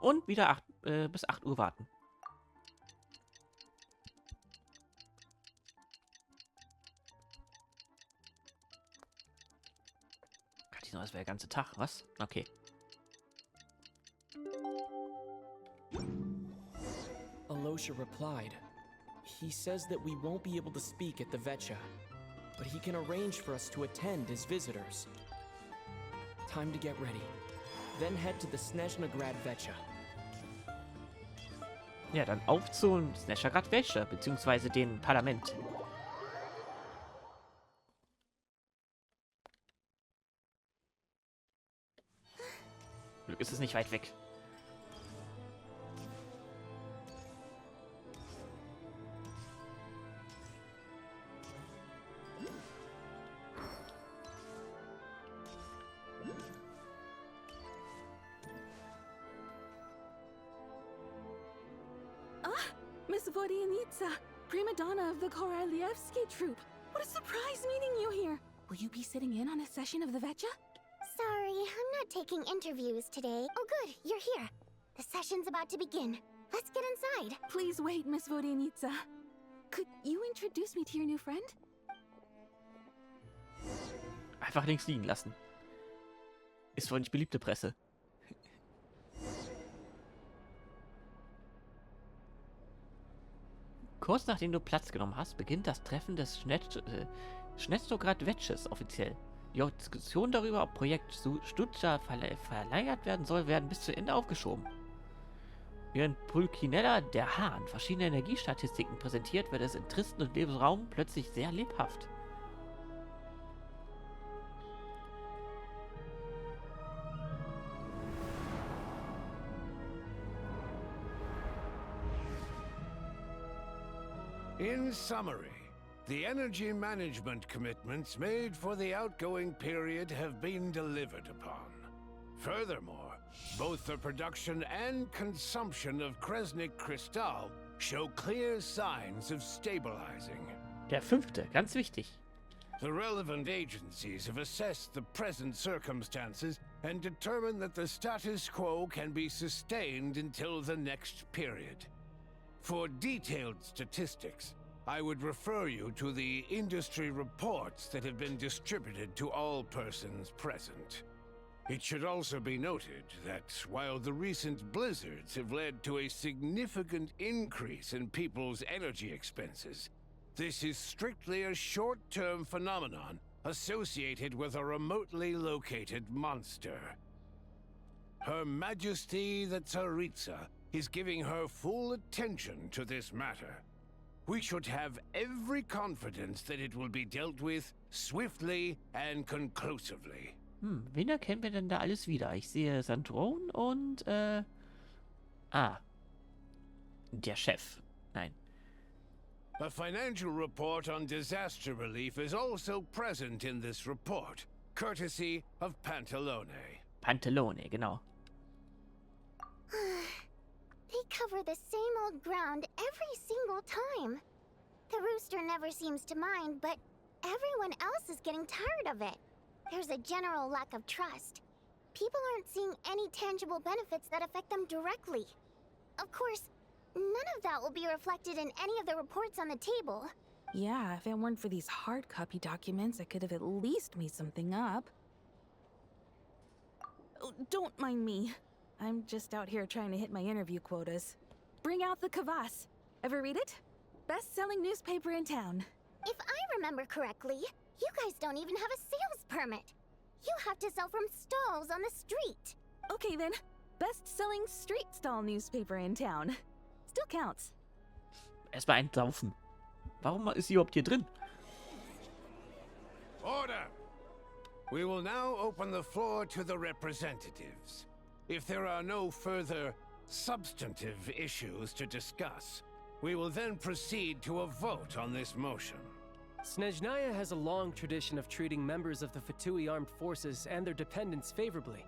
Und wieder bis 8 Uhr warten. Das wäre der ganze Tag, was? Okay. Alosha replied. He says that we won't be able to speak at the Vetcha, but he can arrange for us to attend as visitors. Time to get ready. Then head to the Snezhnaya Vetcha. Ja, dann auf zum Snezhnaya Vetcha, beziehungsweise dem Parlament. Glück ist es nicht weit weg. Miss Vodyanitsa, prima donna of the Korolievsky troupe. What a surprise meeting you here. Will you be sitting in on a session of the Vetcha? Sorry, I'm not taking interviews today. Oh good, you're here. The session's about to begin. Let's get inside. Please wait, Miss Vodyanitsa. Could you introduce me to your new friend? Einfach links liegen lassen. Ist wohl nicht beliebte Presse. Kurz nachdem du Platz genommen hast, beginnt das Treffen des Snezhnaya Vetches offiziell. Die Diskussionen darüber, ob Projekt Stuja verlängert werden soll, werden bis zu Ende aufgeschoben. Während Pulkinella, der Hahn, verschiedene Energiestatistiken präsentiert, wird es in tristen und Lebensraum plötzlich sehr lebhaft. In summary, the energy management commitments made for the outgoing period have been delivered upon. Furthermore, both the production and consumption of Kresnik Kristall show clear signs of stabilizing. Der 5., ganz wichtig. The relevant agencies have assessed the present circumstances and determined that the status quo can be sustained until the next period. For detailed statistics, I would refer you to the industry reports that have been distributed to all persons present. It should also be noted that while the recent blizzards have led to a significant increase in people's energy expenses, this is strictly a short-term phenomenon associated with a remotely located monster. Her Majesty the Tsaritsa is giving her full attention to this matter. We should have every confidence that it will be dealt with swiftly and conclusively. Wen erkennen wir denn da alles wieder? Ich sehe Sandrone und, der Chef. Nein. A financial report on disaster relief is also present in this report. courtesy of Pantalone. Pantalone, genau. They cover the same old ground every single time. The rooster never seems to mind, but everyone else is getting tired of it. There's a general lack of trust. People aren't seeing any tangible benefits that affect them directly. Of course, none of that will be reflected in any of the reports on the table. Yeah, if it weren't for these hard copy documents, I could have at least made something up. Oh, don't mind me. I'm just out here trying to hit my interview quotas. Bring out the kvass. Ever read it? Best-selling newspaper in town. If I remember correctly, you guys don't even have a sales permit. You have to sell from stalls on the street. Okay then, best-selling street stall newspaper in town. Still counts. Erstmal ein Saufen. Warum ist sie überhaupt hier drin? Order! We will now open the floor to the representatives. If there are no further substantive issues to discuss, we will then proceed to a vote on this motion. Snezhnaya has a long tradition of treating members of the Fatui armed forces and their dependents favorably.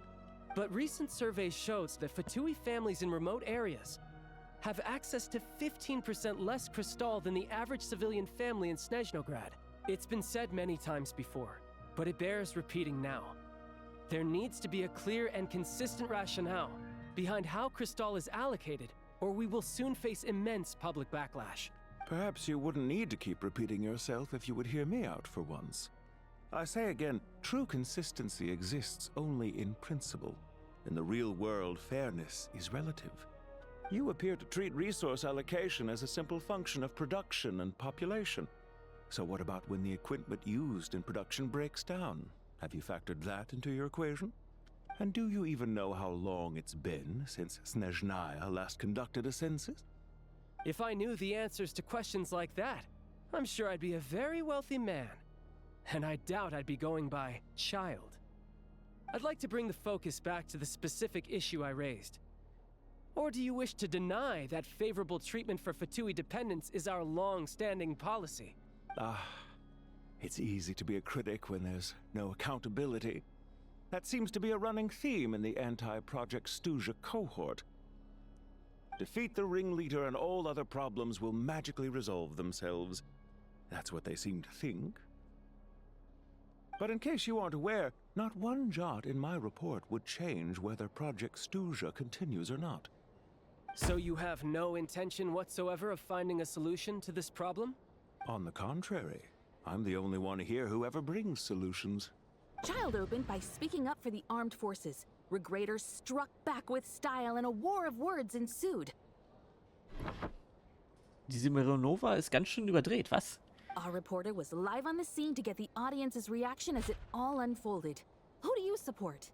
But recent surveys shows that Fatui families in remote areas have access to 15% less crystal than the average civilian family in Snezhnograd. It's been said many times before, but it bears repeating now. There needs to be a clear and consistent rationale behind how crystal is allocated, or we will soon face immense public backlash. Perhaps you wouldn't need to keep repeating yourself if you would hear me out for once. I say again, true consistency exists only in principle. In the real world, fairness is relative. You appear to treat resource allocation as a simple function of production and population. So what about when the equipment used in production breaks down? Have you factored that into your equation? And do you even know how long it's been since Snezhnaya last conducted a census? If I knew the answers to questions like that, I'm sure I'd be a very wealthy man. And I doubt I'd be going by child. I'd like to bring the focus back to the specific issue I raised. Or do you wish to deny that favorable treatment for Fatui dependents is our long-standing policy? It's easy to be a critic when there's no accountability. That seems to be a running theme in the anti-Project Stuja cohort. Defeat the ringleader and all other problems will magically resolve themselves. That's what they seem to think. But in case you aren't aware, not one jot in my report would change whether Project Stuja continues or not. So you have no intention whatsoever of finding a solution to this problem? On the contrary, I'm the only one here who ever brings solutions. Child opened by speaking up for the armed forces. Regrator struck back with style and a war of words ensued. Diese Mironova ist ganz schön überdreht, was? Our reporter was live on the scene to get the audience's reaction as it all unfolded. Who do you support?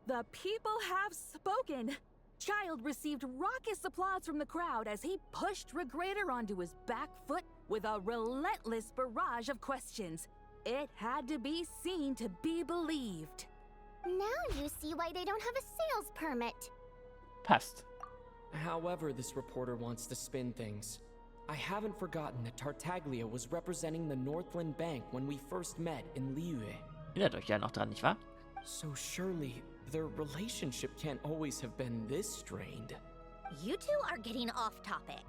The people have spoken! Child received raucous applause from the crowd as he pushed Regrator onto his back foot with a relentless barrage of questions. It had to be seen to be believed. Now you see why they don't have a sales permit. Passt. However this reporter wants to spin things, I haven't forgotten that Tartaglia was representing the Northland Bank when we first met in Liyue. Erinnert euch ja noch dran, nicht wahr? So surely their relationship can't always have been this strained. You two are getting off topic.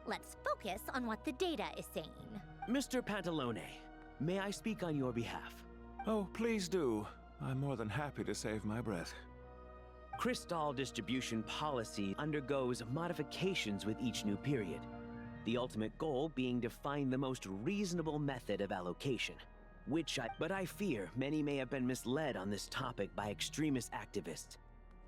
Let's focus on what the data is saying. Mr. Pantalone, may I speak on your behalf? Oh, please do. I'm more than happy to save my breath. Crystal distribution policy undergoes modifications with each new period. The ultimate goal being to find the most reasonable method of allocation. But I fear many may have been misled on this topic by extremist activists.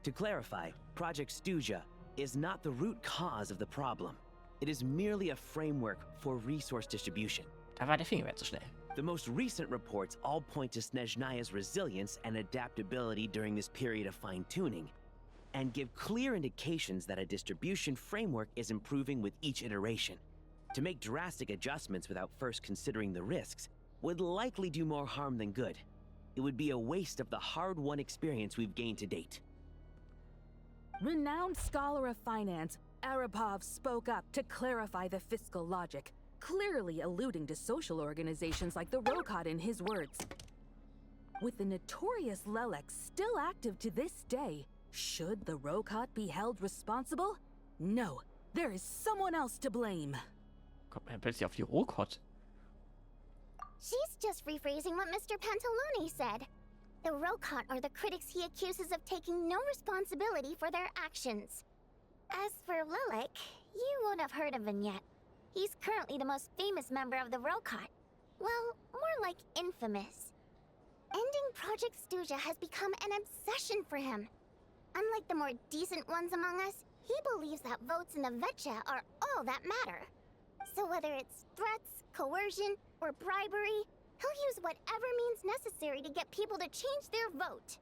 To clarify, Project Stuja is not the root cause of the problem. It is merely a framework for resource distribution. Da war der Fingerwert zu schnell. The most recent reports all point to Snezhnaya's resilience and adaptability during this period of fine-tuning, and give clear indications that a distribution framework is improving with each iteration. To make drastic adjustments without first considering the risks would likely do more harm than good. It would be a waste of the hard-won experience we've gained to date. Renowned scholar of finance, Arapov spoke up to clarify the fiscal logic. clearly alluding to social organizations like the Rokot in his words. With the notorious Lelek still active to this day, should the Rokot be held responsible? No, there is someone else to blame. Kommt man plötzlich auf die Rokot? She's just rephrasing what Mr. Pantalone said. The Rokot are the critics he accuses of taking no responsibility for their actions. As for Lelek, you won't have heard of him yet. He's currently the most famous member of the Rokot. Well, more like infamous. Ending Project Stuja has become an obsession for him. Unlike the more decent ones among us, he believes that votes in the Vetcha are all that matter. So whether it's threats, coercion, or bribery, he'll use whatever means necessary to get people to change their vote.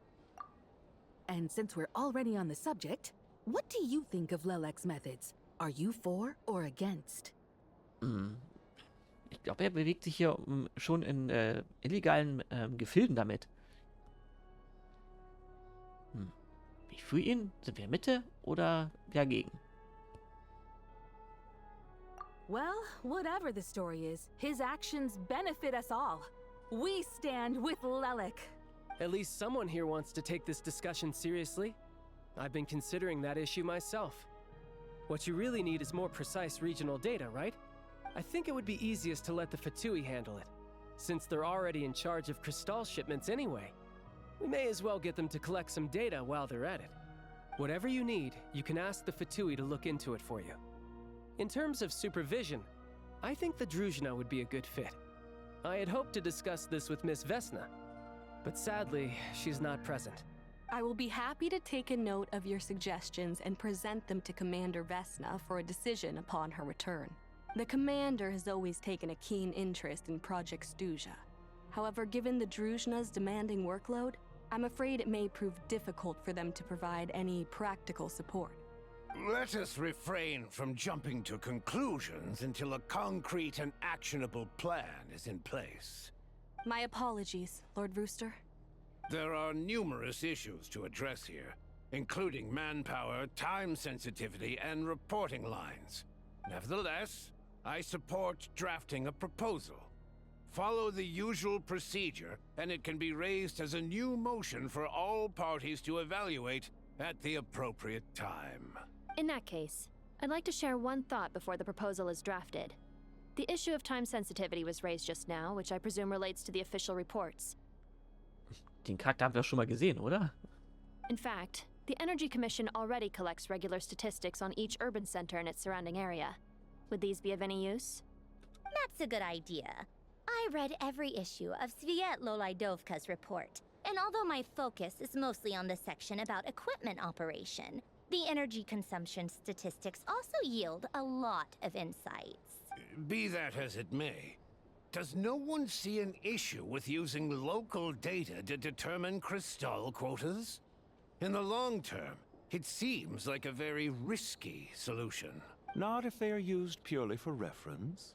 And since we're already on the subject, what do you think of Lelek's methods? Are you for or against? Ich glaube, er bewegt sich hier schon in illegalen Gefilden damit. Wie für ihn? Sind wir Mitte oder dagegen? Well, whatever the story is, his actions benefit us all. We stand with Lelek. At least someone here wants to take this discussion seriously. I've been considering that issue myself. What you really need is more precise regional data, right? I think it would be easiest to let the Fatui handle it, since they're already in charge of Crystal shipments anyway. We may as well get them to collect some data while they're at it. Whatever you need, you can ask the Fatui to look into it for you. In terms of supervision, I think the Druzhna would be a good fit. I had hoped to discuss this with Miss Vesna, but sadly, she's not present. I will be happy to take a note of your suggestions and present them to Commander Vesna for a decision upon her return. The Commander has always taken a keen interest in Project Stuja. However, given the Druzhna's demanding workload, I'm afraid it may prove difficult for them to provide any practical support. Let us refrain from jumping to conclusions until a concrete and actionable plan is in place. My apologies, Lord Rooster. There are numerous issues to address here, including manpower, time sensitivity, and reporting lines. Nevertheless, I support drafting a proposal. Follow the usual procedure, and it can be raised as a new motion for all parties to evaluate at the appropriate time. In that case, I'd like to share one thought before the proposal is drafted. The issue of time sensitivity was raised just now, which I presume relates to the official reports. Den Charakter haben wir schon mal gesehen, oder? In fact, the Energy Commission already collects regular statistics on each urban center and its surrounding area. Would these be of any use? That's a good idea. I read every issue of Svietlo Laidovka's report, and although my focus is mostly on the section about equipment operation, the energy consumption statistics also yield a lot of insights. Be that as it may, does no one see an issue with using local data to determine Crystal quotas? In the long term, it seems like a very risky solution. Not if they are used purely for reference.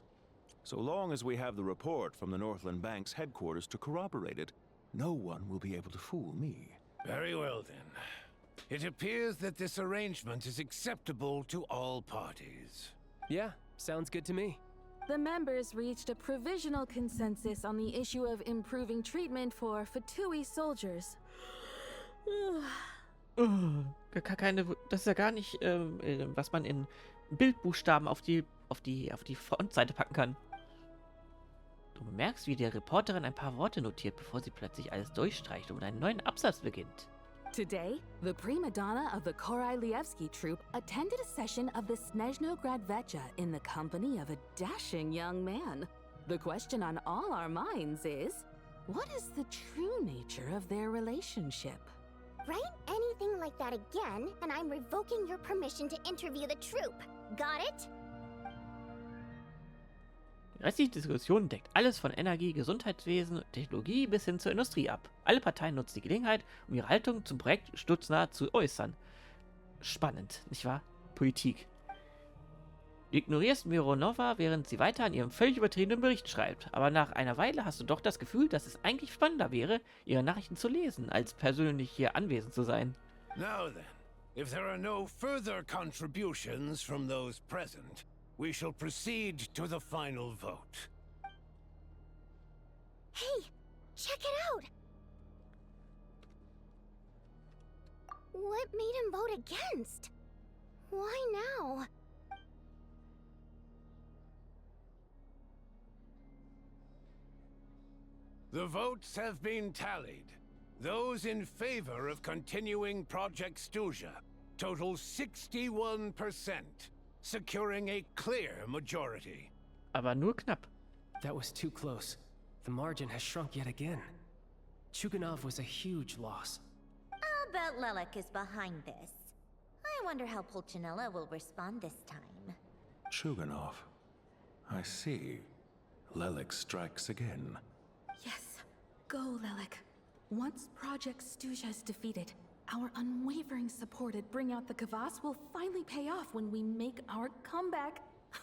So long as we have the report from the Northland Bank's headquarters to corroborate it, no one will be able to fool me. Very well then. It appears that this arrangement is acceptable to all parties. Yeah, sounds good to me. The members reached a provisional consensus on the issue of improving treatment for Fatui soldiers. Das ist ja gar nicht, was man in Bildbuchstaben auf die Frontseite packen kann. Du bemerkst, wie die Reporterin ein paar Worte notiert, bevor sie plötzlich alles durchstreicht und einen neuen Absatz beginnt. Today, the prima donna of the Korailievsky troupe attended a session of the Snezhnaya Vetcha in the company of a dashing young man. The question on all our minds is, what is the true nature of their relationship? Write anything like that again, and I'm revoking your permission to interview the troupe. Got it? Die restliche Diskussion deckt alles von Energie, Gesundheitswesen, Technologie bis hin zur Industrie ab. Alle Parteien nutzen die Gelegenheit, um ihre Haltung zum Projekt stutznah zu äußern. Spannend, nicht wahr? Politik. Du ignorierst Mironova, während sie weiter an ihrem völlig übertriebenen Bericht schreibt. Aber nach einer Weile hast du doch das Gefühl, dass es eigentlich spannender wäre, ihre Nachrichten zu lesen, als persönlich hier anwesend zu sein. Now then, if there are no further contributions from those present, we shall proceed to the final vote. Hey, check it out! What made him vote against? Why now? The votes have been tallied. Those in favor of continuing Project Stuzha total 61%, securing a clear majority. Aber nur knapp. That was too close. The margin has shrunk yet again. Chuganov was a huge loss. I'll bet Lelek is behind this. I wonder how Pulcinella will respond this time. Chuganov. I see. Lelek strikes again. Yes, go, Lelek. Once Project Stuzha is defeated, our unwavering support at Bring Out the Kvass will finally pay off when we make our comeback.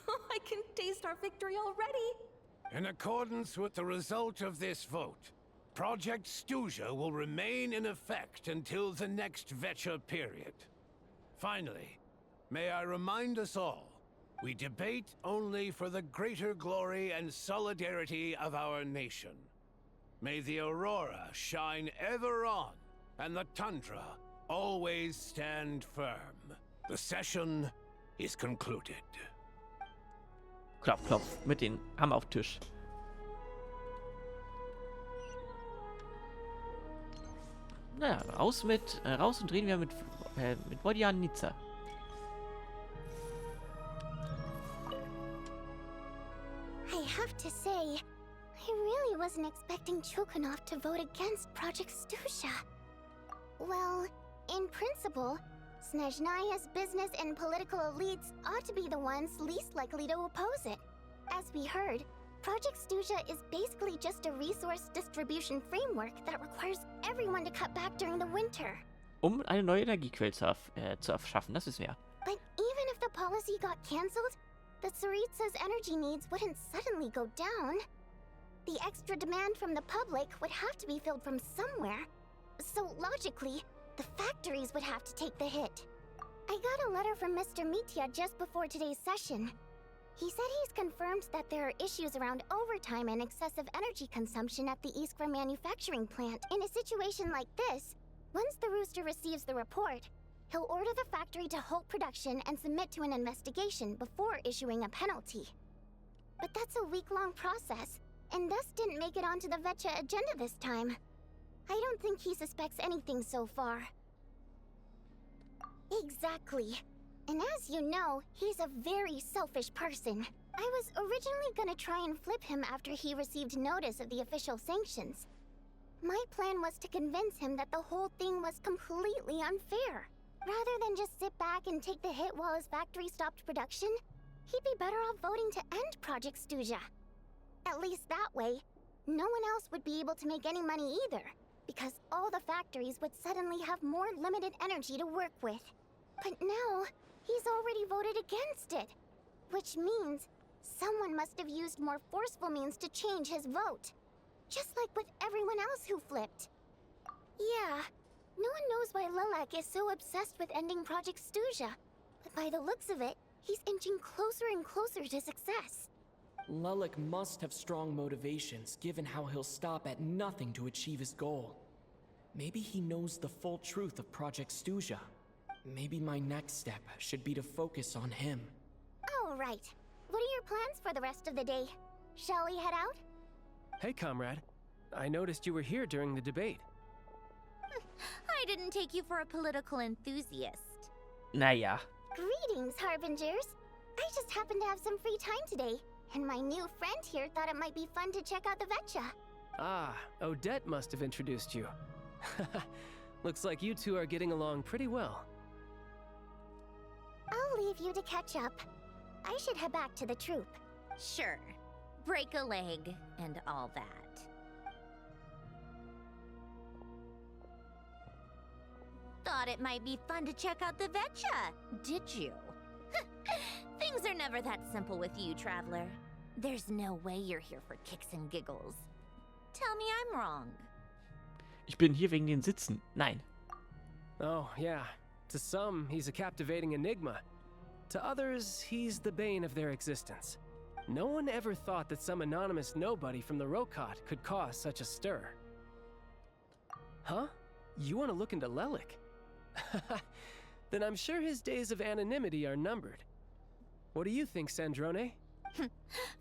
I can taste our victory already! In accordance with the result of this vote, Project Stuzha will remain in effect until the next Vecha period. Finally, may I remind us all, we debate only for the greater glory and solidarity of our nation. May the aurora shine ever on, and the tundra always stand firm. The session is concluded. Klopf, klopf, mit den Hammer auf Tisch. Naja, raus und drehen wir mit Vodyanica. I have to say, I really wasn't expecting Chuganov to vote against Project Stuzha. Well, in principle, Snezhnaya's business and political elites ought to be the ones least likely to oppose it. As we heard, Project Stuzha is basically just a resource distribution framework that requires everyone to cut back during the winter. Eine neue Energiequelle zu erschaffen, das wissen wir. But even if the policy got cancelled, the Tsaritsa's energy needs wouldn't suddenly go down. The extra demand from the public would have to be filled from somewhere. So logically, the factories would have to take the hit. I got a letter from Mr. Mitya just before today's session. He said he's confirmed that there are issues around overtime and excessive energy consumption at the Iskra manufacturing plant. In a situation like this, once the Rooster receives the report, he'll order the factory to halt production and submit to an investigation before issuing a penalty. But that's a week-long process, and thus didn't make it onto the Vecha agenda this time. I don't think he suspects anything so far. Exactly. And as you know, he's a very selfish person. I was originally gonna try and flip him after he received notice of the official sanctions. My plan was to convince him that the whole thing was completely unfair. Rather than just sit back and take the hit while his factory stopped production, he'd be better off voting to end Project Stuzha. At least that way, no one else would be able to make any money either, because all the factories would suddenly have more limited energy to work with. But now, he's already voted against it, which means someone must have used more forceful means to change his vote. Just like with everyone else who flipped. Yeah, no one knows why Lelek is so obsessed with ending Project Stuzha, but by the looks of it, he's inching closer and closer to success. Lelek must have strong motivations, given how he'll stop at nothing to achieve his goal. Maybe he knows the full truth of Project Stuzha. Maybe my next step should be to focus on him. All right. What are your plans for the rest of the day? Shall we head out? Hey, comrade. I noticed you were here during the debate. I didn't take you for a political enthusiast. Naja. Greetings, Harbingers. I just happened to have some free time today, and my new friend here thought it might be fun to check out the Vecha. Ah, Odette must have introduced you. Looks like you two are getting along pretty well. I'll leave you to catch up. I should head back to the troop. Sure. Break a leg and all that. Thought it might be fun to check out the Vecha, did you? Things are never that simple with you, Traveler. There's no way you're here for kicks and giggles. Tell me I'm wrong. Ich bin hier wegen den Sitzen. Nein. Oh, yeah. To some, he's a captivating enigma. To others, he's the bane of their existence. No one ever thought that some anonymous nobody from the Rokot could cause such a stir. Huh? You want to look into Lelik? Then I'm sure his days of anonymity are numbered. What do you think, Snezhnaya?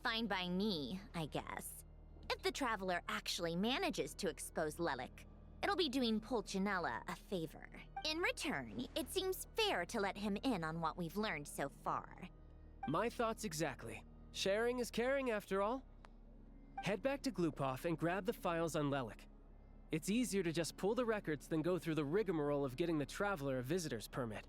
Fine by me, I guess. If the Traveler actually manages to expose Lelik, it'll be doing Pulcinella a favor. In return, it seems fair to let him in on what we've learned so far. My thoughts exactly. Sharing is caring, after all. Head back to Glupov and grab the files on Lelik. It's easier to just pull the records than go through the rigmarole of getting the Traveler a visitor's permit.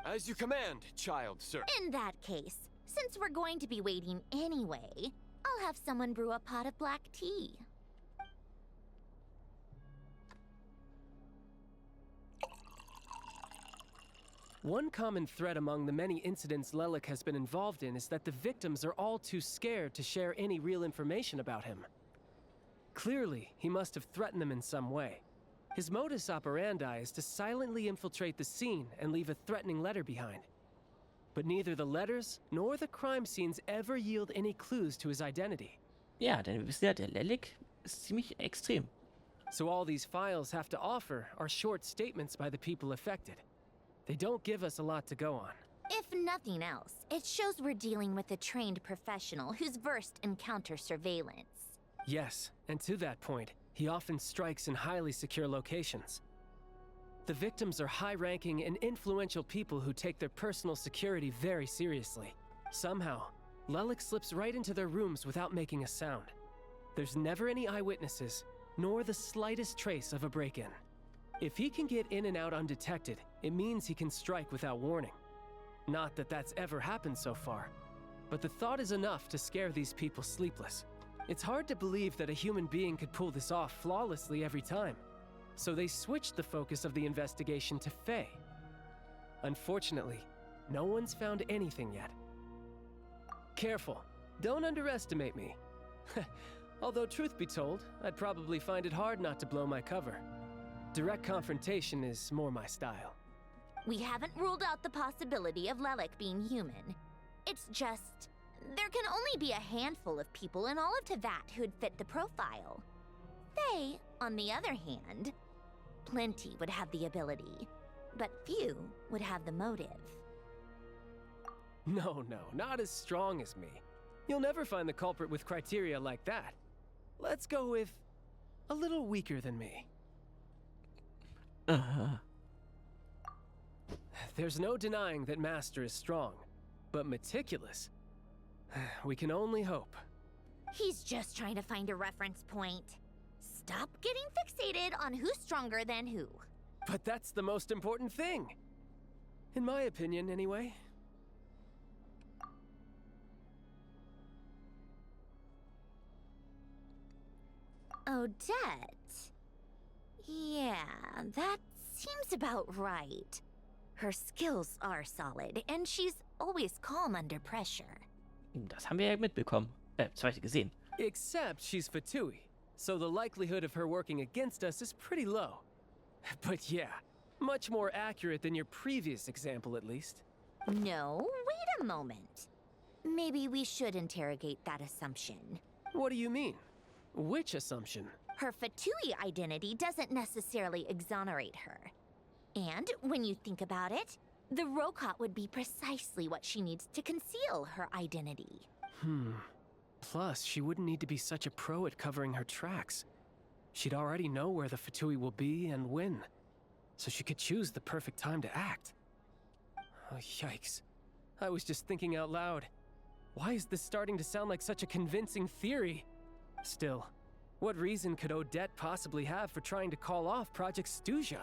As you command, child, sir. In that case, since we're going to be waiting anyway, I'll have someone brew a pot of black tea. One common thread among the many incidents Lelik has been involved in is that the victims are all too scared to share any real information about him. Clearly, he must have threatened them in some way. His modus operandi is to silently infiltrate the scene and leave a threatening letter behind. But neither the letters nor the crime scenes ever yield any clues to his identity. Ja, denn wir wissen ja, der Lelik ist ziemlich extrem. So all these files have to offer are short statements by the people affected. They don't give us a lot to go on. If nothing else, it shows we're dealing with a trained professional who's versed in counter-surveillance. Yes, and to that point, he often strikes in highly secure locations. The victims are high-ranking and influential people who take their personal security very seriously. Somehow, Lelik slips right into their rooms without making a sound. There's never any eyewitnesses, nor the slightest trace of a break-in. If he can get in and out undetected, it means he can strike without warning. Not that that's ever happened so far, but the thought is enough to scare these people sleepless. It's hard to believe that a human being could pull this off flawlessly every time. So they switched the focus of the investigation to Faye. Unfortunately, no one's found anything yet. Careful, don't underestimate me. Although truth be told, I'd probably find it hard not to blow my cover. Direct confrontation is more my style. We haven't ruled out the possibility of Lelik being human. It's just, there can only be a handful of people in all of Teyvat who'd fit the profile. Faye, on the other hand, plenty would have the ability, but few would have the motive. No, not as strong as me. You'll never find the culprit with criteria like that. Let's go with a little weaker than me. There's no denying that Master is strong, but meticulous. We can only hope. He's just trying to find a reference point. Stop getting fixated on who's stronger than who. But that's the most important thing. In my opinion, anyway. Odette? Yeah, that seems about right. Her skills are solid, and she's always calm under pressure. Das haben wir ja mitbekommen. Zweite gesehen. Except she's Fatui, so the likelihood of her working against us is pretty low. But yeah, much more accurate than your previous example, at least. No, wait a moment. Maybe we should interrogate that assumption. What do you mean? Which assumption? Her Fatui identity doesn't necessarily exonerate her. And when you think about it, the Rokot would be precisely what she needs to conceal her identity. Plus, she wouldn't need to be such a pro at covering her tracks. She'd already know where the Fatui will be and when, so she could choose the perfect time to act. Oh, yikes. I was just thinking out loud. Why is this starting to sound like such a convincing theory? Still, what reason could Odette possibly have for trying to call off Project Stuzha?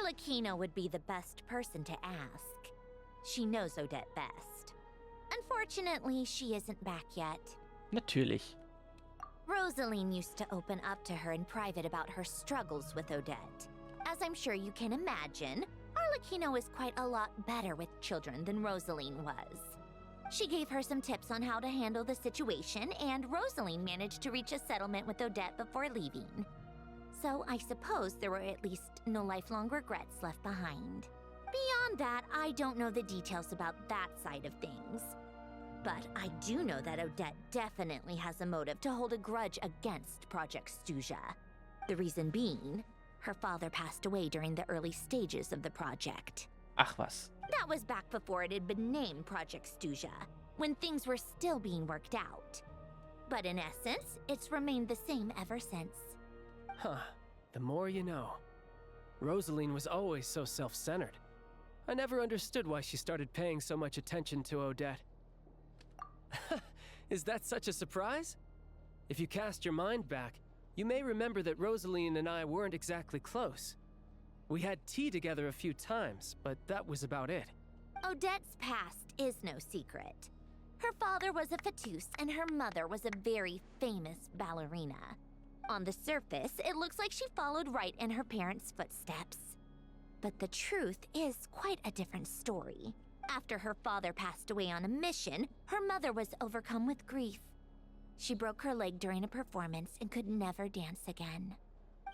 Arlecchino would be the best person to ask. She knows Odette best. Unfortunately, she isn't back yet. Natürlich. Rosaline used to open up to her in private about her struggles with Odette. As I'm sure you can imagine, Arlecchino is quite a lot better with children than Rosaline was. She gave her some tips on how to handle the situation, and Rosaline managed to reach a settlement with Odette before leaving. So I suppose there were at least no lifelong regrets left behind. Beyond Beyond that, I don't know the details about that side of things. But I do know that Odette definitely has a motive to hold a grudge against Project Stuzha. The reason being, her father passed away during the early stages of the project. Ach was. That was back before it had been named Project Stuzha, when things were still being worked out. But in essence, it's remained the same ever since. Huh. The more you know. Rosaline was always so self-centered. I never understood why she started paying so much attention to Odette. Is that such a surprise? If you cast your mind back, you may remember that Rosaline and I weren't exactly close. We had tea together a few times, but that was about it. Odette's past is no secret. Her father was a Fatus and her mother was a very famous ballerina. On the surface, it looks like she followed right in her parents' footsteps. But the truth is quite a different story. After her father passed away on a mission, her mother was overcome with grief. She broke her leg during a performance and could never dance again.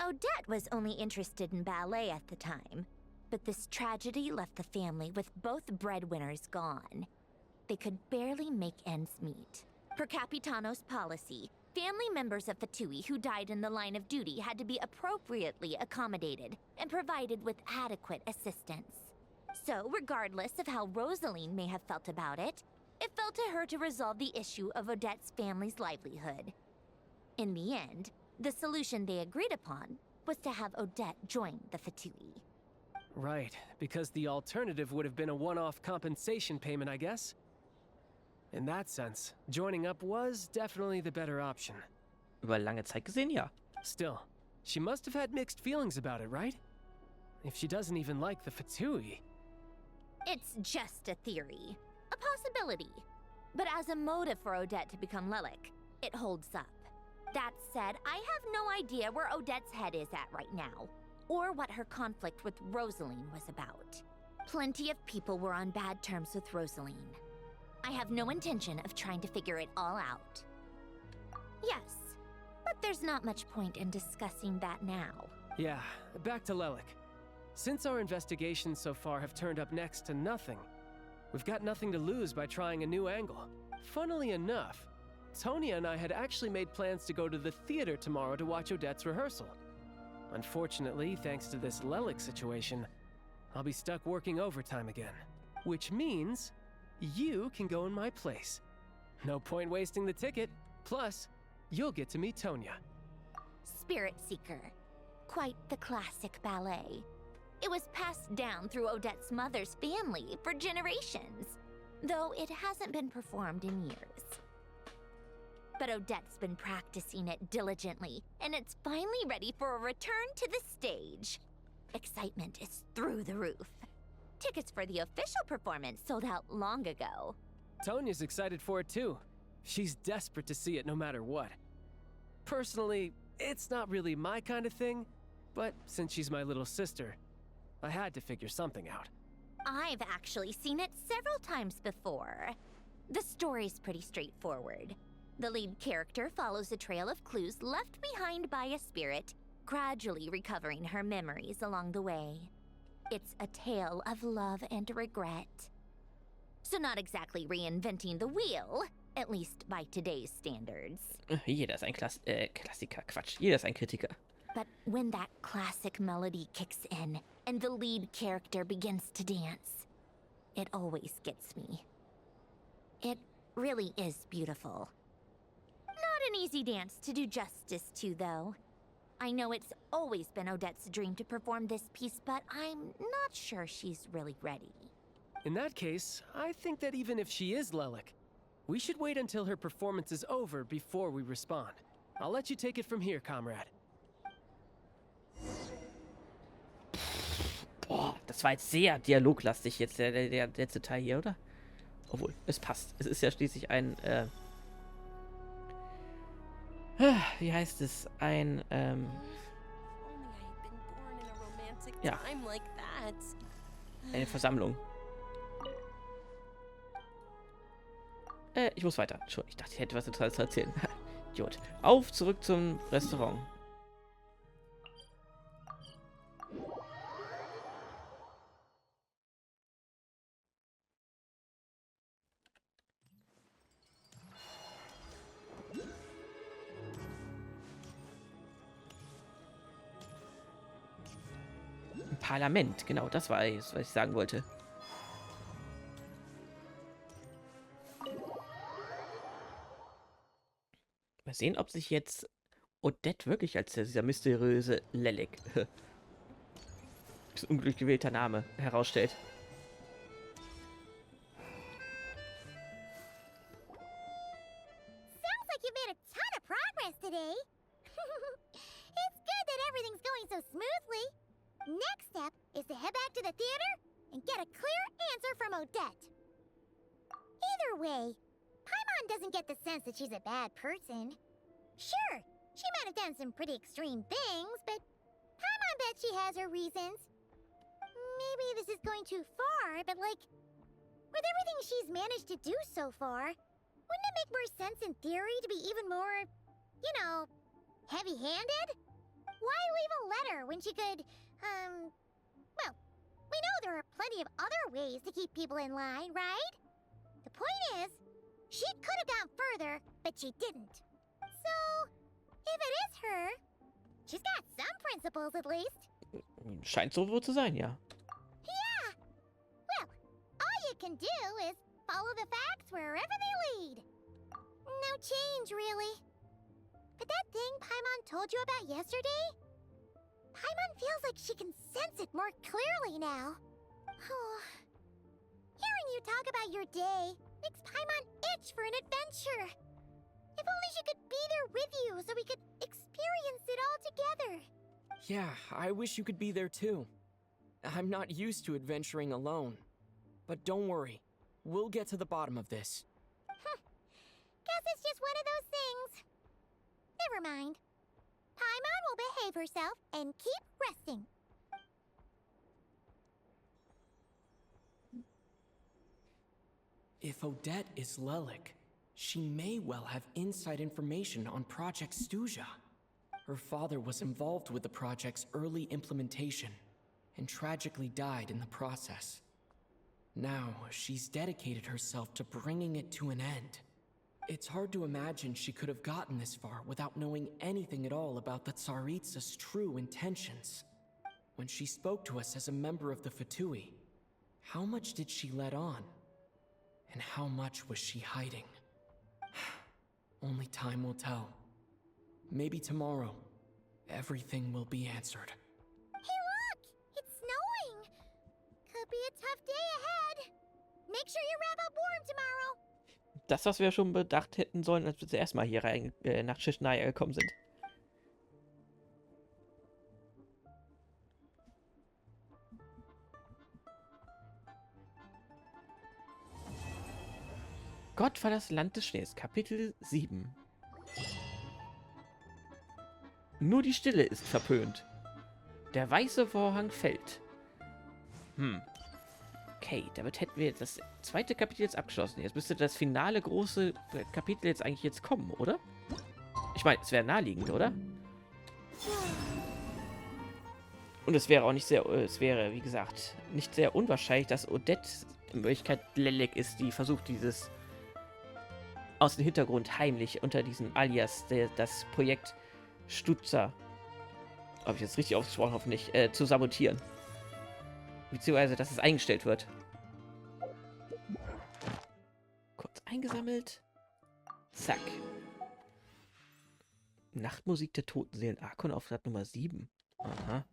Odette was only interested in ballet at the time, but this tragedy left the family with both breadwinners gone. They could barely make ends meet. Per Capitano's policy, family members of Fatui who died in the line of duty had to be appropriately accommodated and provided with adequate assistance. So, regardless of how Rosaline may have felt about it, it fell to her to resolve the issue of Odette's family's livelihood. In the end, the solution they agreed upon was to have Odette join the Fatui. Right, because the alternative would have been a one-off compensation payment, I guess. In that sense, joining up was definitely the better option. Über lange Zeit gesehen, ja. Still, she must have had mixed feelings about it, right? If she doesn't even like the Fatui. It's just a theory, a possibility. But as a motive for Odette to become Lelik, it holds up. That said, I have no idea where Odette's head is at right now, or what her conflict with Rosaline was about. Plenty of people were on bad terms with Rosaline. I have no intention of trying to figure it all out. Yes, but there's not much point in discussing that now. Yeah, back to Lelik. Since our investigations so far have turned up next to nothing, we've got nothing to lose by trying a new angle. Funnily enough, Tonya and I had actually made plans to go to the theater tomorrow to watch Odette's rehearsal. Unfortunately, thanks to this Lelik situation, I'll be stuck working overtime again. Which means you can go in my place. No point wasting the ticket. Plus, you'll get to meet Tonya. Spirit Seeker. Quite the classic ballet. It was passed down through Odette's mother's family for generations, though it hasn't been performed in years. But Odette's been practicing it diligently, and it's finally ready for a return to the stage. Excitement is through the roof. Tickets for the official performance sold out long ago. Tonya's excited for it too. She's desperate to see it no matter what. Personally, it's not really my kind of thing, but since she's my little sister, I had to figure something out. I've actually seen it several times before. The story's pretty straightforward. The lead character follows a trail of clues left behind by a spirit, gradually recovering her memories along the way. It's a tale of love and regret. So not exactly reinventing the wheel, at least by today's standards. Jeder ist ein Klassiker, Quatsch. Jeder ist ein Kritiker. But when that classic melody kicks in and the lead character begins to dance, it always gets me. It really is beautiful. Not an easy dance to do justice to, though. I know it's always been Odette's dream to perform this piece, but I'm not sure she's really ready. In that case, I think that even if she is Lelik, we should wait until her performance is over before we respond. I'll let you take it from here, comrade. Boah, das war jetzt sehr dialoglastig jetzt, der letzte Teil hier, oder? Obwohl, es passt. Es ist ja schließlich ein, wie heißt es? Ein, ja. Eine Versammlung. Ich muss weiter. Schon, ich dachte, ich hätte was Interessantes zu erzählen. Idiot. Auf, zurück zum Restaurant. Parlament. Genau, das war es, was ich sagen wollte. Mal sehen, ob sich jetzt Odette wirklich als dieser mysteriöse Lelek, das unglücklich gewählter Name, herausstellt. Sounds like you made a ton of progress today. It's good that everything's going so smoothly. Next step is to head back to the theater and get a clear answer from Odette. Either way, Paimon doesn't get the sense that she's a bad person. Sure, she might have done some pretty extreme things, but Paimon bet she has her reasons. Maybe this is going too far, but like, with everything she's managed to do so far, wouldn't it make more sense in theory to be even more, you know, heavy-handed? Why leave a letter when she could, well, we know there are plenty of other ways to keep people in line, right? The point is, she could have gone further, but she didn't. So, if it is her, she's got some principles at least. Scheint so wohl zu sein, ja. Yeah. Well, all you can do is follow the facts wherever they lead. No change, really. But that thing Paimon told you about yesterday? Paimon feels like she can sense it more clearly now. Hearing you talk about your day makes Paimon itch for an adventure. If only she could be there with you so we could experience it all together. Yeah, I wish you could be there too. I'm not used to adventuring alone. But don't worry, we'll get to the bottom of this. Guess it's just one of those things. Never mind. Paimon will behave herself and keep resting. If Odette is Lelik, she may well have inside information on Project Stuja. Her father was involved with the project's early implementation and tragically died in the process. Now, she's dedicated herself to bringing it to an end. It's hard to imagine she could have gotten this far without knowing anything at all about the Tsaritsa's true intentions. When she spoke to us as a member of the Fatui, how much did she let on? And how much was she hiding? Only time will tell. Maybe tomorrow, everything will be answered. Hey look! It's snowing! Could be a tough day ahead. Make sure you wrap up warm tomorrow. Das, was wir schon bedacht hätten sollen, als wir zuerst mal hier rein nach Snezhnaya gekommen sind. Gott war das Land des Schnees, Kapitel 7. Nur die Stille ist verpönt. Der weiße Vorhang fällt. Okay, damit hätten wir das zweite Kapitel jetzt abgeschlossen. Jetzt müsste das finale große Kapitel jetzt eigentlich jetzt kommen, oder? Ich meine, es wäre naheliegend, oder? Und es wäre auch nicht sehr, wie gesagt, nicht sehr unwahrscheinlich, dass Odette in Wirklichkeit Lelek ist, die versucht, dieses aus dem Hintergrund heimlich unter diesem Alias, das Projekt Stutzer, habe ich jetzt richtig ausgesprochen, hoffentlich, zu sabotieren. Beziehungsweise, dass es eingestellt wird. Kurz eingesammelt. Zack. Nachtmusik der toten Seelen. Arkon Auftrag Nummer 7. Aha.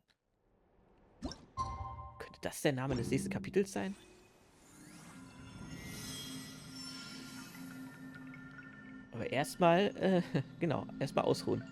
Könnte das der Name des nächsten Kapitels sein? Aber erstmal, genau, erstmal ausruhen.